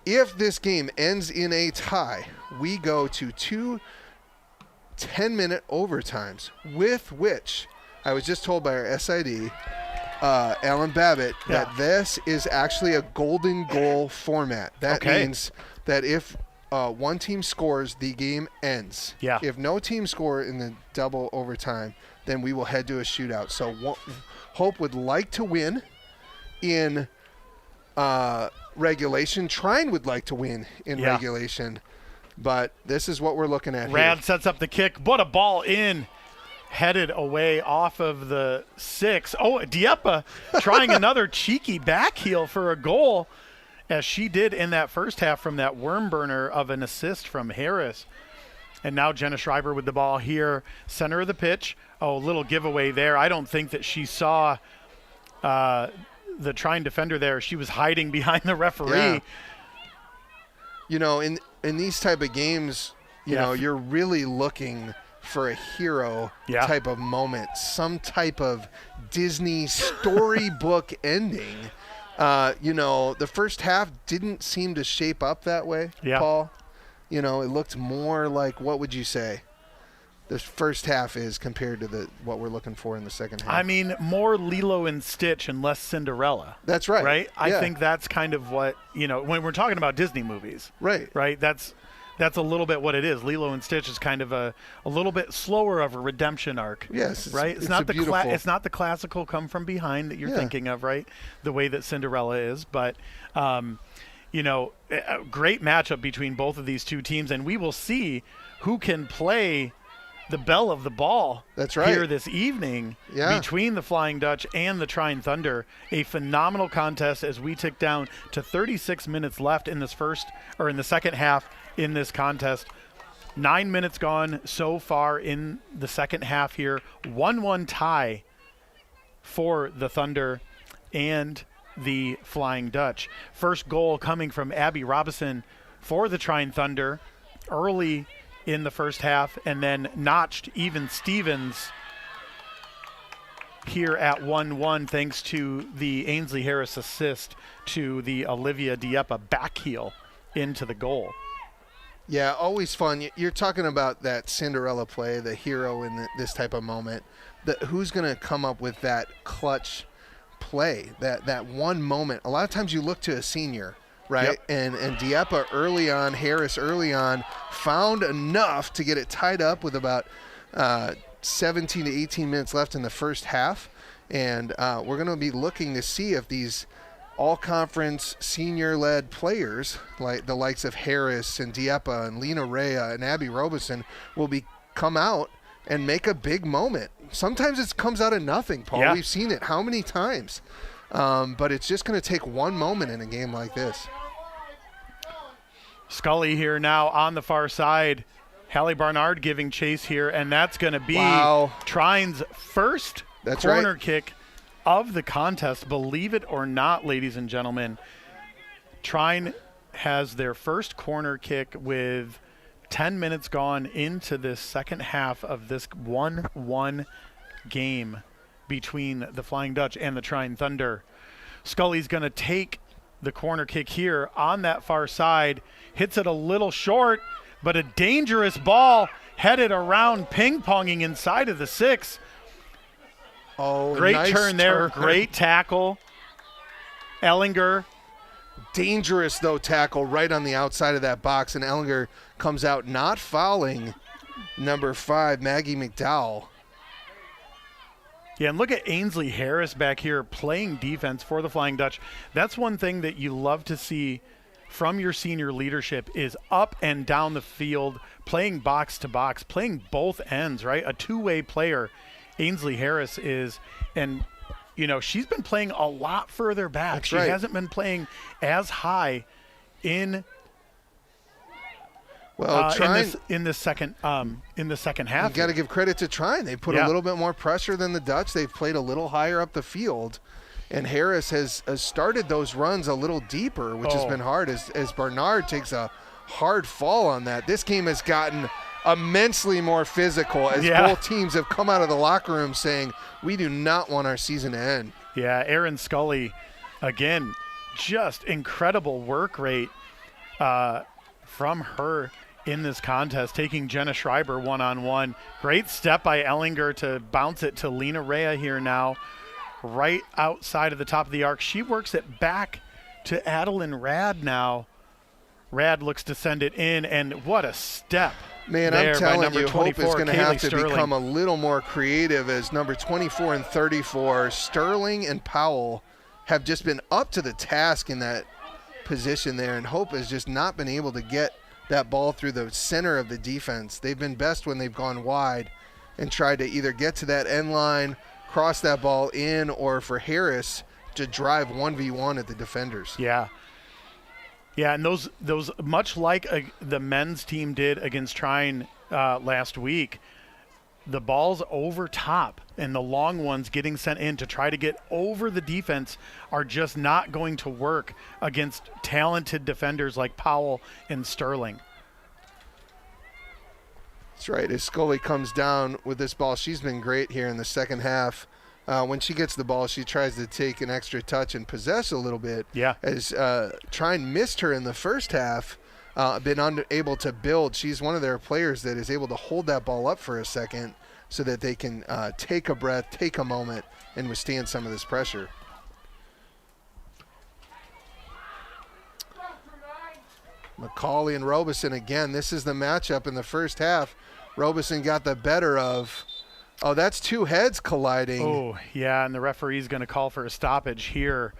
if this game ends in a tie, we go to 2 10-minute overtimes, with which I was just told by our SID, Alan Babbitt, that this is actually a golden goal format. That means that if one team scores, the game ends. Yeah. If no team score in the double overtime, then we will head to a shootout. So Hope would like to win in regulation. Trine would like to win in regulation. But this is what we're looking at Rad here. sets up the kick. What a ball in. Headed away off of the 6. Oh, Dieppe trying another cheeky back heel for a goal, as she did in that first half from that worm burner of an assist from Harris. And now Jenna Schreiber with the ball here, center of the pitch. Oh, little giveaway there. I don't think that she saw the Trine defender there. She was hiding behind the referee. Yeah. You know, in these type of games, you know, you're really looking for a hero type of moment, some type of Disney storybook ending. You know, the first half didn't seem to shape up that way, Paul. You know, it looked more like, what would you say the first half is compared to what we're looking for in the second half? I mean, more Lilo and Stitch and less Cinderella. That's right. Right? I think that's kind of what, you know, when we're talking about Disney movies. Right. Right? That's a little bit what it is. Lilo and Stitch is kind of a little bit slower of a redemption arc. Yes. Right? It's not it's not the classical come from behind that you're thinking of, right? The way that Cinderella is. But, you know, a great matchup between both of these two teams. And we will see who can play the belle of the ball here this evening between the Flying Dutch and the Trine Thunder. A phenomenal contest as we tick down to 36 minutes left in this in the second half in this contest. 9 minutes gone so far in the second half here. 1-1 tie for the Thunder and the Flying Dutch. First goal coming from Abby Robinson for the Trine Thunder early in the first half, and then notched even Stevens here at 1-1 thanks to the Ainsley Harris assist to the Olivia Dieppe back heel into the goal. Yeah, always fun. You're talking about that Cinderella play, the hero in this type of moment. Who's going to come up with that clutch play, that one moment? A lot of times you look to a senior, right? Yep. And Dieppe early on, Harris early on, found enough to get it tied up with about 17 to 18 minutes left in the first half, and we're going to be looking to see if these all-conference senior-led players, like the likes of Harris and Diepa and Lena Rea and Abby Robeson, will come out and make a big moment. Sometimes it comes out of nothing, Paul. Yeah. We've seen it how many times? But it's just going to take one moment in a game like this. Scully here now on the far side. Hallie Barnard giving chase here, and that's going to be Trine's first corner kick of the contest. Believe it or not, ladies and gentlemen, Trine has their first corner kick with 10 minutes gone into this second half of this 1-1 game between the Flying Dutch and the Trine Thunder. Scully's going to take the corner kick here on that far side, hits it a little short, but a dangerous ball headed around, ping-ponging inside of the 6. Oh, great nice turn there, great tackle. Ellinger. Dangerous, though, tackle right on the outside of that box, and Ellinger comes out not fouling number 5, Maggie McDowell. Yeah, and look at Ainsley Harris back here playing defense for the Flying Dutch. That's one thing that you love to see from your senior leadership is up and down the field, playing box to box, playing both ends, right? A two-way player, Ainsley Harris is, and you know, she's been playing a lot further back. That's she right. hasn't been playing as high in Trine, in the second half. You got to give credit to Trine. They put a little bit more pressure than the Dutch. They've played a little higher up the field, and Harris has started those runs a little deeper, which has been hard as Barnard takes a hard fall on that. This game has gotten immensely more physical as both teams have come out of the locker room saying, we do not want our season to end. Yeah, Erin Scully, again, just incredible work rate from her in this contest, taking Jenna Schreiber one-on-one. Great step by Ellinger to bounce it to Lena Rea here now, right outside of the top of the arc. She works it back to Adeline Rad now. Rad looks to send it in, and what a step. Man, I'm telling you, Hope is going to have to become a little more creative as number 24 and 34, Sterling and Powell, have just been up to the task in that position there, and Hope has just not been able to get that ball through the center of the defense. They've been best when they've gone wide and tried to either get to that end line, cross that ball in, or for Harris to drive 1v1 at the defenders. Yeah. Yeah, and those much like the men's team did against Trine last week, the balls over top and the long ones getting sent in to try to get over the defense are just not going to work against talented defenders like Powell and Sterling. That's right. As Scully comes down with this ball, she's been great here in the second half. When she gets the ball, she tries to take an extra touch and possess a little bit. Yeah. As Trine missed her in the first half, been unable to build. She's one of their players that is able to hold that ball up for a second so that they can take a breath, take a moment, and withstand some of this pressure. McCauley and Robeson again. This is the matchup in the first half. Robeson got the better of. Oh, that's two heads colliding. Oh, yeah, and the referee's going to call for a stoppage here.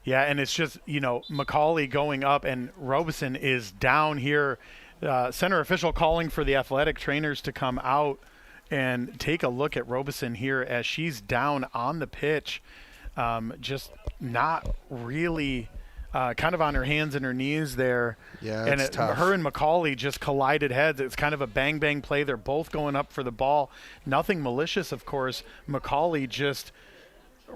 Yeah, and it's just, you know, McCauley going up and Robeson is down here. Center official calling for the athletic trainers to come out and take a look at Robeson here as she's down on the pitch. Just not really kind of on her hands and her knees there. Yeah, and it's tough. Her and McCauley just collided heads. It's kind of a bang-bang play. They're both going up for the ball. Nothing malicious, of course. McCauley just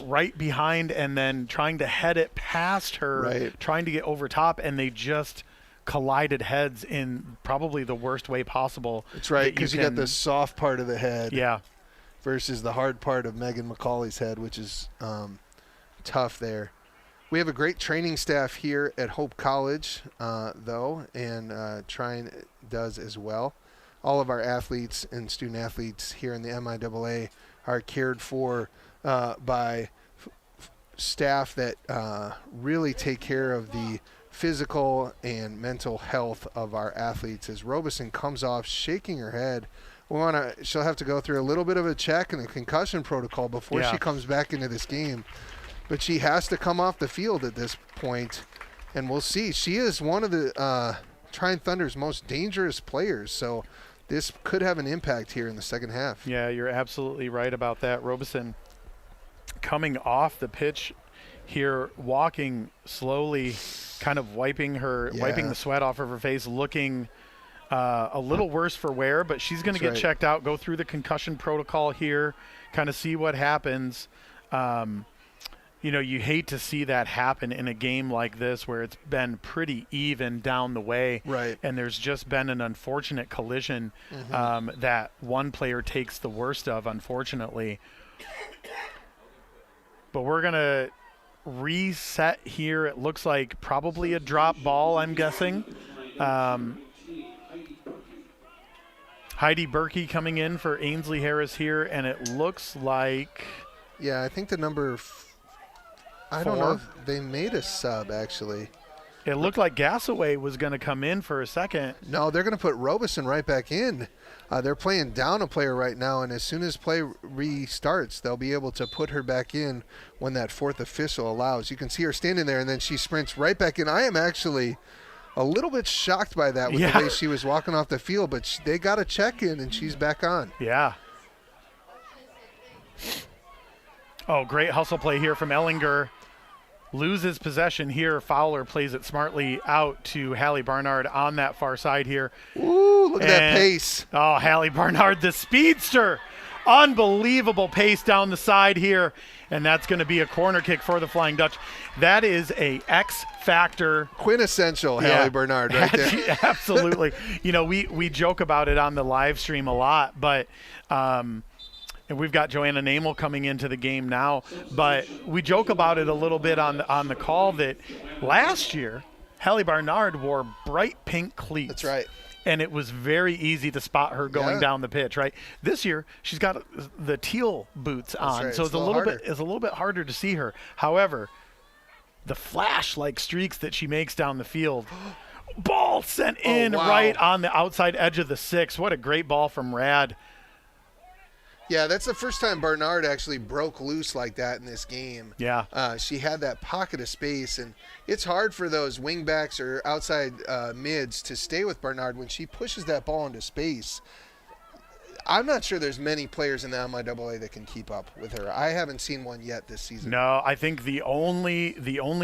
right behind and then trying to head it past her, trying to get over top, and they just collided heads in probably the worst way possible. That's right, because you got the soft part of the head versus the hard part of Megan McCauley's head, which is tough there. We have a great training staff here at Hope College, though, and Trine does as well. All of our athletes and student athletes here in the MIAA are cared for by staff that really take care of the physical and mental health of our athletes. As Robeson comes off shaking her head She'll have to go through a little bit of a check and a concussion protocol before Yeah. she comes back into this game. But she has to come off the field at this point, and we'll see. She is one of the Trine Thunder's most dangerous players, so this could have an impact here in the second half. Yeah, you're absolutely right about that. Robeson coming off the pitch here, walking slowly, kind of wiping the sweat off of her face, looking a little worse for wear, but she's going to get checked out, go through the concussion protocol here, kind of see what happens. You hate to see that happen in a game like this where it's been pretty even down the way. Right. And there's just been an unfortunate collision that one player takes the worst of, unfortunately. But we're going to reset here. It looks like probably a drop ball, I'm guessing. Heidi Berkey coming in for Ainsley Harris here, and it looks like... Yeah, I think the number... I don't know if they made a sub, actually. It looked like Gassaway was going to come in for a second. No, they're going to put Robeson right back in. They're playing down a player right now, and as soon as play restarts, they'll be able to put her back in when that fourth official allows. You can see her standing there, and then she sprints right back in. I am actually a little bit shocked by that with the way she was walking off the field, but they got a check in, and she's back on. Yeah. Oh, great hustle play here from Ellinger. Loses possession here. Fowler plays it smartly out to Hallie Barnard on that far side here. Ooh, look at that pace. Oh, Hallie Barnard, the speedster. Unbelievable pace down the side here. And that's going to be a corner kick for the Flying Dutch. That is a X factor. Quintessential Hallie Barnard right there. Absolutely. We joke about it on the live stream a lot, but and we've got Joanna Namel coming into the game now. But we joke about it a little bit on the call that last year, Hallie Barnard wore bright pink cleats. That's right. And it was very easy to spot her going down the pitch, right? This year, she's got the teal boots on, so it's a little bit harder to see her. However, the flash-like streaks that she makes down the field, ball sent in right on the outside edge of the 6. What a great ball from Rad. Yeah, that's the first time Barnard actually broke loose like that in this game. Yeah. She had that pocket of space, and it's hard for those wingbacks or outside mids to stay with Barnard when she pushes that ball into space. I'm not sure there's many players in the MIAA that can keep up with her. I haven't seen one yet this season. No, I think the only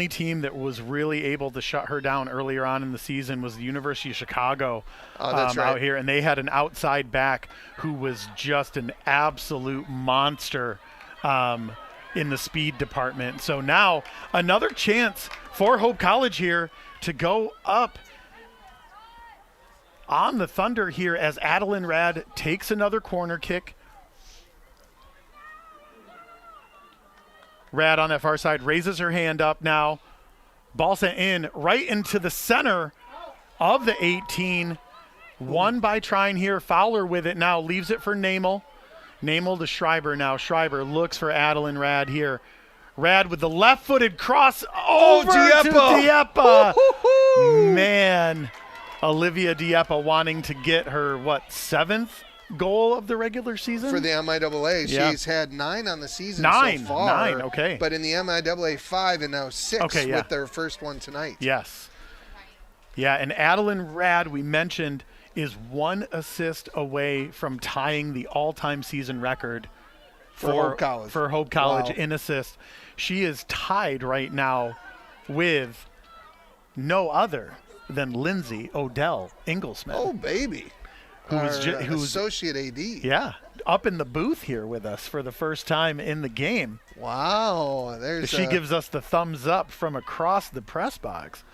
team that was really able to shut her down earlier on in the season was the University of Chicago out here, and they had an outside back who was just an absolute monster in the speed department. So now another chance for Hope College here to go up on the Thunder here as Adeline Rad takes another corner kick. Rad on that far side raises her hand up now. Ball sent in right into the center of the 18. Won by Trine here. Fowler with it now. Leaves it for Namel. Namel to Schreiber now. Schreiber looks for Adeline Rad here. Rad with the left-footed cross over to Dieppe. Man. Olivia Dieppe wanting to get her, 7th goal of the regular season? For the MIAA. Yeah. She's had 9 on the season so far. 9, okay. But in the MIAA, 5 and now 6 with their first one tonight. Yes. Yeah, and Adeline Rad, we mentioned, is 1 assist away from tying the all-time season record for Hope College in assists. She is tied right now with no other than Lindsay Odell Inglesmith. Oh, baby. Who's associate AD. Yeah, up in the booth here with us for the first time in the game. Wow. She gives us the thumbs up from across the press box.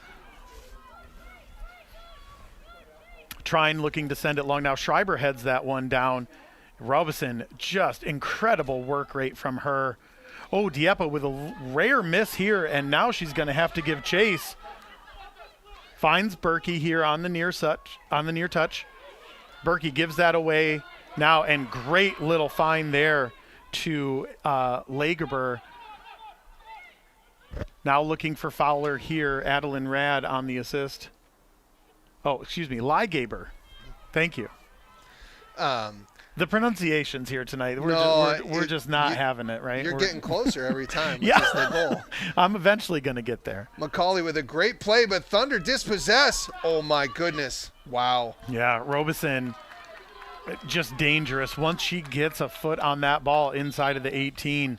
Trine looking to send it long now. Schreiber heads that one down. Robeson, just incredible work rate from her. Oh, Dieppe with a rare miss here, and now she's going to have to give chase. Finds Berkey here on the near touch. Berkey gives that away now, and great little find there to Lagerber. Now looking for Fowler here. Adeline Rad on the assist. Oh, excuse me, Ligaber. Thank you. The pronunciations here tonight, we're just not having it, right? You're getting closer every time, which Yeah. is the goal. I'm eventually going to get there. Macaulay with a great play, but Thunder dispossess. Oh, my goodness. Wow. Yeah, Robeson, just dangerous. Once she gets a foot on that ball inside of the 18,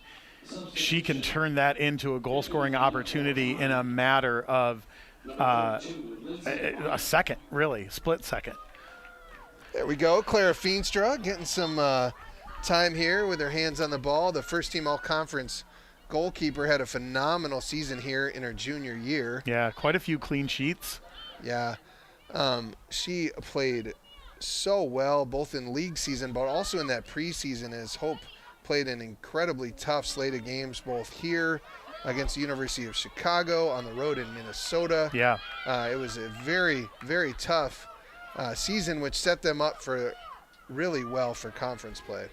she can turn that into a goal-scoring opportunity in a matter of a second, really, split second. There we go. Clara Feenstra getting some time here with her hands on the ball. The first-team all-conference goalkeeper had a phenomenal season here in her junior year. Yeah, quite a few clean sheets. Yeah. She played so well both in league season but also in that preseason as Hope played an incredibly tough slate of games both here against the University of Chicago, on the road in Minnesota. Yeah. It was a very, very tough season, which set them up for really well for conference play.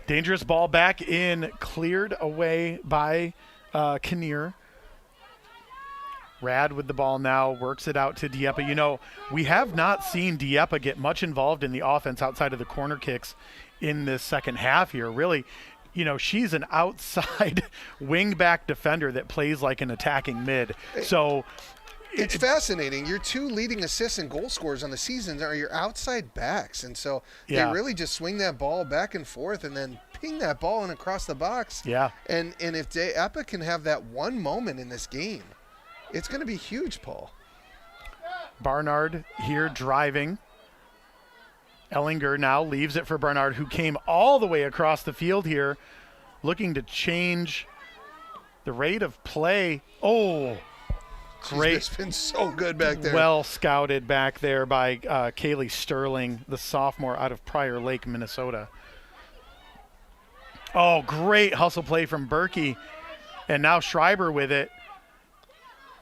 Dangerous ball back in, cleared away by Kinnear. Rad with the ball now, works it out to Dieppe. You know, we have not seen Dieppe get much involved in the offense outside of the corner kicks in this second half here. Really, you know, she's an outside wing-back defender that plays like an attacking mid. So it's fascinating. Your two leading assists and goal scorers on the season are your outside backs. And so they really just swing that ball back and forth and then ping that ball in across the box. Yeah. And if Dieppe can have that one moment in this game, it's going to be huge, Paul. Barnard here driving. Ellinger now leaves it for Barnard, who came all the way across the field here, looking to change the rate of play. Oh, great. She's been so good back there. Well scouted back there by Kaylee Sterling, the sophomore out of Prior Lake, Minnesota. Oh, great hustle play from Berkey. And now Schreiber with it.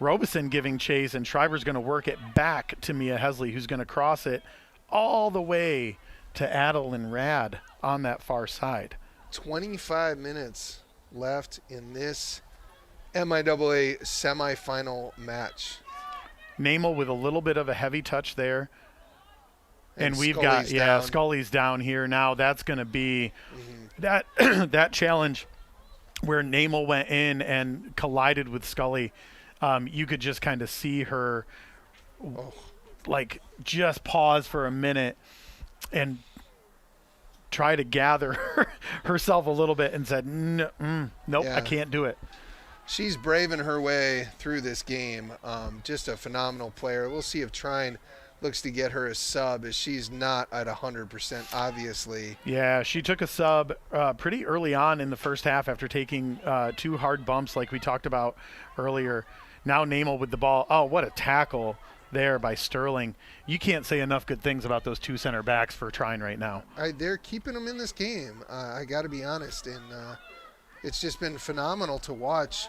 Robeson giving chase, and Schreiber's going to work it back to Mia Hesley, who's going to cross it all the way to Adeline Rad on that far side. 25 minutes left in this MIAA semifinal match. Namel with a little bit of a heavy touch there. And we've Scully's got, down. Scully's down here now. That's going to be that challenge where Namel went in and collided with Scully. You could just kind of see her like just pause for a minute and try to gather herself a little bit and said, nope, I can't do it. She's braving her way through this game. Just a phenomenal player. We'll see if Trine looks to get her a sub, as she's not at 100%, obviously. Yeah, she took a sub pretty early on in the first half after taking 2 hard bumps like we talked about earlier. Now Namel with the ball. Oh, what a tackle there by Sterling. You can't say enough good things about those 2 center backs for Trine right now. They're keeping them in this game. I got to be honest, and it's just been phenomenal to watch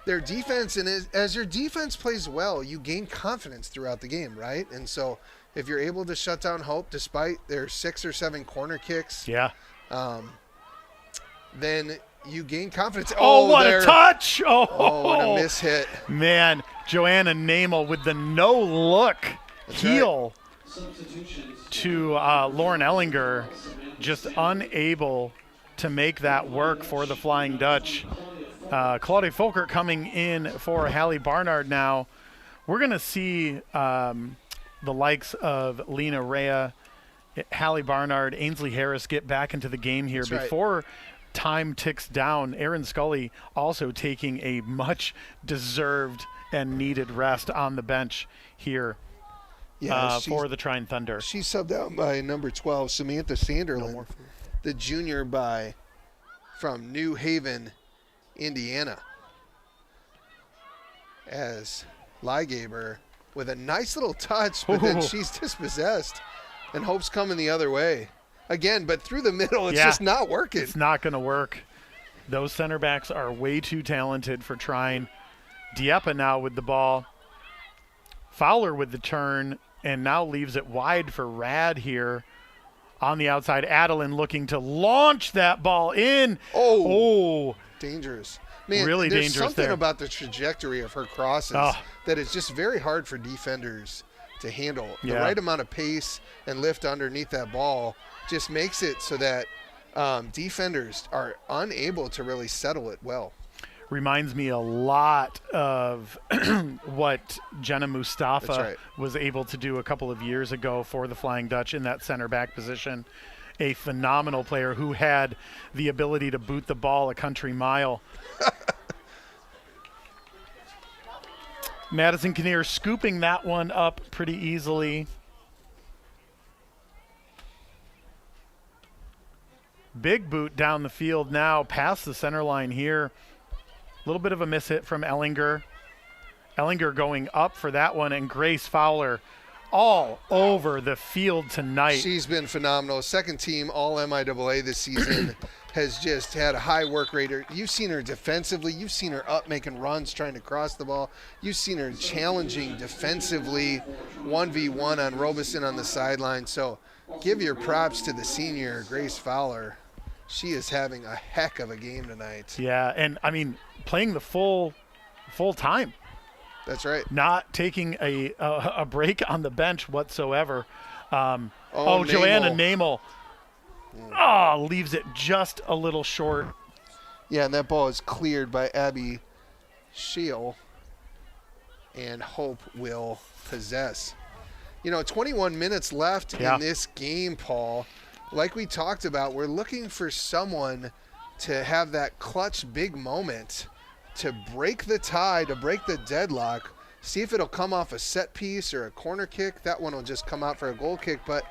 their defense. And as your defense plays well, you gain confidence throughout the game, right? And so if you're able to shut down Hope despite their 6 or 7 corner kicks, then you gain confidence. Oh, what a touch! Oh, and a miss hit. Man, Joanna Namel with the no-look heel to Lauren Ellinger, just unable to make that work for the Flying Dutch. Claudia Folkert coming in for Hallie Barnard now. We're going to see the likes of Lena Rea, Hallie Barnard, Ainsley Harris get back into the game here. That's before time ticks down. Erin Scully also taking a much deserved and needed rest on the bench here for the Trine Thunder. She's subbed out by number 12, Samantha Sanderlin, the junior from New Haven, Indiana. As Lygaber with a nice little touch, but then she's dispossessed, and Hope's coming the other way. Again, but through the middle, it's just not working. It's not going to work. Those center backs are way too talented for Trine. Dieppe now with the ball. Fowler with the turn, and now leaves it wide for Rad here on the outside. Adeline looking to launch that ball in. Oh. Dangerous. Man, really there's dangerous something there. about the trajectory of her crosses that is just very hard for defenders to handle. Yeah. The right amount of pace and lift underneath that ball just makes it so that defenders are unable to really settle it well. Reminds me a lot of what Jenna Mustafa was able to do a couple of years ago for the Flying Dutch in that center back position. A phenomenal player who had the ability to boot the ball a country mile. Madison Kinnear scooping that one up pretty easily. Big boot down the field now, past the center line here. A little bit of a miss hit from Ellinger. Ellinger going up for that one, and Grace Fowler all over the field tonight. She's been phenomenal. Second team all MIAA this season. Has just had a high work rate. You've seen her defensively. You've seen her up making runs, trying to cross the ball. You've seen her challenging defensively, 1v1 on Robeson on the sideline. So give your props to the senior, Grace Fowler. She is having a heck of a game tonight. Yeah, and I mean, playing the full time. That's right. Not taking a break on the bench whatsoever. Joanna Namel. Leaves it just a little short. Yeah, and that ball is cleared by Abby Scheel, and Hope will possess. 21 minutes left in this game, Paul. Like we talked about, we're looking for someone to have that clutch big moment to break the tie, to break the deadlock. See if it'll come off a set piece or a corner kick. That one will just come out for a goal kick. But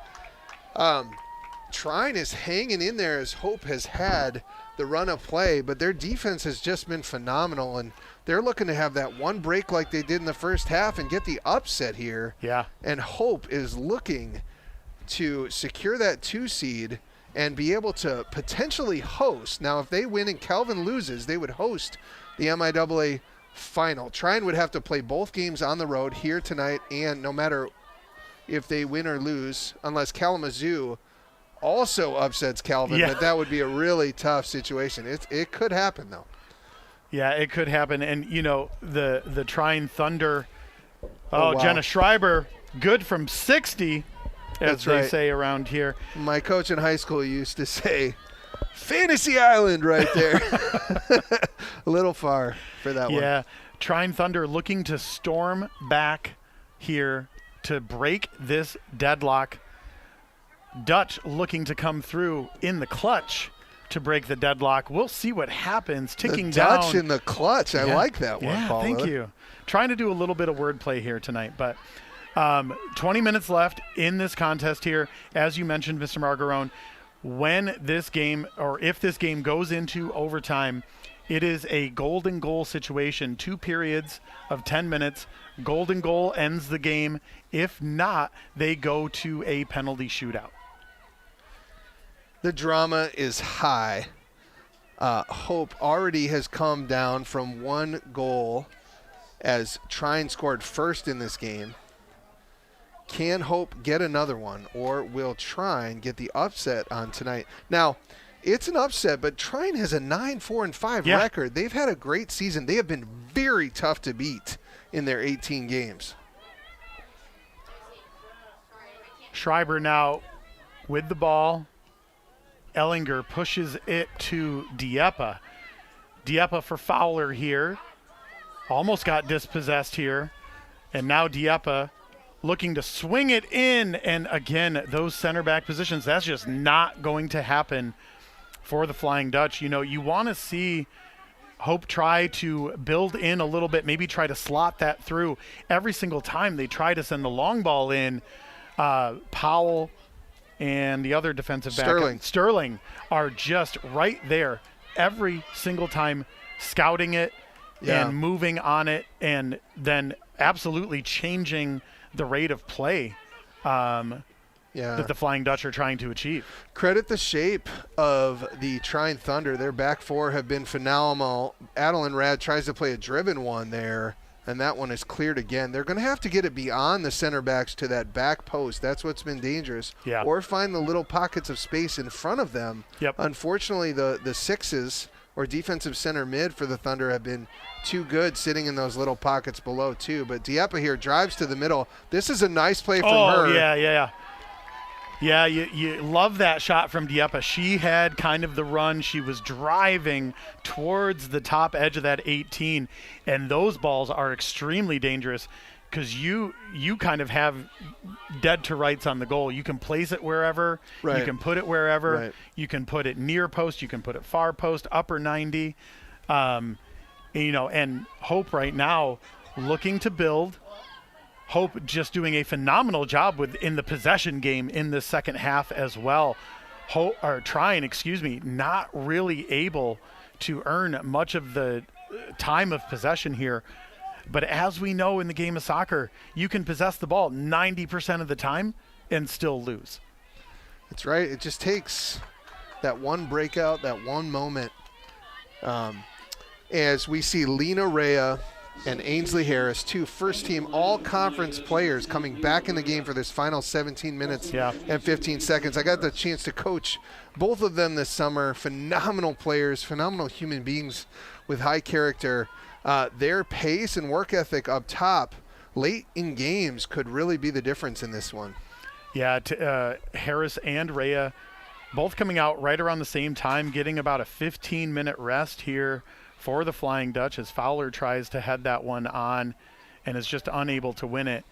Trine is hanging in there as Hope has had the run of play, but their defense has just been phenomenal, and they're looking to have that one break like they did in the first half and get the upset here. Yeah. And Hope is looking to secure that 2 seed and be able to potentially host. Now, if they win and Calvin loses, they would host the MIAA final. Trine would have to play both games on the road here tonight, and no matter if they win or lose, unless Kalamazoo also upsets Calvin, but that would be a really tough situation. It could happen, though. Yeah, it could happen. And, the Trine Thunder, wow. Jenna Schreiber, good from 60, as they say around here. My coach in high school used to say, Fantasy Island right there. A little far for that one. Yeah, Trine Thunder looking to storm back here to break this deadlock. Dutch looking to come through in the clutch to break the deadlock. We'll see what happens. Ticking down. Dutch in the clutch. I like that one, Paul. Thank you. Trying to do a little bit of wordplay here tonight, but 20 minutes left in this contest here. As you mentioned, Mr. Margarone, when this game, or if this game goes into overtime, it is a golden goal situation. 2 periods of 10 minutes. Golden goal ends the game. If not, they go to a penalty shootout. The drama is high. Hope already has come down from 1 goal as Trine scored first in this game. Can Hope get another one, or will Trine get the upset on tonight? Now, it's an upset, but Trine has a 9-4-5 record. They've had a great season. They have been very tough to beat in their 18 games. Schreiber now with the ball. Ellinger pushes it to Dieppe. Dieppe for Fowler here. Almost got dispossessed here. And now Dieppe looking to swing it in. And again, those center back positions, that's just not going to happen for the Flying Dutch. You want to see Hope try to build in a little bit, maybe try to slot that through. Every single time they try to send the long ball in, Powell and the other defensive back, Sterling, are just right there every single time, scouting it and moving on it, and then absolutely changing the rate of play that the Flying Dutch are trying to achieve. Credit the shape of the Trine Thunder. Their back 4 have been phenomenal. Adeline Rad tries to play a driven one there, and that one is cleared again. They're going to have to get it beyond the center backs to that back post. That's what's been dangerous. Or find the little pockets of space in front of them. Unfortunately, the 6s or defensive center mid for the Thunder have been too good sitting in those little pockets below too. But Dieppe here drives to the middle. This is a nice play from her. Oh, yeah. Yeah, you love that shot from Dieppe. She had kind of the run. She was driving towards the top edge of that 18, and those balls are extremely dangerous because you kind of have dead to rights on the goal. You can place it wherever. Right. You can put it wherever. Right. You can put it near post. You can put it far post, upper 90. And Hope right now looking to build. Hope just doing a phenomenal job in the possession game in the second half as well. Trine, not really able to earn much of the time of possession here. But as we know in the game of soccer, you can possess the ball 90% of the time and still lose. That's right. It just takes that one breakout, that one moment. As we see Lena Rea and Ainsley Harris, two first-team all-conference players coming back in the game for this final 17 minutes and 15 seconds. I got the chance to coach both of them this summer. Phenomenal players, phenomenal human beings with high character. Their pace and work ethic up top late in games could really be the difference in this one. Yeah, Harris and Rea both coming out right around the same time, getting about a 15-minute rest here for the Flying Dutch as Fowler tries to head that one on and is just unable to win it.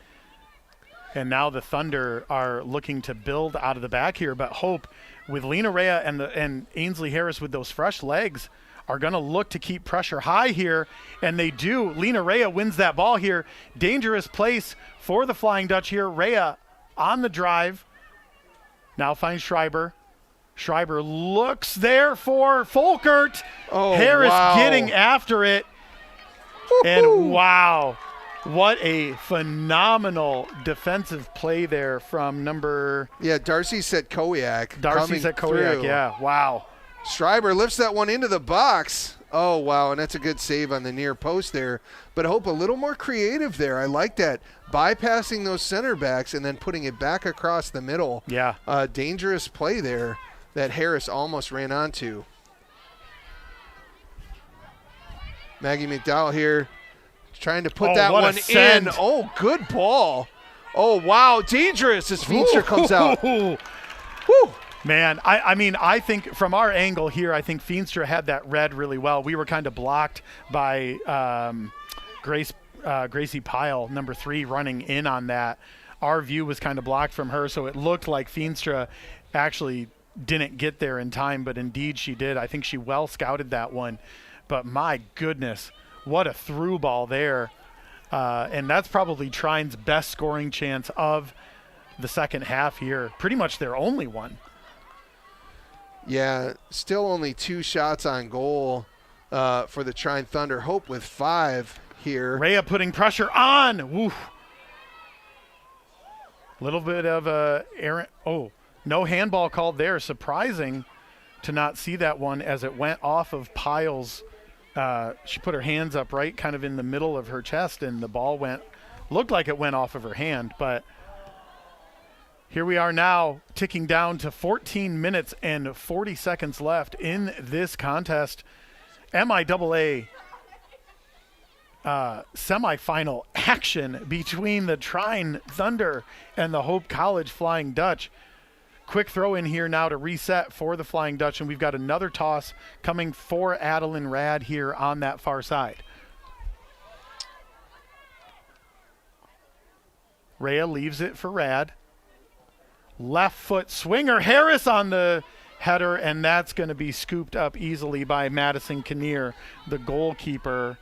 And now the Thunder are looking to build out of the back here, but Hope with Lena Rea and Ainsley Harris with those fresh legs are going to look to keep pressure high here, and they do. Lena Rea wins that ball here. Dangerous place for the Flying Dutch here. Rea on the drive. Now finds Schreiber. Schreiber looks there for Folkert. Oh, Harris wow. getting after it. Woo-hoo. And wow, what a phenomenal defensive play there from number... Yeah, Darcy Setkowiak. Darcy Setkowiak, yeah, wow. Schreiber lifts that one into the box. Oh, wow, and that's a good save on the near post there. But Hope a little more creative there. I like that. Bypassing those center backs and then putting it back across the middle. Yeah. Dangerous play there that Harris almost ran onto. Maggie McDowell here trying to put that one in. Oh, good ball. Oh, wow, dangerous as Feenstra comes out. Woo. Man, I think from our angle here, I think Feenstra had that read really well. We were kind of blocked by Gracie Pyle, number 3, running in on that. Our view was kind of blocked from her, so it looked like Feenstra actually didn't get there in time, but indeed she did. I think she well scouted that one. But my goodness, what a through ball there. And that's probably Trine's best scoring chance of the second half here. Pretty much their only one. Yeah, still only 2 shots on goal for the Trine Thunder. Hope with 5 here. Rea putting pressure on. Woo. Little bit of errant. Oh, no handball called there. Surprising to not see that one as it went off of Pyle's. She put her hands up right kind of in the middle of her chest, and the ball looked like it went off of her hand, but here we are now ticking down to 14 minutes and 40 seconds left in this contest. MIAA semifinal action between the Trine Thunder and the Hope College Flying Dutch. Quick throw in here now to reset for the Flying Dutch, and we've got another toss coming for Adeline Rad here on that far side. Rea leaves it for Rad. Left foot swinger, Harris on the header, and that's going to be scooped up easily by Madison Kinnear, the goalkeeper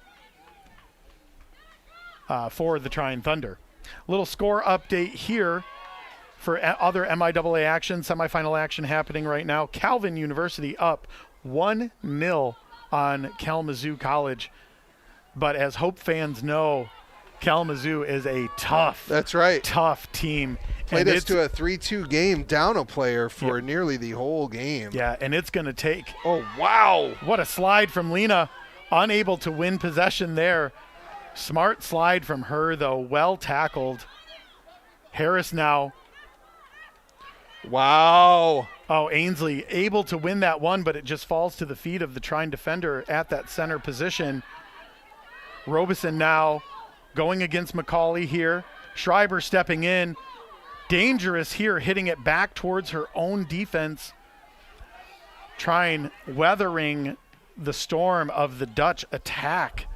for the Trine Thunder. Little score update here for other MIAA action, semifinal action happening right now. Calvin University up 1-0 on Kalamazoo College. But as Hope fans know, Kalamazoo is a tough, tough team. Played us to a 3-2 game, down a player for nearly the whole game. Yeah, and it's going to take. Oh, wow. What a slide from Lena. Unable to win possession there. Smart slide from her, though. Well tackled. Harris now. Wow. Oh, Ainsley able to win that one, but it just falls to the feet of the Trine defender at that center position. Robeson now going against McCauley here. Schreiber stepping in. Dangerous here, hitting it back towards her own defense. Trine weathering the storm of the Dutch attack.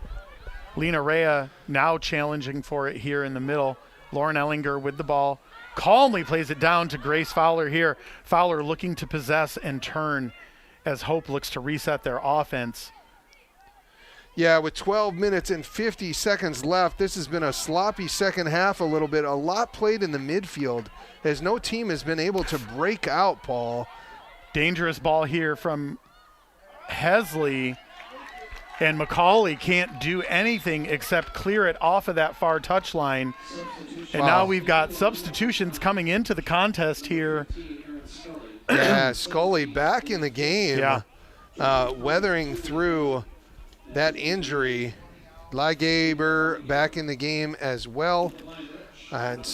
Lena Rea now challenging for it here in the middle. Lauren Ellinger with the ball. Calmly plays it down to Grace Fowler here. Fowler looking to possess and turn as Hope looks to reset their offense. Yeah, with 12 minutes and 50 seconds left, this has been a sloppy second half a little bit. A lot played in the midfield as no team has been able to break out, Paul. Dangerous ball here from Hesley. And McCauley can't do anything except clear it off of that far touchline. And now we've got substitutions coming into the contest here. Yeah, Scully back in the game. Yeah. Weathering through that injury. Lygaber back in the game as well. And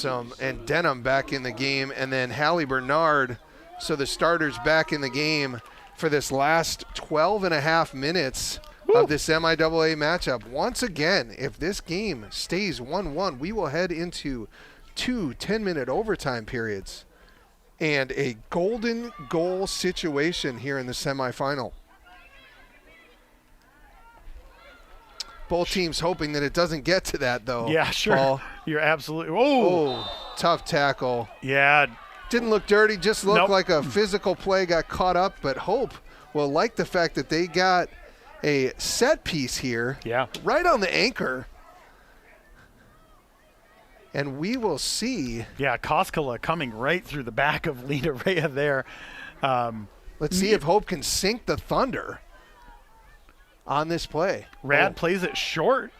Denham back in the game. And then Hallie Bernard. So the starters back in the game for this last 12 and a half minutes of this MIAA matchup. Once again, if this game stays 1-1, we will head into 2 10-minute overtime periods and a golden goal situation here in the semifinal. Both teams hoping that it doesn't get to that, though. Yeah, sure. Paul. You're absolutely. Tough tackle. Yeah. Didn't look dirty, just looked like a physical play, got caught up, but Hope will like the fact that they got a set piece here, right on the anchor, and we will see. Yeah, Koskela coming right through the back of Lena Rea there. Let's see if Hope can sink the Thunder on this play. Rad plays it short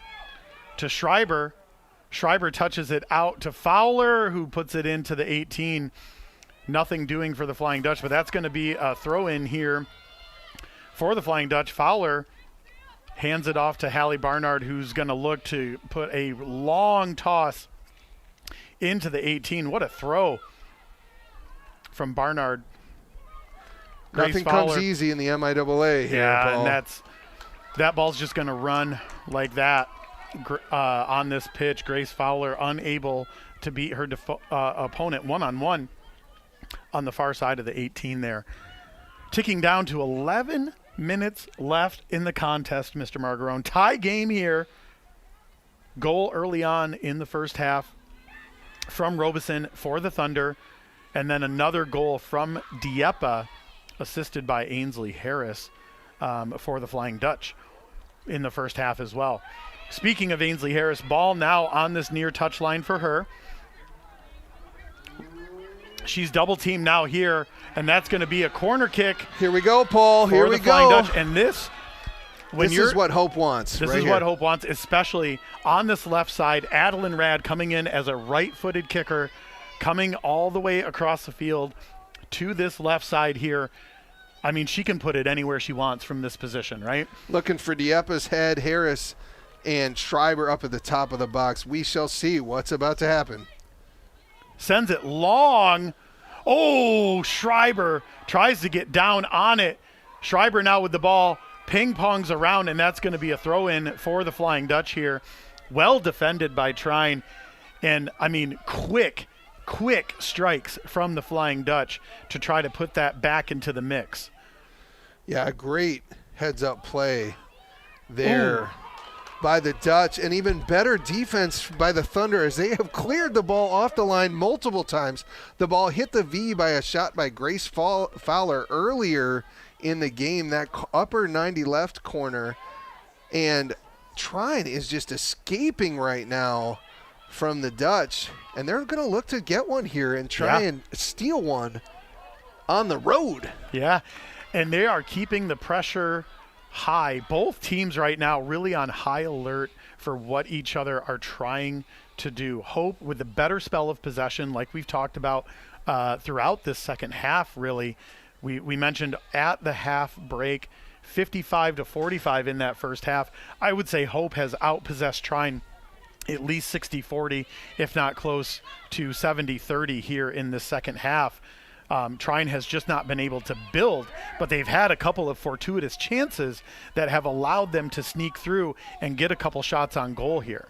to Schreiber. Schreiber touches it out to Fowler, who puts it into the 18. Nothing doing for the Flying Dutch, but that's going to be a throw-in here for the Flying Dutch. Fowler hands it off to Hallie Barnard, who's going to look to put a long toss into the 18. What a throw from Barnard. Nothing comes easy in the MIAA here, Paul. And that ball's just going to run like that on this pitch. Grace Fowler unable to beat her opponent one-on-one on the far side of the 18 there. Ticking down to 11 minutes left in the contest, Mr. Margarone. Tie game here. Goal early on in the first half from Robeson for the Thunder, and then another goal from Dieppe, assisted by Ainsley Harris for the Flying Dutch in the first half as well. Speaking of Ainsley Harris, ball now on this near touchline for her. She's double teamed now here, and that's going to be a corner kick. Here we go, Paul. Here we Flying go. Dutch. And this is what Hope wants. This is what Hope wants, especially on this left side. Adeline Rad coming in as a right-footed kicker, coming all the way across the field to this left side here. I mean, she can put it anywhere she wants from this position, right? Looking for Dieppe's head, Harris and Schreiber up at the top of the box. We shall see what's about to happen. Sends it long. Oh, Schreiber tries to get down on it. Schreiber now with the ball. Ping-pongs around, and that's going to be a throw-in for the Flying Dutch here. Well defended by Trine. And, I mean, quick strikes from the Flying Dutch to try to put that back into the mix. Yeah, a great heads-up play there by the Dutch, and even better defense by the Thunder as they have cleared the ball off the line multiple times. The ball hit the V by a shot by Grace Fowler earlier in the game, that upper 90 left corner, and Trine is just escaping right now from the Dutch, and they're going to look to get one here and try and steal one on the road. Yeah, and they are keeping the pressure high. Both teams right now really on high alert for what each other are trying to do. Hope with the better spell of possession, like we've talked about throughout this second half, really. We mentioned at the half break, 55-45 in that first half. I would say Hope has outpossessed Trine at least 60-40, if not close to 70-30 here in the second half. Trine has just not been able to build, but they've had a couple of fortuitous chances that have allowed them to sneak through and get a couple shots on goal here.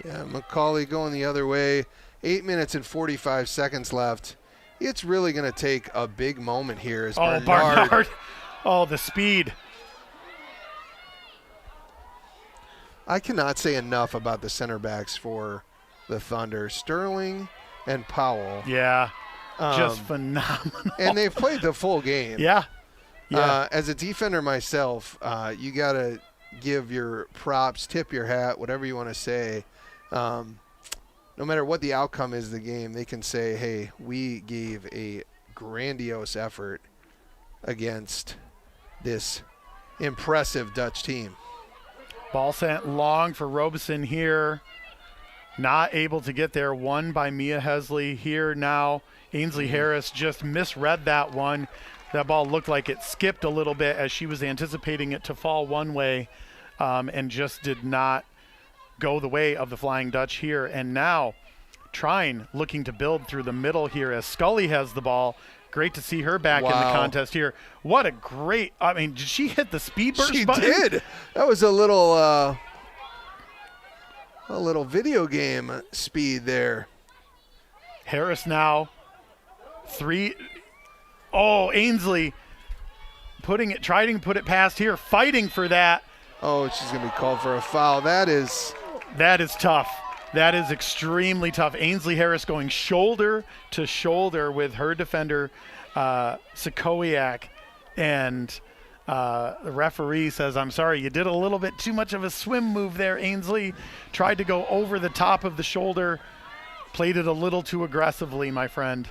Yeah, McCauley going the other way. 8 minutes and 45 seconds left. It's really going to take a big moment here as Barnard. Oh, the speed. I cannot say enough about the center backs for the Thunder. Sterling and Powell. Yeah, just phenomenal. And they've played the full game. Yeah. As a defender myself, you got to give your props, tip your hat, whatever you want to say. No matter what the outcome is of the game, they can say, hey, we gave a grandiose effort against this impressive Dutch team. Ball sent long for Robeson here. Not able to get there. Won by Mia Hesley here now. Ainsley Harris just misread that one. That ball looked like it skipped a little bit as she was anticipating it to fall one way, and just did not go the way of the Flying Dutch here. And now Trine looking to build through the middle here as Scully has the ball. Great to see her back in the contest here. What a great, I mean, did she hit the speed burst button? She did. That was a little video game speed there. Harris now. Ainsley trying to put it past here, fighting for that. Oh, she's going to be called for a foul. That is tough. That is extremely tough. Ainsley Harris going shoulder to shoulder with her defender, Sikowiak, and the referee says, I'm sorry, you did a little bit too much of a swim move there, Ainsley. Tried to go over the top of the shoulder, played it a little too aggressively, my friend.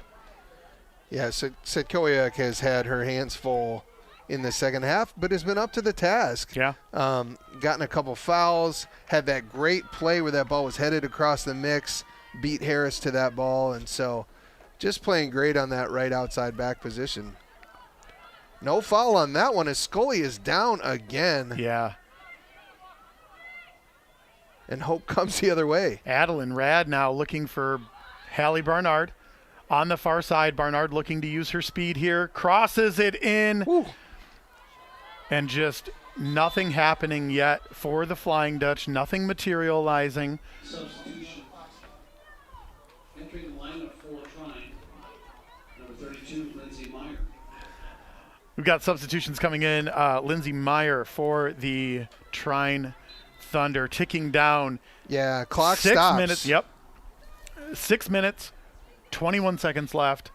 Yeah, so Sikowiak has had her hands full in the second half, but has been up to the task. Yeah. Gotten a couple fouls, had that great play where that ball was headed across the mix, beat Harris to that ball, and so just playing great on that right outside back position. No foul on that one as Scully is down again. Yeah. And Hope comes the other way. Adeline Rad now looking for Hallie Barnard. On the far side, Barnard looking to use her speed here. Crosses it in. Ooh. And just nothing happening yet for the Flying Dutch. Nothing materializing. Substitution. Entering the lineup for Trine, number 32, Lindsay Meyer. We've got substitutions coming in. Lindsay Meyer for the Trine Thunder, ticking down. Yeah, clock 6 stops. minutes. Yep. 6 minutes, 21 seconds left.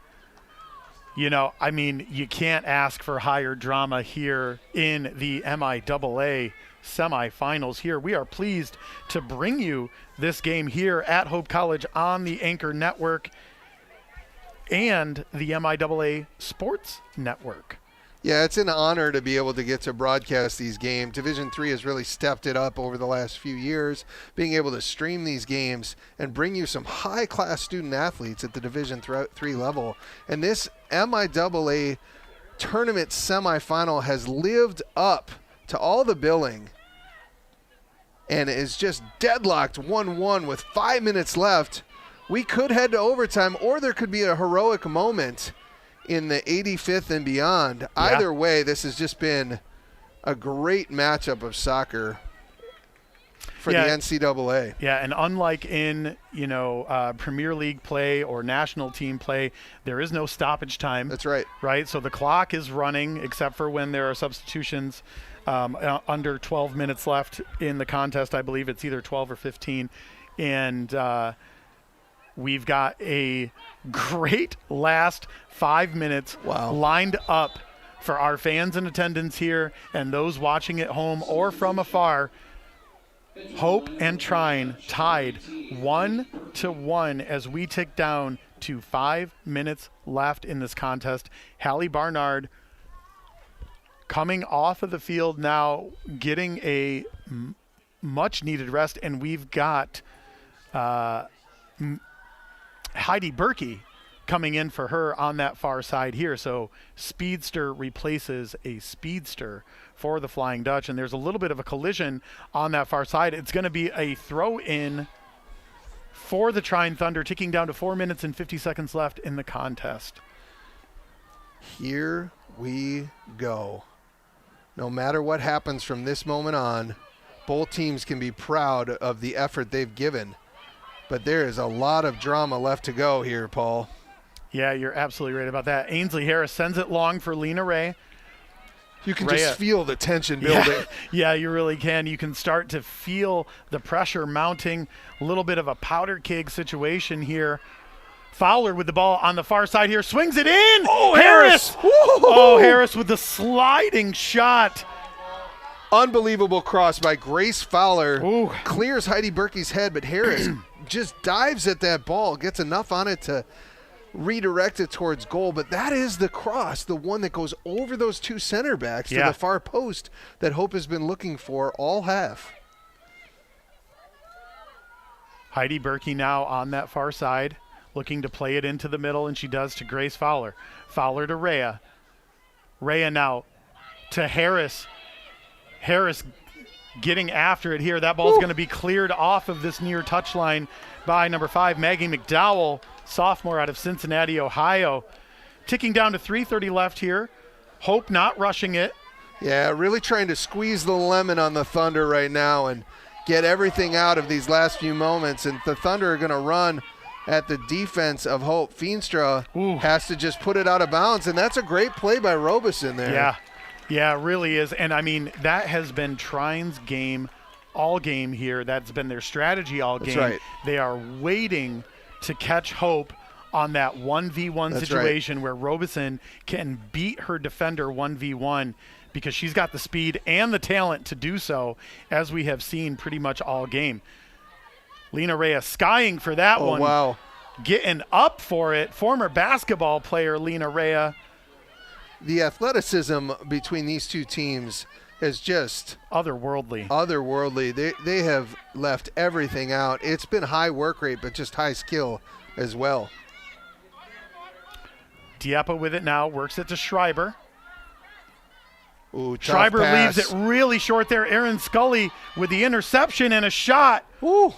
You know, I mean, you can't ask for higher drama here in the MIAA semifinals here. We are pleased to bring you this game here at Hope College on the Anchor Network and the MIAA Sports Network. Yeah, it's an honor to be able to get to broadcast these games. Division III has really stepped it up over the last few years, being able to stream these games and bring you some high-class student athletes at the Division III level. And this MIAA tournament semifinal has lived up to all the billing and is just deadlocked 1-1 with 5 minutes left. We could head to overtime, or there could be a heroic moment in the 85th and beyond. Yeah. Either way, this has just been a great matchup of soccer for the NCAA. Yeah, and unlike in, Premier League play or national team play, there is no stoppage time. That's right. Right? So the clock is running except for when there are substitutions under 12 minutes left in the contest. I believe it's either 12 or 15. And we've got a great last 5 minutes lined up for our fans in attendance here and those watching at home or from afar. Hope and Trine tied 1-1 as we tick down to 5 minutes left in this contest. Hallie Barnard coming off of the field now, getting a much-needed rest, and we've got Heidi Berkey coming in for her on that far side here. So speedster replaces a speedster for the Flying Dutch, and there's a little bit of a collision on that far side. It's going to be a throw-in for the Trine Thunder, ticking down to 4 minutes and 50 seconds left in the contest. Here we go. No matter what happens from this moment on, both teams can be proud of the effort they've given. But there is a lot of drama left to go here, Paul. Yeah, you're absolutely right about that. Ainsley Harris sends it long for Lena Ray. You can just feel the tension building. Yeah, you really can. You can start to feel the pressure mounting. A little bit of a powder keg situation here. Fowler with the ball on the far side here. Swings it in. Oh, Harris. Oh, Harris with the sliding shot. Unbelievable cross by Grace Fowler. Ooh. Clears Heidi Berkey's head, but Harris just dives at that ball, gets enough on it to redirect it towards goal. But that is the cross, the one that goes over those two center backs to the far post that Hope has been looking for all half. Heidi Berkey now on that far side, looking to play it into the middle, and she does to Grace Fowler. Fowler to Rhea. Rhea now to Harris. Harris getting after it here. That ball's going to be cleared off of this near touchline by number 5, Maggie McDowell, sophomore out of Cincinnati, Ohio. Ticking down to 3:30 left here. Hope not rushing it. Yeah, really trying to squeeze the lemon on the Thunder right now and get everything out of these last few moments. And the Thunder are going to run at the defense of Hope. Feenstra has to just put it out of bounds, and that's a great play by Robeson there. Yeah, it really is. And, I mean, that has been Trine's game all game here. That's been their strategy all game. That's right. They are waiting to catch Hope on that 1v1 situation where Robeson can beat her defender 1v1 because she's got the speed and the talent to do so, as we have seen pretty much all game. Lena Reyes skying for that one. Wow. Getting up for it. Former basketball player Lena Reyes. The athleticism between these two teams is just otherworldly. They have left everything out. It's been high work rate, but just high skill as well. Dieppe with it now, works it to Schreiber. Ooh, Schreiber pass. leaves it really short there. Aaron Scully with the interception and a shot. Ooh.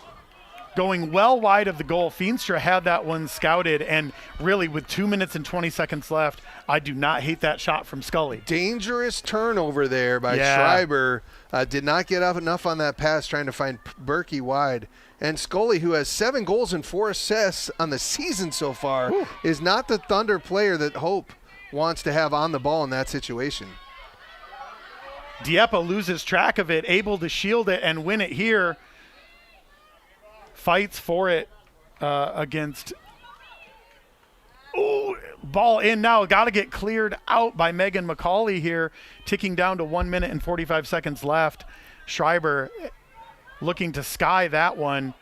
Going well wide of the goal. Feenstra had that one scouted, and really with 2 minutes and 20 seconds left, I do not hate that shot from Scully. Dangerous turnover there by Schreiber. Did not get up enough on that pass, trying to find Berkey wide. And Scully, who has 7 goals and 4 assists on the season so far, is not the Thunder player that Hope wants to have on the ball in that situation. Dieppe loses track of it, able to shield it and win it here. Fights for it against. Ooh, ball in now. Got to get cleared out by Megan McCauley here. Ticking down to 1 minute and 45 seconds left. Schreiber looking to sky that one.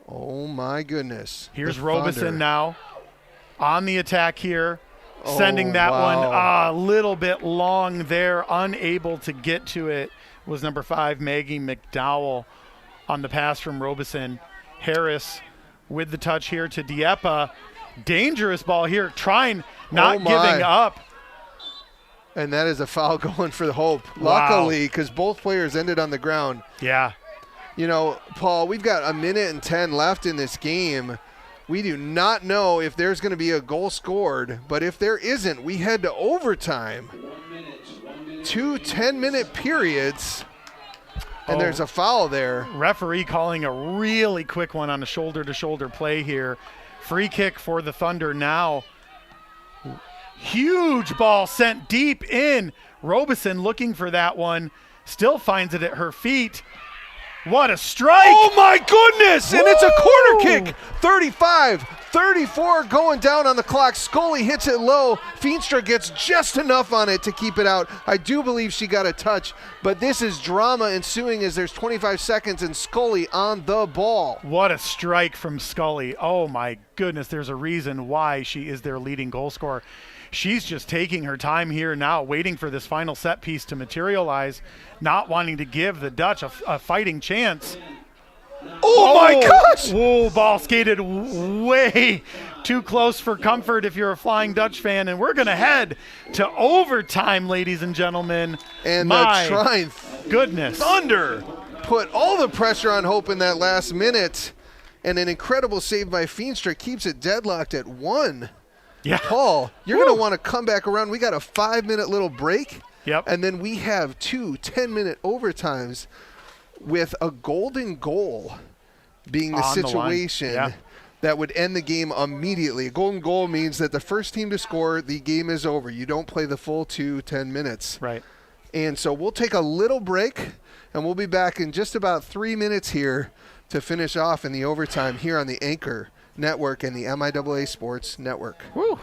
Oh, my goodness. Here's Robeson now on the attack here. Sending that one a little bit long there. Unable to get to it was number 5, Maggie McDowell, on the pass from Robeson. Harris with the touch here to Dieppe. Dangerous ball here. Trine not giving up. And that is a foul going for the Hope. Luckily, because both players ended on the ground. Yeah. You know, Paul, we've got 1 minute and 10 left in this game. We do not know if there's going to be a goal scored, but if there isn't, we head to overtime. 2 10-minute periods, and there's a foul there. Referee calling a really quick one on a shoulder-to-shoulder play here. Free kick for the Thunder now. Huge ball sent deep in. Robeson looking for that one. Still finds it at her feet. What a strike! Oh, my goodness! And it's a corner kick. 35-34 going down on the clock. Scully hits it low. Feenstra gets just enough on it to keep it out. I do believe she got a touch, but this is drama ensuing as there's 25 seconds and Scully on the ball. What a strike from Scully. Oh, my goodness. There's a reason why she is their leading goal scorer. She's just taking her time here now, waiting for this final set piece to materialize, not wanting to give the Dutch a fighting chance. Oh my gosh! Whoa, ball skated way too close for comfort if you're a Flying Dutch fan. And we're going to head to overtime, ladies and gentlemen. And my the Trine goodness. Thunder put all the pressure on Hope in that last minute. And an incredible save by Feenstra keeps it deadlocked at 1. Yeah. Paul, you're going to want to come back around. We got a 5-minute little break. Yep. And then we have 2 10-minute overtimes with a golden goal being the situation that would end the game immediately. A golden goal means that the first team to score, the game is over. You don't play the full 10 minutes. Right. And so we'll take a little break, and we'll be back in just about 3 minutes here to finish off in the overtime here on the Anchor Network and the MIAA Sports Network. Woo!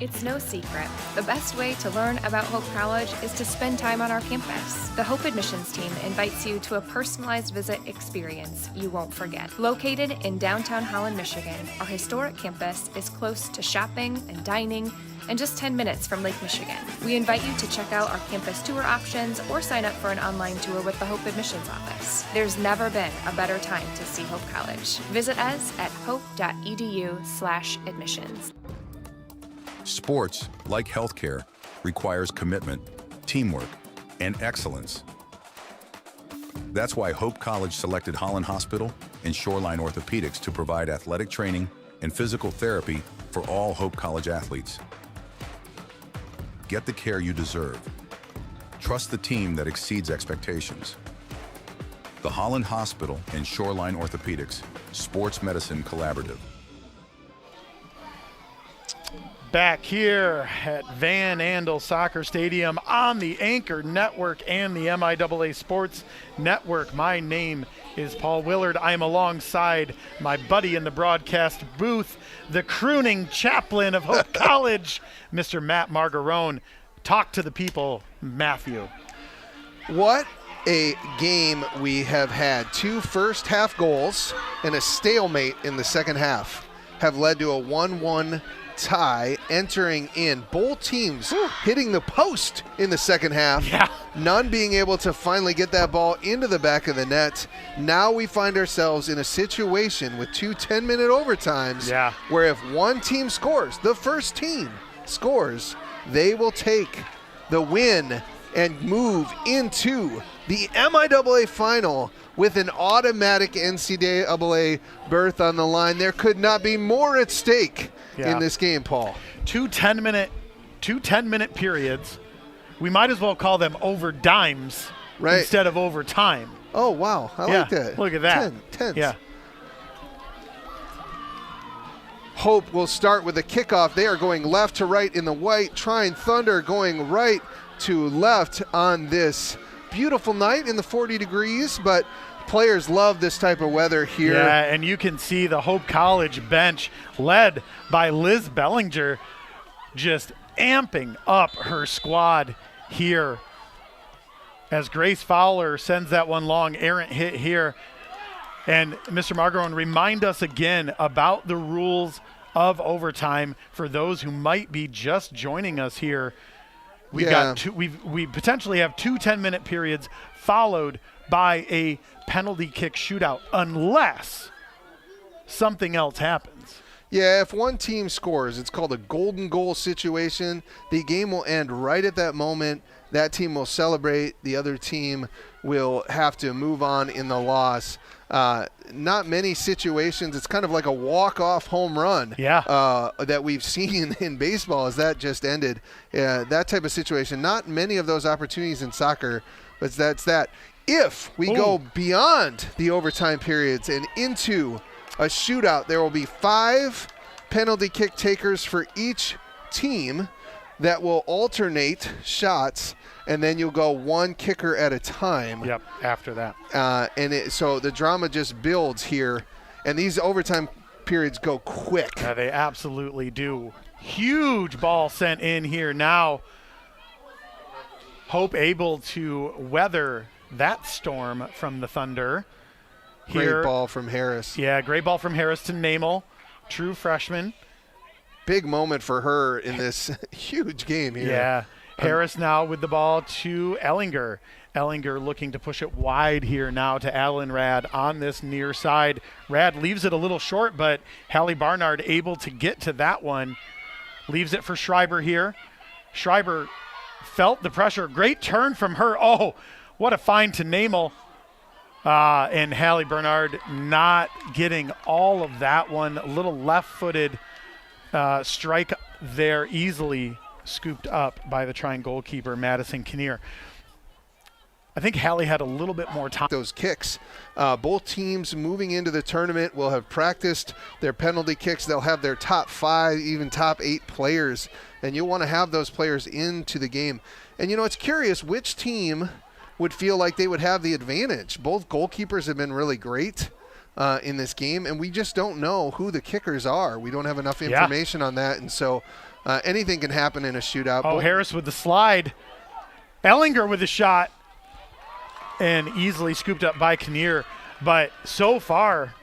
It's no secret. The best way to learn about Hope College is to spend time on our campus. The Hope admissions team invites you to a personalized visit experience you won't forget. Located in downtown Holland, Michigan, our historic campus is close to shopping and dining and just 10 minutes from Lake Michigan. We invite you to check out our campus tour options or sign up for an online tour with the Hope admissions office. There's never been a better time to see Hope College. Visit us at hope.edu/admissions. Sports, like healthcare, requires commitment, teamwork, and excellence. That's why Hope College selected Holland Hospital and Shoreline Orthopedics to provide athletic training and physical therapy for all Hope College athletes. Get the care you deserve. Trust the team that exceeds expectations. The Holland Hospital and Shoreline Orthopedics Sports Medicine Collaborative. Back here at Van Andel Soccer Stadium on the Anchor Network and the MIAA Sports Network. My name is Paul Willard. I am alongside my buddy in the broadcast booth, the crooning chaplain of Hope College, Mr. Matt Margarone. Talk to the people, Matthew. What a game we have had. 2 first-half goals and a stalemate in the second half have led to a 1-1 tie entering in. Both teams hitting the post in the second half. Yeah. None being able to finally get that ball into the back of the net. Now we find ourselves in a situation with 2 10-minute overtimes where if one team scores, the first team scores, they will take the win and move into the MIAA final with an automatic NCAA berth on the line. There could not be more at stake in this game, Paul. 2 10-minute periods. We might as well call them overdimes instead of overtime. Oh, wow. I like that. Look at that. 10. Yeah. Hope will start with a kickoff. They are going left to right in the white. Trine Thunder going right to left on this beautiful night in the 40 degrees, but players love this type of weather here. Yeah, and you can see the Hope College bench led by Liz Bellinger just amping up her squad here as Grace Fowler sends that one long errant hit here. And Mr. Margarone, remind us again about the rules of overtime for those who might be just joining us here. We've got we potentially have 2 10-minute periods followed by a penalty kick shootout unless something else happens. Yeah, if one team scores, it's called a golden goal situation. The game will end right at that moment. That team will celebrate. The other team will have to move on in the loss. Not many situations. It's kind of like a walk-off home run that we've seen in baseball as that just ended. That type of situation. Not many of those opportunities in soccer, but that's that. If we go beyond the overtime periods and into a shootout, there will be 5 penalty kick takers for each team that will alternate shots, and then you'll go one kicker at a time. Yep, after that. So the drama just builds here, and these overtime periods go quick. Yeah, they absolutely do. Huge ball sent in here now. Hope able to weather that storm from the Thunder. Great ball from Harris. Yeah, great ball from Harris to Namel, true freshman. Big moment for her in this huge game here. Yeah, Harris now with the ball to Ellinger. Ellinger looking to push it wide here now to Alan Rad on this near side. Rad leaves it a little short, but Hallie Barnard able to get to that one. Leaves it for Schreiber here. Schreiber felt the pressure. Great turn from her. Oh, what a find to Namel. And Hallie Bernard not getting all of that one. A little left-footed strike there, easily scooped up by the Trine goalkeeper, Madison Kinnear. I think Hallie had a little bit more time. Those kicks. Both teams moving into the tournament will have practiced their penalty kicks. They'll have their top 5, even top 8 players, and you'll want to have those players into the game. And, you know, it's curious which team would feel like they would have the advantage. Both goalkeepers have been really great in this game, and we just don't know who the kickers are. We don't have enough information on that, and so anything can happen in a shootout. Oh, Harris with the slide. Ellinger with the shot, and easily scooped up by Kinnear. But so far,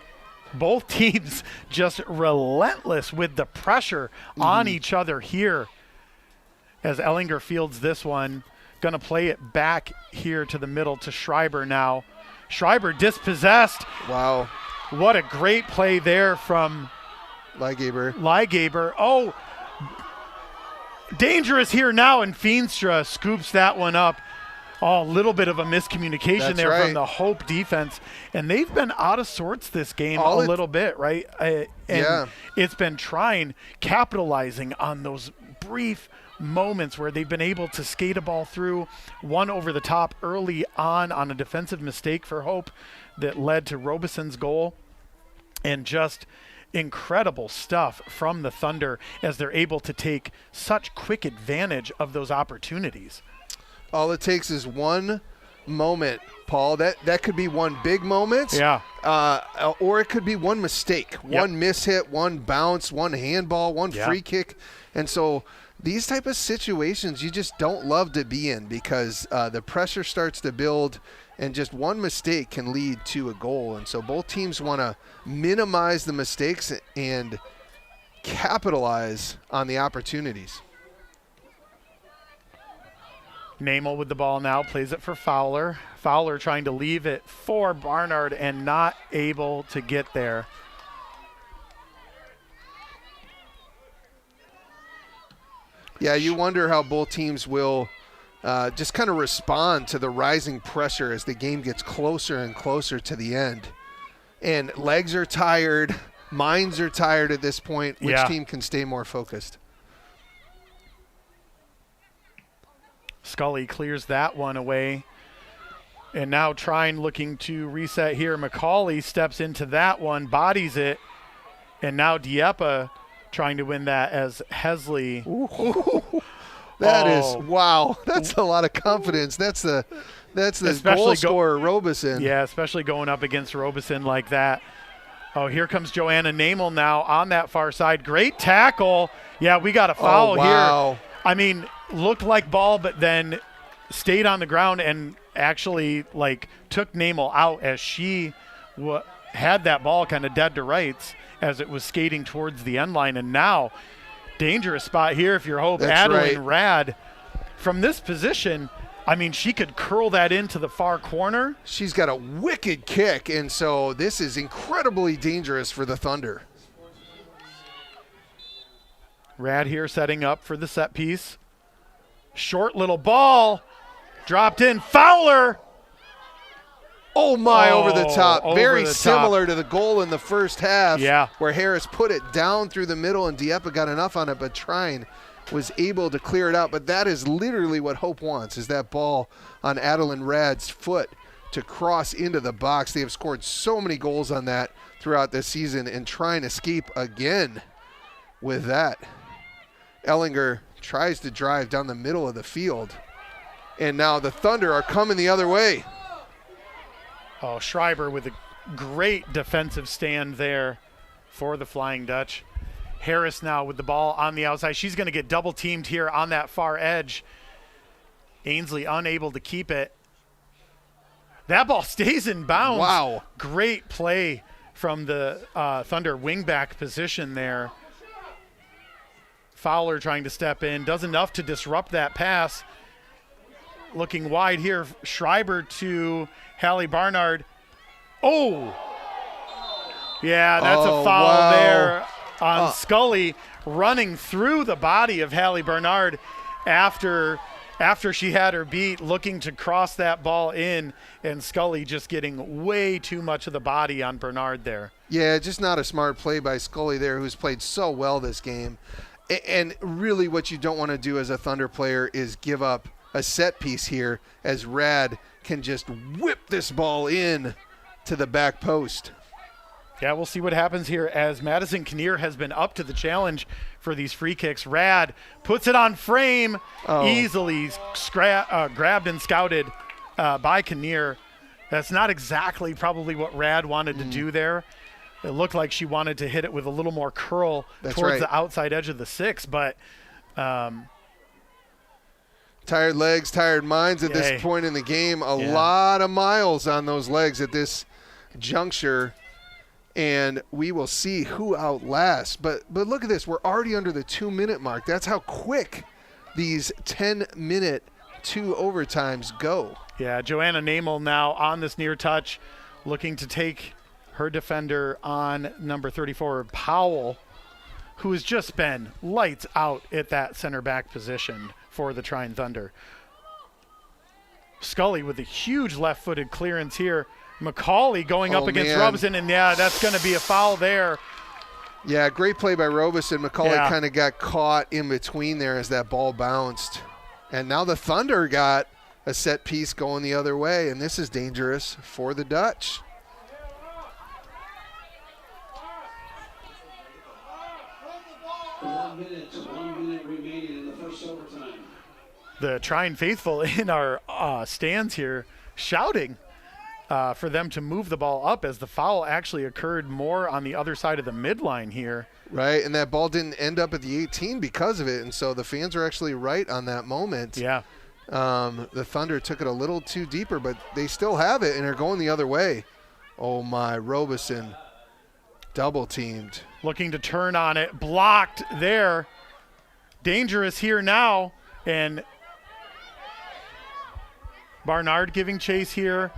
both teams just relentless with the pressure on each other here as Ellinger fields this one. Going to play it back here to the middle to Schreiber now. Schreiber dispossessed. Wow. What a great play there from Lygaber. Oh, dangerous here now, and Feenstra scoops that one up. Oh, a little bit of a miscommunication from the Hope defense. And they've been out of sorts this game a little bit, right? It's been Trine capitalizing on those brief moments where they've been able to skate a ball through, one over the top early on a defensive mistake for Hope that led to Robeson's goal, and just incredible stuff from the Thunder as they're able to take such quick advantage of those opportunities. All it takes is one moment, Paul. That could be one big moment. Or it could be one mistake, one mishit, one bounce, one handball, one free kick. And so these type of situations you just don't love to be in, because the pressure starts to build, and just one mistake can lead to a goal. And so both teams want to minimize the mistakes and capitalize on the opportunities. Namel with the ball now, plays it for Fowler. Fowler trying to leave it for Barnard and not able to get there. Yeah, you wonder how both teams will just kind of respond to the rising pressure as the game gets closer and closer to the end. And legs are tired, minds are tired at this point. Which team can stay more focused? Scully clears that one away. And now Trine looking to reset here. Macaulay steps into that one, bodies it. And now Dieppe trying to win that as Hesley. That is, wow. That's a lot of confidence. That's the goal scorer, Robeson. Yeah, especially going up against Robeson like that. Oh, here comes Joanna Namel now on that far side. Great tackle. Yeah, we got a foul here. I mean, looked like ball, but then stayed on the ground, and actually took Namel out as she had that ball kind of dead to rights as it was skating towards the end line. And now, dangerous spot here if you're Hope. That's Adeline right. Rad, from this position, I mean, she could curl that into the far corner. She's got a wicked kick, and so this is incredibly dangerous for the Thunder. Rad here setting up for the set piece. Short little ball, dropped in, Fowler. Oh my, over the top. Over Very the similar top. to the goal in the first half, Yeah. where Harris put it down through the middle and Dieppe got enough on it, but Trine was able to clear it out. But that is literally what Hope wants, is that ball on Adeline Rad's foot to cross into the box. They have scored so many goals on that throughout this season, and Trine escape again with that. Ellinger tries to drive down the middle of the field, and now the Thunder are coming the other way. Oh, Schreiber with a great defensive stand there for the Flying Dutch. Harris now with the ball on the outside. She's going to get double teamed here on that far edge. Ainsley unable to keep it. That ball stays in bounds. Wow. Great play from the Thunder wingback position there. Fowler trying to step in. Does enough to disrupt that pass. Looking wide here. Schreiber to Hallie Barnard. Oh! Yeah, that's a foul there on Scully, running through the body of Hallie Barnard after she had her beat, looking to cross that ball in, and Scully just getting way too much of the body on Bernard there. Yeah, just not a smart play by Scully there, who's played so well this game. And really what you don't want to do as a Thunder player is give up a set piece here, as Rad can just whip this ball in to the back post. Yeah, we'll see what happens here as Madison Kinnear has been up to the challenge for these free kicks. Rad puts it on frame, easily grabbed and scouted by Kinnear. That's not exactly probably what Rad wanted to do there. It looked like she wanted to hit it with a little more curl towards the outside edge of the six, but tired legs, tired minds at this point in the game. A lot of miles on those legs at this juncture, and we will see who outlasts. But look at this. We're already under the 2-minute mark. That's how quick these 10-minute 2 overtimes go. Yeah, Joanna Namel now on this near touch, looking to take her defender on number 34, Powell, who has just been lights out at that center back position for the Trine Thunder. Scully with a huge left-footed clearance here. McCauley going up against Robinson, and yeah, that's going to be a foul there. Yeah, great play by Robeson. McCauley kind of got caught in between there as that ball bounced. And now the Thunder got a set piece going the other way, and this is dangerous for the Dutch. One minute remaining in the first overtime. The Trine faithful in our stands here shouting for them to move the ball up, as the foul actually occurred more on the other side of the midline here. Right, and that ball didn't end up at the 18 because of it, and so the fans are actually right on that moment. Yeah. The Thunder took it a little too deeper, but they still have it and are going the other way. Oh my, Robeson double teamed. Looking to turn on it, blocked there. Dangerous here now, and Barnard giving chase here.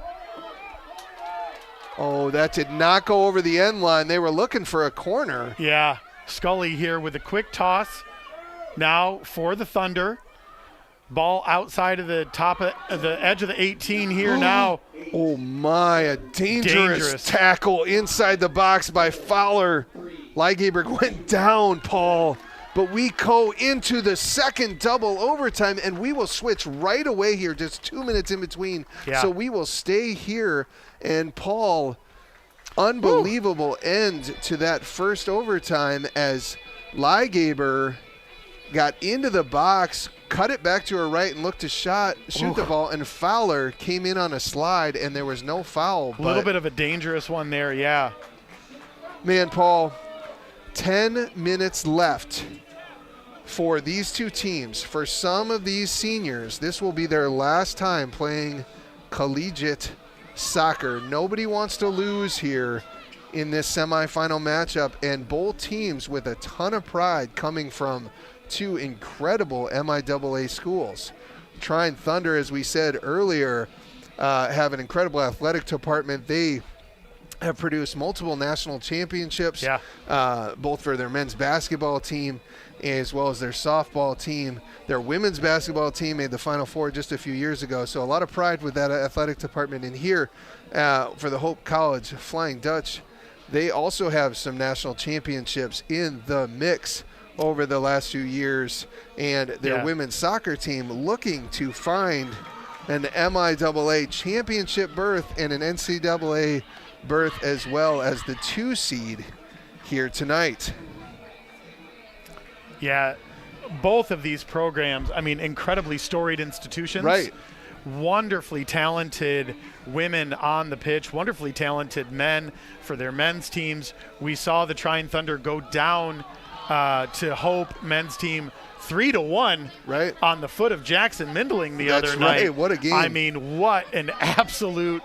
Oh, that did not go over the end line. They were looking for a corner. Yeah, Scully here with a quick toss now for the Thunder. Ball outside of the top of the edge of the 18 here now. Oh my, a dangerous tackle inside the box by Fowler. Leigeberg went down, Paul. But we go into the second double overtime, and we will switch right away here, just 2 minutes in between. Yeah. So we will stay here. And Paul, unbelievable end to that first overtime as Leigeber got into the box, cut it back to her right, and looked to shoot the ball, and Fowler came in on a slide, and there was no foul. A little bit of a dangerous one there, yeah. Man, Paul, 10 minutes left for these two teams. For some of these seniors, this will be their last time playing Collegiate Soccer. Nobody wants to lose here in this semifinal matchup, and both teams with a ton of pride coming from two incredible MIAA schools. Trine Thunder, as we said earlier, have an incredible athletic department. They have produced multiple national championships, both for their men's basketball team as well as their softball team. Their women's basketball team made the Final Four just a few years ago, so a lot of pride with that athletic department. And here for the Hope College Flying Dutch, they also have some national championships in the mix over the last few years, and their women's soccer team looking to find an MIAA championship berth and an NCAA berth as well as the 2 seed here tonight. Yeah, both of these programs, I mean, incredibly storied institutions. Right. Wonderfully talented women on the pitch, wonderfully talented men for their men's teams. We saw the Trine Thunder go down to Hope men's team 3-1 on the foot of Jackson Mindling the other night. Right. What a game. I mean, what an absolute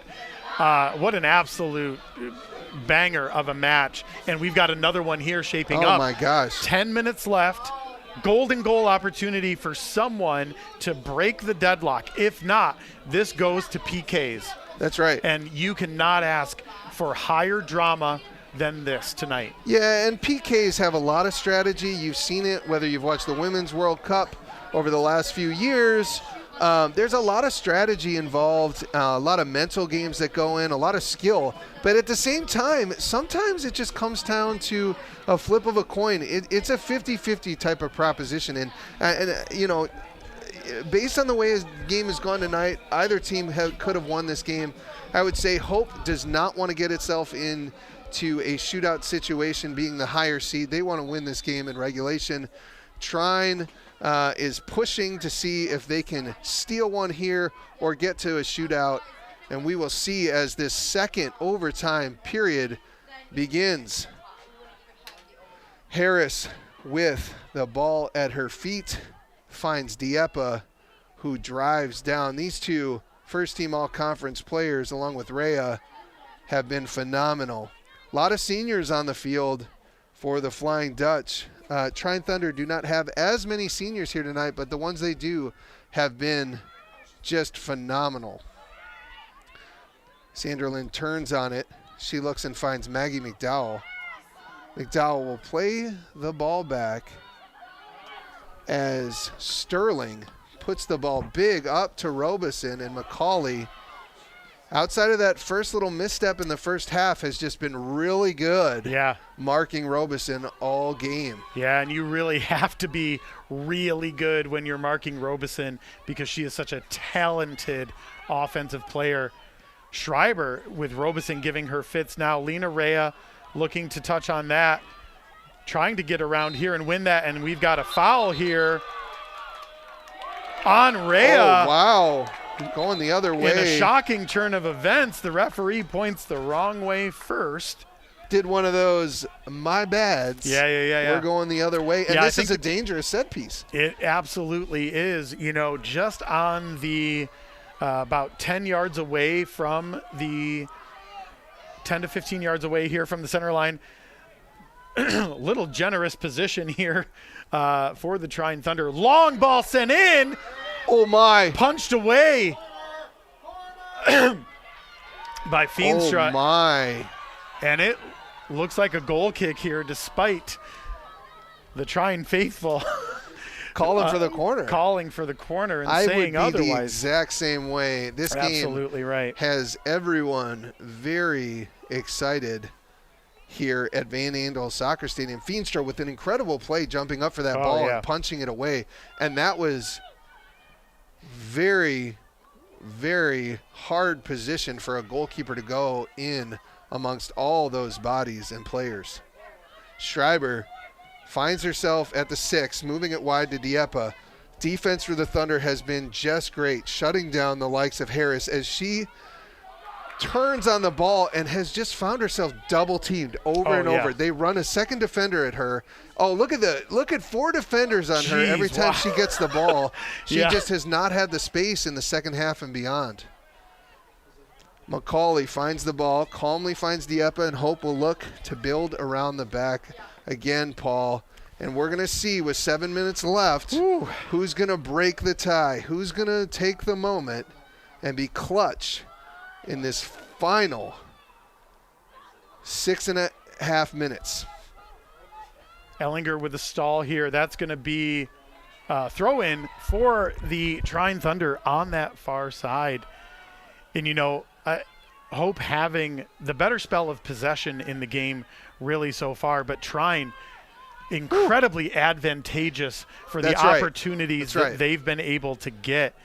banger of a match. And we've got another one here shaping up. Oh my gosh. 10 minutes left. Golden goal opportunity for someone to break the deadlock. If not, this goes to PKs. That's right. And you cannot ask for higher drama than this tonight. Yeah, and PKs have a lot of strategy. You've seen it whether you've watched the Women's World Cup over the last few years. There's a lot of strategy involved, a lot of mental games that go in, a lot of skill. But at the same time, sometimes it just comes down to a flip of a coin. It's a 50-50 type of proposition. And you know, based on the way his game has gone tonight, either team could have won this game. I would say Hope does not want to get itself into a shootout situation being the higher seed. They want to win this game in regulation. Trine is pushing to see if they can steal one here or get to a shootout. And we will see as this second overtime period begins. Harris with the ball at her feet finds Dieppe, who drives down. These two first-team all-conference players, along with Rhea, have been phenomenal. A lot of seniors on the field for the Flying Dutch. Trine Thunder do not have as many seniors here tonight, but the ones they do have been just phenomenal. Sandra Lynn turns on it. She looks and finds Maggie McDowell. McDowell will play the ball back as Sterling puts the ball big up to Robeson, and McCauley, outside of that first little misstep in the first half, has just been really good marking Robeson all game. Yeah, and you really have to be really good when you're marking Robeson because she is such a talented offensive player. Schreiber with Robeson giving her fits now. Lena Rhea looking to touch on that, trying to get around here and win that, and we've got a foul here on Rhea. Oh, wow. Going the other way. In a shocking turn of events, the referee points the wrong way first. Did one of those my bads. Yeah. We're going the other way. And this is a dangerous set piece. It absolutely is. You know, just on the about 10 yards away from the 10 to 15 yards away here from the center line. Little generous position here for the Trine Thunder. Long ball sent in. Oh, my. Punched away by Feenstra. Oh, my. And it looks like a goal kick here despite the Trine faithful calling for the corner. Calling for the corner and saying otherwise. I would be the exact same way. This Absolutely game right. has everyone very excited here at Van Andel Soccer Stadium. Feenstra with an incredible play jumping up for that ball and punching it away. And that was very, very hard position for a goalkeeper to go in amongst all those bodies and players. Schreiber finds herself at the 6, moving it wide to Dieppe. Defense for the Thunder has been just great, shutting down the likes of Harris as she turns on the ball and has just found herself double teamed over and over. They run a second defender at her. Oh, look at 4 defenders on her every time she gets the ball. She just has not had the space in the second half and beyond. McCauley finds the ball, calmly finds Dieppe, and Hope will look to build around the back again, Paul. And we're going to see with 7 minutes left who's going to break the tie, who's going to take the moment and be clutch in this final 6.5 minutes. Ellinger with the stall here. That's going to be throw in for the Trine Thunder on that far side. And, you know, Hope having the better spell of possession in the game really so far, but Trine incredibly advantageous for the opportunities that they've been able to get,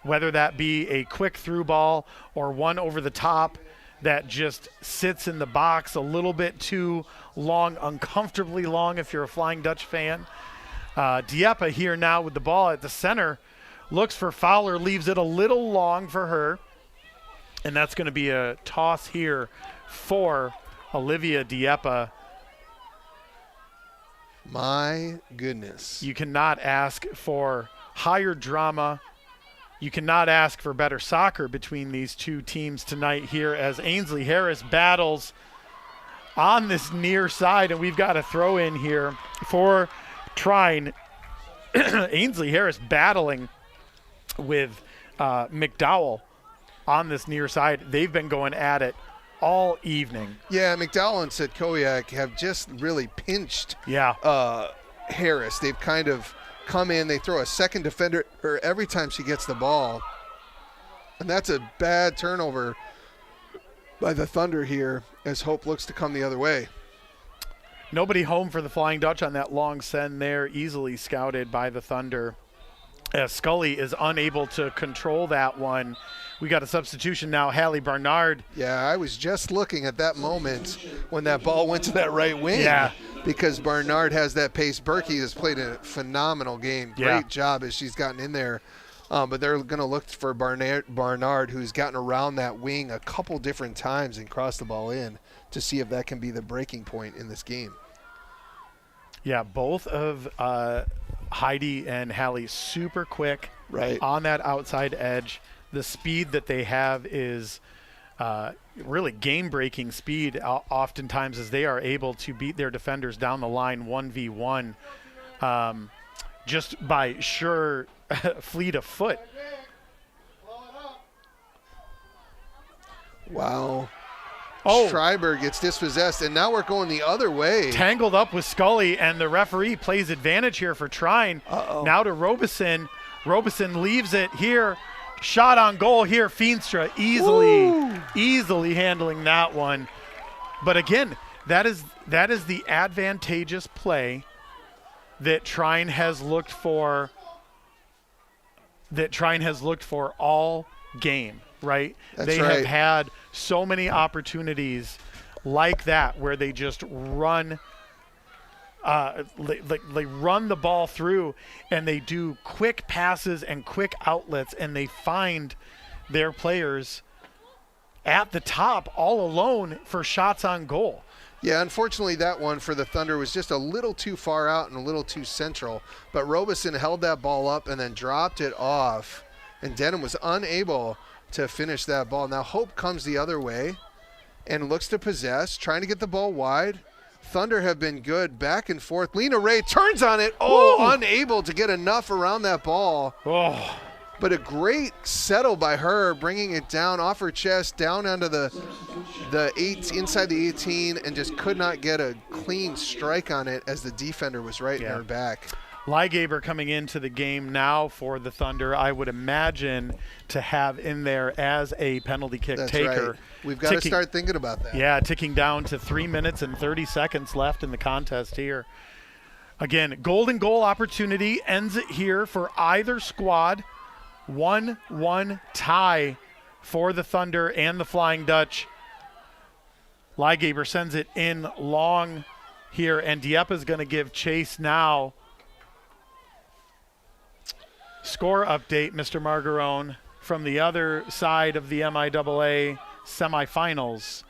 whether that be a quick through ball or one over the top that just sits in the box a little bit too long, uncomfortably long if you're a Flying Dutch fan. Dieppe here now with the ball at the center, looks for Fowler, leaves it a little long for her, and that's going to be a toss here for Olivia Dieppe. My goodness. You cannot ask for higher drama. You cannot ask for better soccer between these two teams tonight here as Ainsley Harris battles on this near side, and we've got a throw in here for Trine. Ainsley Harris battling with McDowell on this near side. They've been going at it all evening. Yeah, McDowell and Setkowiak have just really pinched Harris. They've kind of come in, they throw a second defender every time she gets the ball. And that's a bad turnover by the Thunder here as Hope looks to come the other way. Nobody home for the Flying Dutch on that long send there, easily scouted by the Thunder. As Scully is unable to control that one. We got a substitution now, Hallie Barnard. Yeah, I was just looking at that moment when that ball went to that right wing. Yeah. Because Barnard has that pace. Berkey has played a phenomenal game. Great job as she's gotten in there. But they're going to look for Barnard, who's gotten around that wing a couple different times and crossed the ball in to see if that can be the breaking point in this game. Yeah, both of Heidi and Hallie super quick on that outside edge. The speed that they have is really game-breaking speed oftentimes, as they are able to beat their defenders down the line 1v1 just by sure fleet of foot. Wow. Oh, Schreiber gets dispossessed, and now we're going the other way. Tangled up with Scully, and the referee plays advantage here for Trine. Now to Robeson. Robeson leaves it here. Shot on goal here. Feenstra easily handling that one. But again, that is the advantageous play that Trine has looked for. All game, right? They have had so many opportunities like that where they just run. They run the ball through, and they do quick passes and quick outlets, and they find their players at the top all alone for shots on goal. Yeah, unfortunately that one for the Thunder was just a little too far out and a little too central, but Robeson held that ball up and then dropped it off, and Denham was unable to finish that ball. Now Hope comes the other way and looks to possess, trying to get the ball wide. Thunder have been good back and forth. Lena Ray turns on it. Unable to get enough around that ball. But a great settle by her, bringing it down off her chest, down onto inside the 18, and just could not get a clean strike on it as the defender was right in her back. Lygaber coming into the game now for the Thunder, I would imagine to have in there as a penalty kick taker. Right. We've got to start thinking about that. Yeah, ticking down to 3 minutes and 30 seconds left in the contest here. Again, golden goal opportunity ends it here for either squad. 1-1 tie for the Thunder and the Flying Dutch. Lygaber sends it in long here, and Dieppe is going to give chase now. Score update, Mr. Margarone, from the other side of the MIAA semifinals.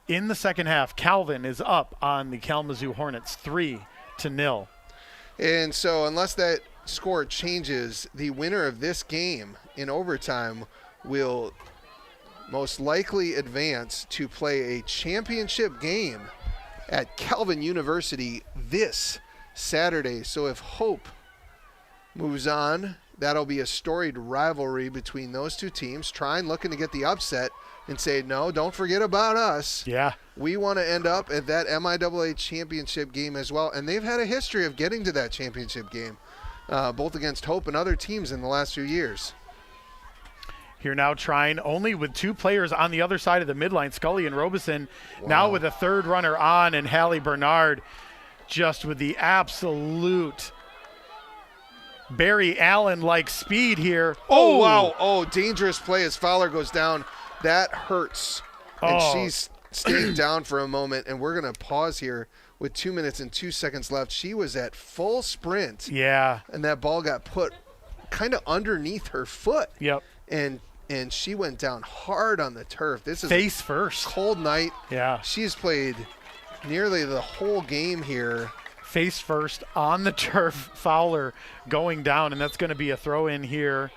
In the second half, Calvin is up on the Kalamazoo Hornets 3-0. And so unless that score changes, the winner of this game in overtime will most likely advance to play a championship game at Calvin University this Saturday. So if Hope moves on, that'll be a storied rivalry between those two teams. Trine looking to get the upset and say, no, don't forget about us. Yeah. We want to end up at that MIAA championship game as well. And they've had a history of getting to that championship game, both against Hope and other teams in the last few years. Here now, Trine only with 2 players on the other side of the midline, Scully and Robeson. Wow. Now with a third runner on, and Hallie Bernard just with the absolute Barry Allen-like speed here. Oh, wow. Oh, dangerous play as Fowler goes down. That hurts. And she's staying down for a moment, and we're going to pause here with 2 minutes and 2 seconds left. She was at full sprint. Yeah. And that ball got put kind of underneath her foot. Yep. And she went down hard on the turf. This is face first. Cold night. Yeah. She's played nearly the whole game here. Face first on the turf. Fowler going down, and that's going to be a throw in here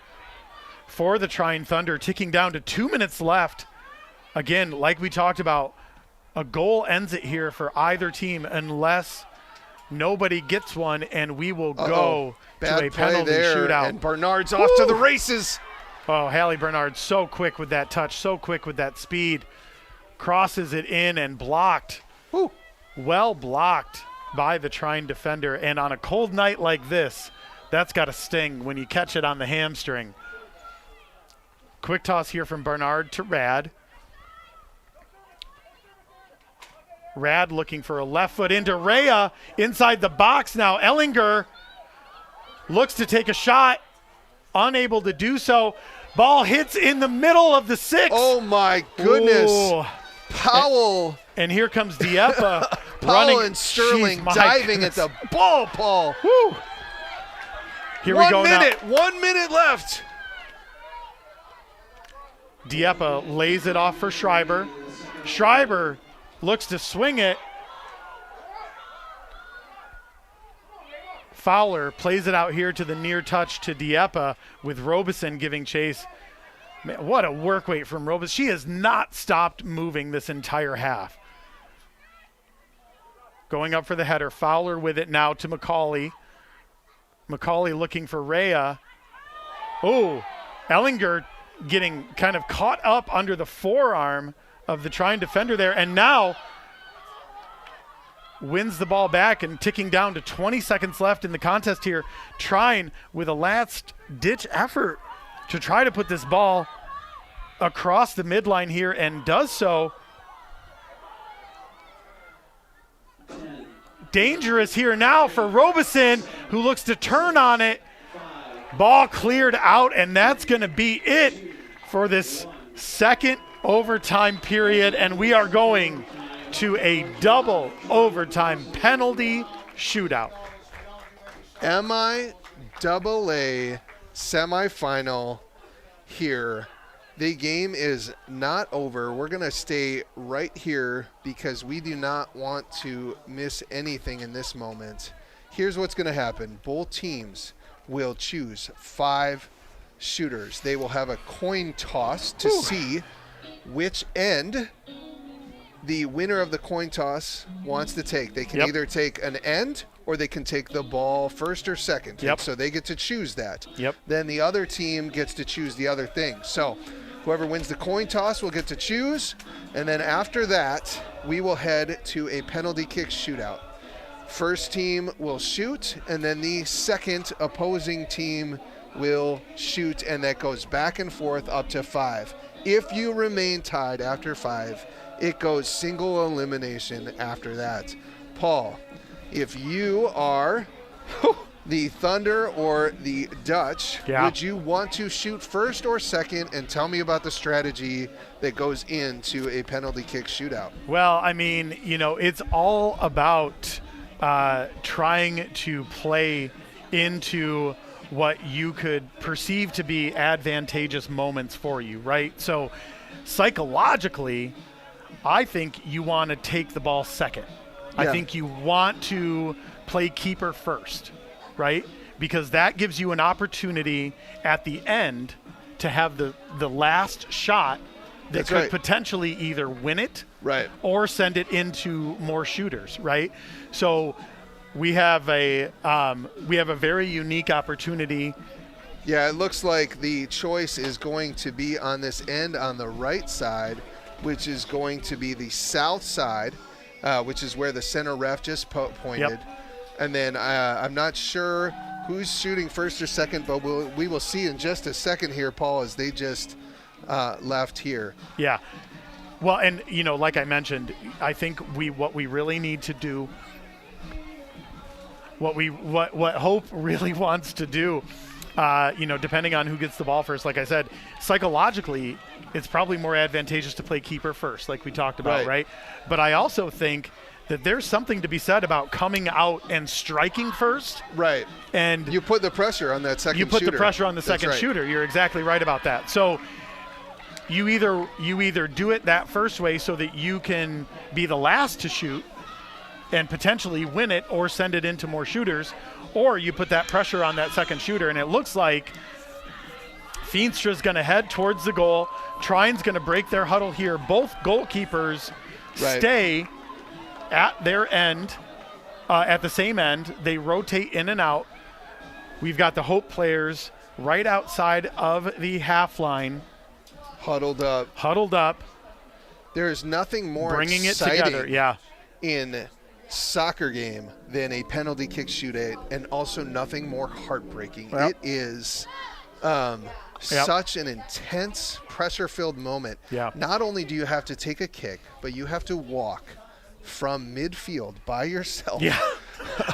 for the Trine Thunder, ticking down to 2 minutes left. Again, like we talked about, a goal ends it here for either team unless nobody gets one, and we will go to a penalty shootout. And Bernard's off to the races. Oh, Hallie Bernard so quick with that touch, so quick with that speed. Crosses it in and blocked. Woo. Well blocked by the Trine defender. And on a cold night like this, that's got to sting when you catch it on the hamstring. Quick toss here from Bernard to Rad. Rad looking for a left foot into Rhea inside the box now. Ellinger looks to take a shot, unable to do so. Ball hits in the middle of the 6. Oh my goodness. Ooh. Powell. And here comes Dieppe Powell running. and Sterling Jeez, diving goodness. at the ball, Paul. Woo. Here we go now. 1 minute left. Dieppe lays it off for Schreiber. Schreiber looks to swing it. Fowler plays it out here to the near touch to Dieppe with Robeson giving chase. Man, what a work rate from Robeson. She has not stopped moving this entire half. Going up for the header. Fowler with it now to McCauley. McCauley looking for Rhea. Oh, Ellinger getting kind of caught up under the forearm of the Trine defender there. And now wins the ball back, and ticking down to 20 seconds left in the contest here. Trine with a last-ditch effort to try to put this ball across the midline here, and does so. Dangerous here now for Robeson, who looks to turn on it. Ball cleared out, and that's going to be it for this second overtime period, and we are going to a double overtime penalty shootout. MIAA semifinal here. The game is not over. We're going to stay right here because we do not want to miss anything in this moment. Here's what's going to happen. Both teams will choose 5 shooters. They will have a coin toss to see which end the winner of the coin toss wants to take. They can either take an end or they can take the ball first or second. Yep. So they get to choose that. Yep. Then the other team gets to choose the other thing. So whoever wins the coin toss will get to choose. And then after that, we will head to a penalty kick shootout. First team will shoot, and then the second opposing team will shoot, and that goes back and forth up to 5. If you remain tied after 5, it goes single elimination after that. Paul, if you are the Thunder or the Dutch, would you want to shoot first or second? And tell me about the strategy that goes into a penalty kick shootout. Well, I mean, you know, it's all about trying to play into what you could perceive to be advantageous moments for you, right? So psychologically, I think you want to take the ball second. I think you want to play keeper first, right? Because that gives you an opportunity at the end to have the last shot that could potentially either win it or send it into more shooters, right? So we have a very unique opportunity. Yeah, it looks like the choice is going to be on this end on the right side, which is going to be the south side, which is where the center ref just pointed. Yep. And then I'm not sure who's shooting first or second, but we will see in just a second here, Paul, as they just left here. Yeah. Well, and, like I mentioned, I think what we really need to do, what Hope really wants to do, depending on who gets the ball first, like I said, psychologically, it's probably more advantageous to play keeper first, like we talked about, right? But I also think that there's something to be said about coming out and striking first. Right. And you put the pressure on that second shooter. You put the pressure on the second shooter. You're exactly right about that. So you either do it that first way so that you can be the last to shoot and potentially win it or send it into more shooters, or you put that pressure on that second shooter. And it looks like Feenstra's going to head towards the goal. Trine's going to break their huddle here. Both goalkeepers stay at their end, at the same end. They rotate in and out. We've got the Hope players right outside of the half line. Huddled up. There is nothing more bringing exciting it together, in soccer game than a penalty kick shootout, and also nothing more heartbreaking. Yep. It is such an intense, pressure-filled moment. Yeah. Not only do you have to take a kick, but you have to walk from midfield by yourself. Yeah.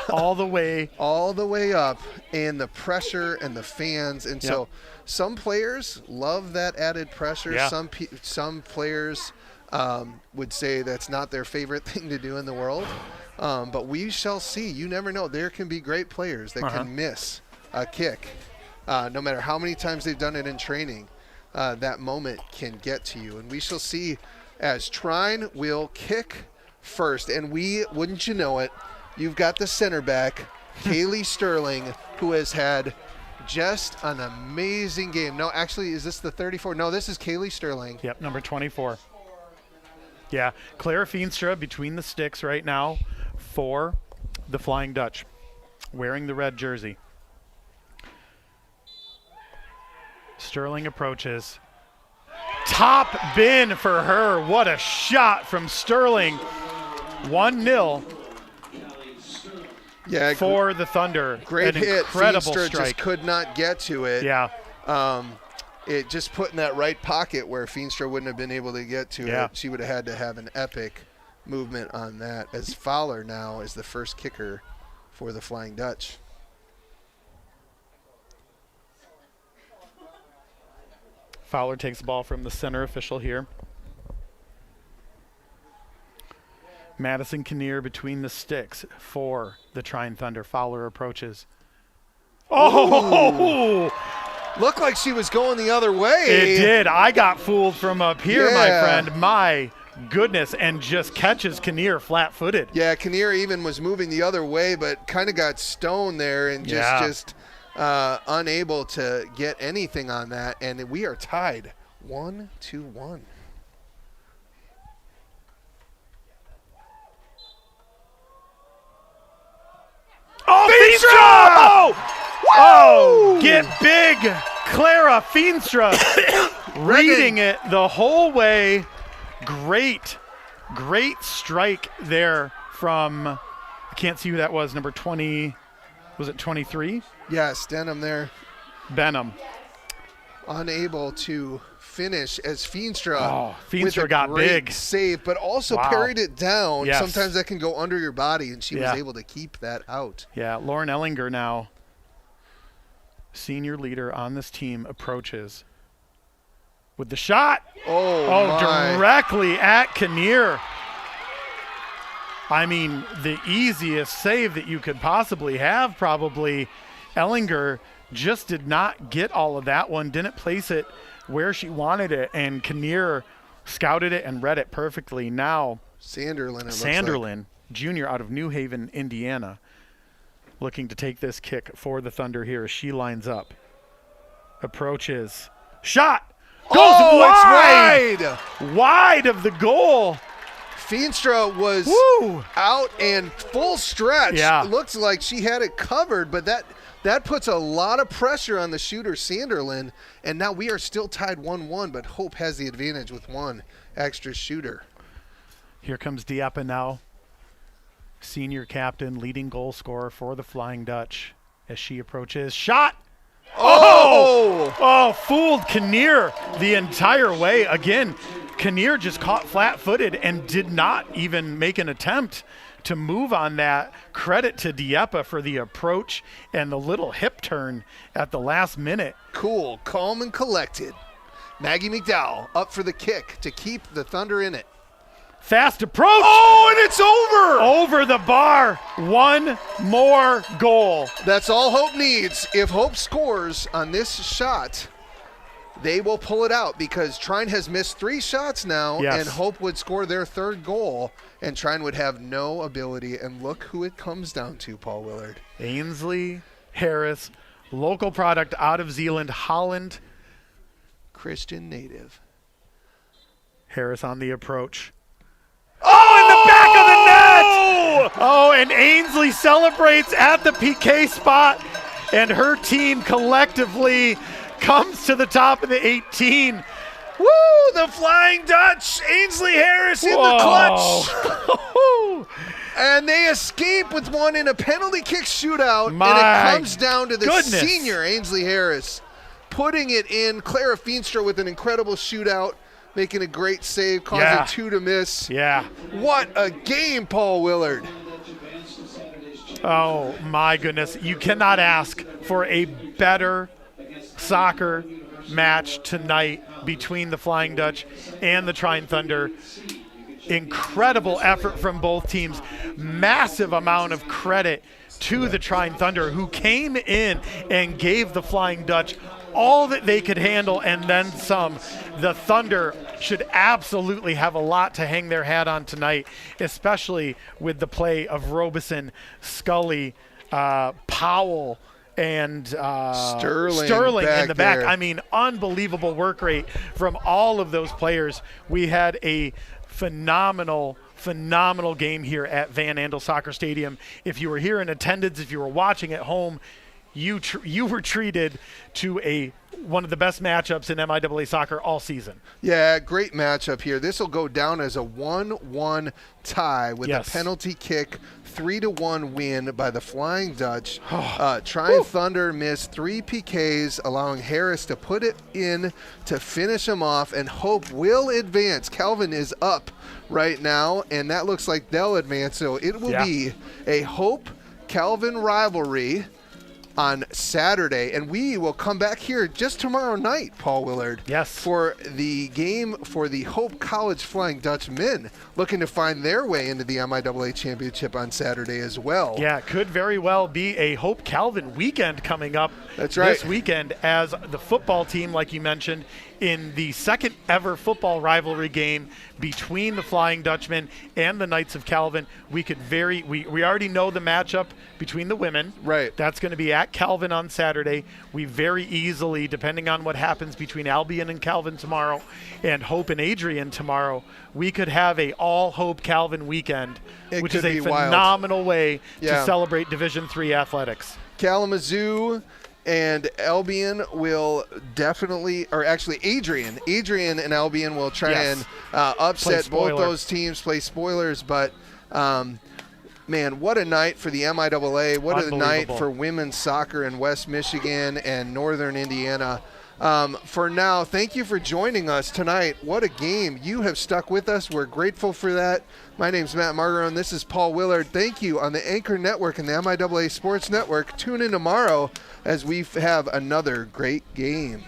all the way up, and the pressure and the fans. And so some players love that added pressure. Yeah. Some players would say that's not their favorite thing to do in the world. But we shall see. You never know. There can be great players that can miss a kick. No matter how many times they've done it in training, that moment can get to you. And we shall see as Trine will kick first. And wouldn't you know it, you've got the center back, Kaylee Sterling, who has had just an amazing game. No, actually, is this the 34? No, this is Kaylee Sterling. Yep, number 24. Yeah, Clara Feenstra between the sticks right now for the Flying Dutch, wearing the red jersey. Sterling approaches. Top bin for her. What a shot from Sterling. 1-0 for the Thunder. Great An hit. Incredible Feenstra strike. just could not get to it. Yeah. It just put in that right pocket where Feenstra wouldn't have been able to get to it. She would have had to have an epic movement on that, as Fowler now is the first kicker for the Flying Dutch. Fowler takes the ball from the center official here. Madison Kinnear between the sticks for the Trine Thunder. Fowler approaches. Oh! Looked like she was going the other way. It did. I got fooled from up here, my friend. My goodness. And just catches Kinnear flat-footed. Yeah, Kinnear even was moving the other way, but kind of got stoned there and just unable to get anything on that. And we are tied 1-1. Oh, Feenstra! Oh, get big. Clara Feenstra reading it the whole way. Great strike there from, I can't see who that was, number 20, was it 23? Yes, Denham there. Benham. Unable to finish as Feenstra, with a got great big save, but also parried it down. Yes. Sometimes that can go under your body, and she was able to keep that out. Yeah, Lauren Ellinger now, senior leader on this team, approaches with the shot. Directly at Kinnear. I mean, the easiest save that you could possibly have, probably. Ellinger just did not get all of that one, didn't place it where she wanted it, and Kinnear scouted it and read it perfectly. Now, Sanderlin, junior out of New Haven, Indiana, looking to take this kick for the Thunder here as she lines up. Approaches. Shot! wide. It's wide. Wide of the goal. Feenstra was out and full stretch. Yeah. Looks like she had it covered, but that puts a lot of pressure on the shooter, Sanderlin. And now we are still tied 1-1, but Hope has the advantage with one extra shooter. Here comes Dieppe now. Senior captain, leading goal scorer for the Flying Dutch as she approaches. Shot! Oh, fooled Kinnear the entire way. Again, Kinnear just caught flat-footed and did not even make an attempt to move on that. Credit to Dieppe for the approach and the little hip turn at the last minute. Cool, calm and collected. Maggie McDowell up for the kick to keep the Thunder in it. Fast approach. Oh, and it's over. Over the bar. One more goal. That's all Hope needs. If Hope scores on this shot, they will pull it out because Trine has missed 3 shots now, and Hope would score their 3rd goal, and Trine would have no ability. And look who it comes down to, Paul Willard. Ainsley Harris, local product out of Zeeland, Holland. Christian native. Harris on the approach. Oh, in the back of the net! Oh, and Ainsley celebrates at the PK spot, and her team collectively comes to the top of the 18. Woo! The Flying Dutch, Ainsley Harris in the clutch. And they escape with one in a penalty kick shootout, and it comes down to the senior Ainsley Harris putting it in. Clara Feenstra with an incredible shootout, making a great save, causing 2 to miss. Yeah. What a game, Paul Willard. Oh, my goodness. You cannot ask for a better soccer match tonight between the Flying Dutch and the Trine Thunder. Incredible effort from both teams. Massive amount of credit to the Trine Thunder, who came in and gave the Flying Dutch all that they could handle and then some. The Thunder should absolutely have a lot to hang their hat on tonight, especially with the play of Robeson, Scully, Powell, and Sterling in the back. there. I mean, unbelievable work rate from all of those players. We had a phenomenal game here at Van Andel Soccer Stadium. If you were here in attendance, if you were watching at home, you were treated to one of the best matchups in MIAA soccer all season. Yeah, great matchup here. This will go down as a 1-1 tie with a penalty kick, 3-1 win by the Flying Dutch. Trine Thunder missed 3 PKs, allowing Harris to put it in to finish them off, and Hope will advance. Calvin is up right now, and that looks like they'll advance. So it will be a Hope-Calvin rivalry on Saturday, and we will come back here just tomorrow night, Paul Willard, for the game for the Hope College Flying Dutch men, looking to find their way into the MIAA championship on Saturday as well. Yeah, could very well be a Hope Calvin weekend coming up this weekend, as the football team, like you mentioned, in the 2nd ever football rivalry game between the Flying Dutchmen and the Knights of Calvin. We already know the matchup between the women. Right. That's going to be at Calvin on Saturday. We very easily, depending on what happens between Albion and Calvin tomorrow and Hope and Adrian tomorrow, we could have a all Hope Calvin weekend, which is a phenomenal way to celebrate Division III athletics. Kalamazoo and Albion will definitely, or actually Adrian and Albion will try and upset both those teams, play spoilers. But, man, what a night for the MIAA. What a night for women's soccer in West Michigan and Northern Indiana. For now, thank you for joining us tonight. What a game. You have stuck with us. We're grateful for that. My name's Matt Margaro, and this is Paul Willard. Thank you on the Anchor Network and the MIAA Sports Network. Tune in tomorrow as we have another great game.